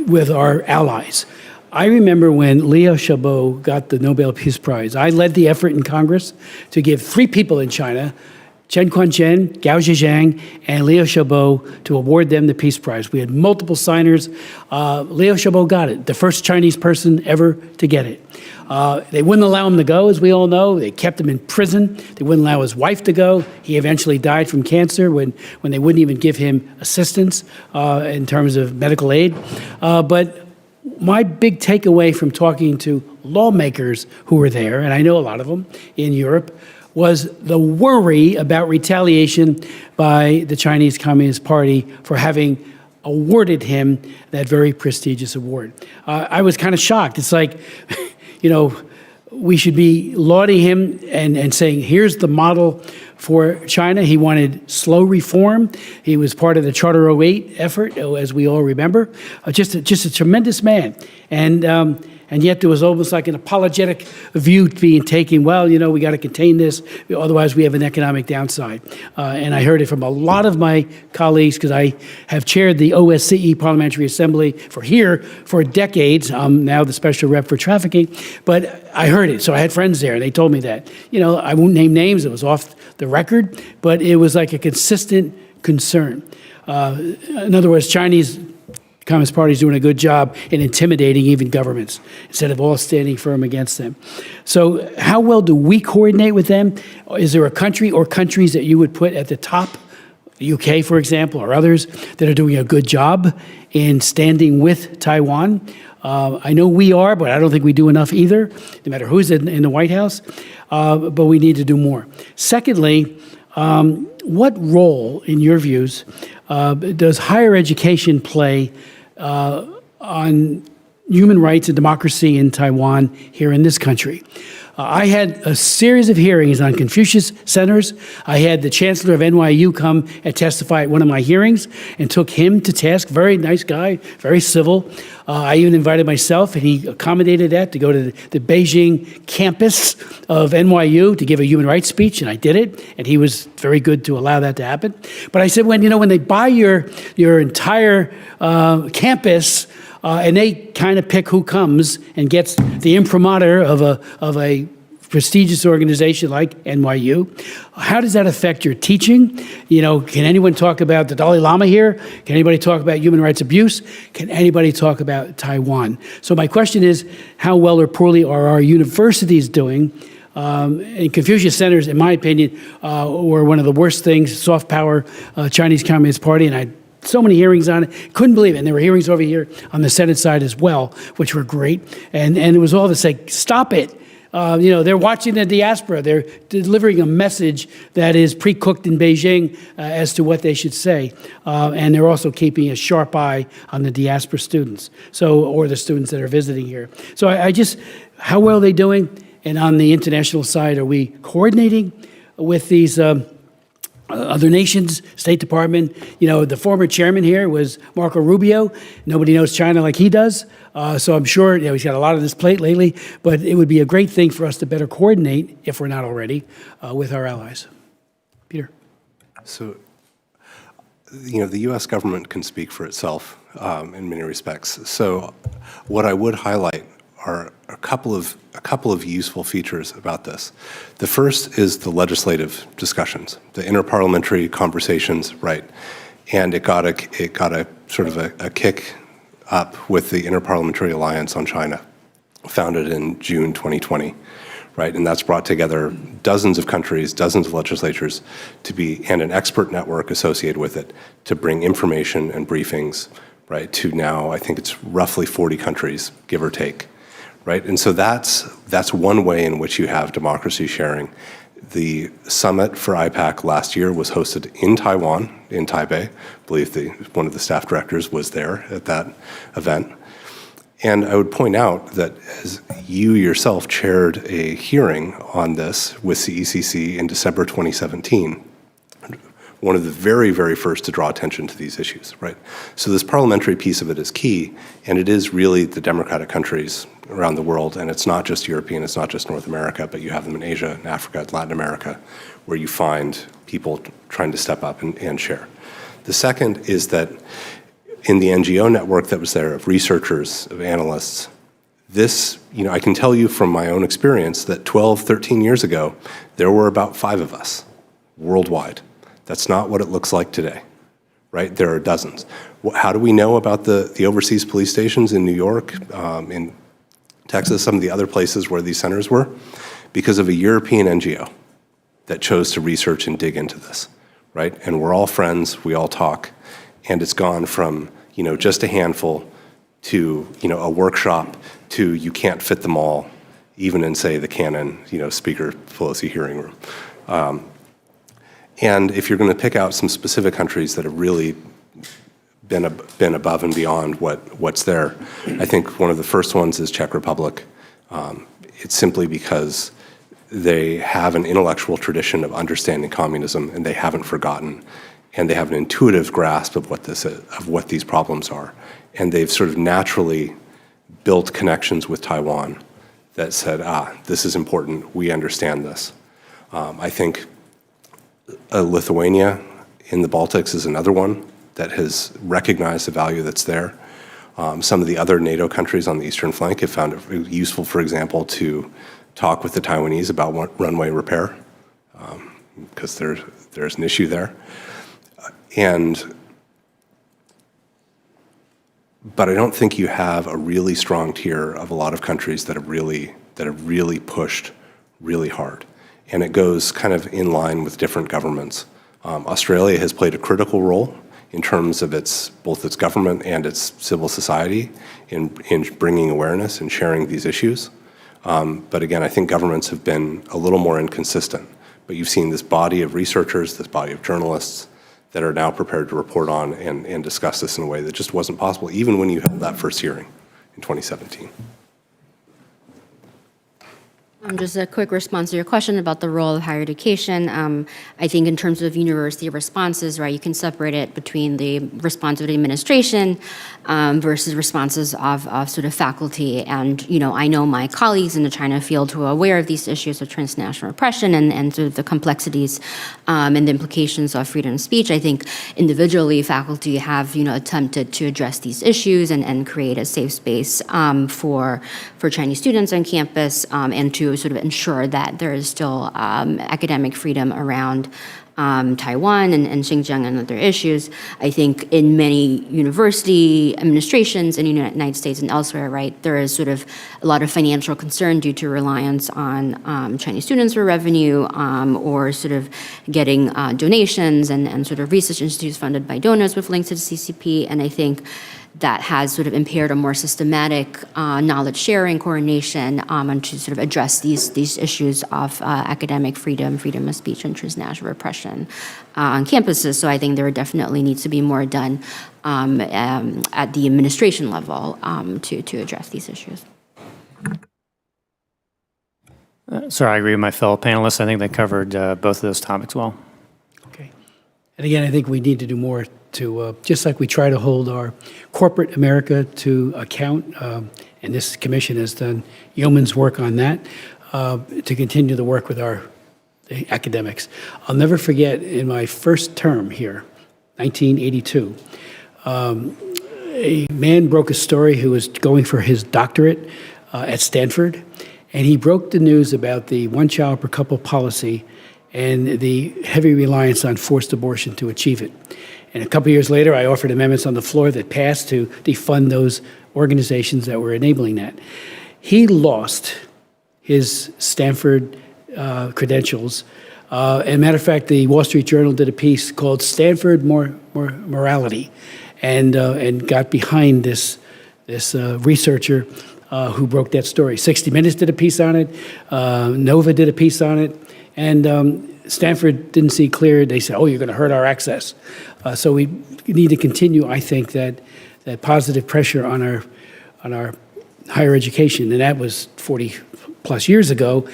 with our allies? I remember when Liu Xiaobo got the Nobel Peace Prize, I led the effort in Congress to give 3 people in China, Chen Guangcheng, Gao Zhejiang, and Liu Xiaobo, to award them the Peace Prize. We had multiple signers. Liu Xiaobo got it, the first Chinese person ever to get it. They wouldn't allow him to go, as we all know. They kept him in prison. They wouldn't allow his wife to go. He eventually died from cancer when they wouldn't even give him assistance in terms of medical aid. But my big takeaway from talking to lawmakers who were there, and I know a lot of them in Europe, was the worry about retaliation by the Chinese Communist Party for having awarded him that very prestigious award. I was kind of shocked. It's like, you know, we should be lauding him and saying, here's the model for China. He wanted slow reform. He was part of the Charter 08 effort, as we all remember. Just a tremendous man. And yet there was almost like an apologetic view being taken. Well, you know, we got to contain this, otherwise we have an economic downside. And I heard it from a lot of my colleagues, because I have chaired the OSCE Parliamentary Assembly for decades. I'm now the special rep for trafficking. But I heard it, so I had friends there, and they told me that. You know, I won't name names, it was off the record, but it was like a consistent concern. In other words, Chinese Communist Party is doing a good job in intimidating even governments instead of all standing firm against them. So how well do we coordinate with them? Is there a country or countries that you would put at the top, the UK, for example, or others, that are doing a good job in standing with Taiwan? I know we are, but I don't think we do enough either, no matter who's in the White House, but we need to do more. Secondly, what role, in your views, does higher education play on human rights and democracy in Taiwan here in this country? I had a series of hearings on Confucius Centers. I had the chancellor of NYU come and testify at one of my hearings and took him to task. Very nice guy, very civil. I even invited myself, and he accommodated that, to go to the Beijing campus of NYU to give a human rights speech, and I did it, and he was very good to allow that to happen. But I said, when they buy your entire campus, and they kind of pick who comes and gets the imprimatur of a prestigious organization like NYU, how does that affect your teaching? Can anyone talk about the Dalai Lama here? Can anybody talk about human rights abuse? Can anybody talk about Taiwan? So my question is, how well or poorly are our universities doing? And Confucius Centers, in my opinion, were one of the worst things, soft power, Chinese Communist Party, and I so many hearings on it. Couldn't believe it. And there were hearings over here on the Senate side as well, which were great. And it was all to say, stop it. They're watching the diaspora. They're delivering a message that is pre-cooked in Beijing as to what they should say. And they're also keeping a sharp eye on the diaspora students, or the students that are visiting here. So I just, how well are they doing? And on the international side, are we coordinating with these other nations, State Department? The former chairman here was Marco Rubio. Nobody knows China like he does. So I'm sure he's got a lot on his plate lately, but it would be a great thing for us to better coordinate, if we're not already, with our allies. Peter. So, the U.S. government can speak for itself in many respects. So what I would highlight are a couple of useful features about this. The first is the legislative discussions, the interparliamentary conversations, right? And it got a sort of a kick up with the Interparliamentary Alliance on China, founded in June 2020, right? And that's brought together dozens of countries, dozens of legislatures and an expert network associated with it to bring information and briefings, right, to now, I think it's roughly 40 countries, give or take. Right, and so that's one way in which you have democracy sharing. The summit for IPAC last year was hosted in Taiwan, in Taipei. I believe one of the staff directors was there at that event. And I would point out that as you yourself chaired a hearing on this with CECC in December 2017, one of the very, very first to draw attention to these issues, right? So this parliamentary piece of it is key, and it is really the democratic countries around the world, and it's not just European, it's not just North America, but you have them in Asia, and Africa, Latin America, where you find people trying to step up and share. The second is that in the NGO network that was there of researchers, of analysts, this, I can tell you from my own experience that 12, 13 years ago, there were about 5 of us worldwide. That's not what it looks like today, right? There are dozens. How do we know about the overseas police stations in New York, in Texas, some of the other places where these centers were? Because of a European NGO that chose to research and dig into this, right? And we're all friends, we all talk, and it's gone from, just a handful to, a workshop to you can't fit them all, even in, say, the Canon, Speaker Pelosi hearing room. And if you're going to pick out some specific countries that have really been above and beyond what's there, I think one of the first ones is Czech Republic. It's simply because they have an intellectual tradition of understanding communism, and they haven't forgotten, and they have an intuitive grasp of what this is, of what these problems are, and they've sort of naturally built connections with Taiwan that said, this is important, we understand this. I think Lithuania in the Baltics is another one that has recognized the value that's there. Some of the other NATO countries on the eastern flank have found it useful, for example, to talk with the Taiwanese about runway repair, because there's an issue there. But I don't think you have a really strong tier of a lot of countries that have really pushed really hard. And it goes kind of in line with different governments. Australia has played a critical role in terms of both its government and its civil society in bringing awareness and sharing these issues. But again, I think governments have been a little more inconsistent. But you've seen this body of researchers, this body of journalists that are now prepared to report on and discuss this in a way that just wasn't possible, even when you held that first hearing in 2017. Just a quick response to your question about the role of higher education. I think in terms of university responses, right, you can separate it between the response of the administration versus responses of sort of faculty. And, you know, I know my colleagues in the China field who are aware of these issues of transnational repression and sort of the complexities and the implications of freedom of speech. I think individually faculty have, you know, attempted to address these issues and create a safe space for Chinese students on campus and to sort of ensure that there is still academic freedom around Taiwan and Xinjiang and other issues. I think in many university administrations in the United States and elsewhere, right, there is sort of a lot of financial concern due to reliance on Chinese students for revenue or sort of getting donations and sort of research institutes funded by donors with links to the CCP. And I think that has sort of impaired a more systematic knowledge sharing, coordination, and to sort of address these issues of academic freedom, freedom of speech, and transnational repression on campuses. So I think there definitely needs to be more done at the administration level to address these issues. Sir, I agree with my fellow panelists. I think they covered both of those topics well. Okay. And again, I think we need to do more to, just like we try to hold our corporate America to account, and this commission has done yeoman's work on that, to continue the work with our academics. I'll never forget in my first term here, 1982, a man broke a story who was going for his doctorate at Stanford, and he broke the news about the one-child per couple policy and the heavy reliance on forced abortion to achieve it. And a couple years later, I offered amendments on the floor that passed to defund those organizations that were enabling that. He lost his Stanford credentials. And matter of fact, the Wall Street Journal did a piece called "Stanford Morality," and got behind this researcher who broke that story. 60 Minutes did a piece on it. Nova did a piece on it, and Stanford didn't see clear. They said, "Oh, you're going to hurt our access." So we need to continue, I think, that positive pressure on our higher education, and that was 40 plus years ago,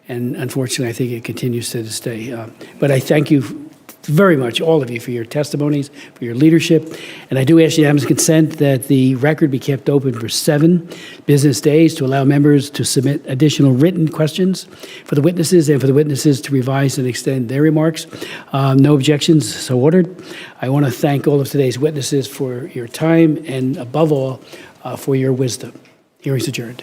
and unfortunately, I think it continues to this day. But I thank you very much, all of you, for your testimonies, for your leadership, and I do ask unanimous consent that the record be kept open for 7 business days to allow members to submit additional written questions for the witnesses and for the witnesses to revise and extend their remarks. No objections, so ordered. I want to thank all of today's witnesses for your time and, above all, for your wisdom. Hearing's adjourned.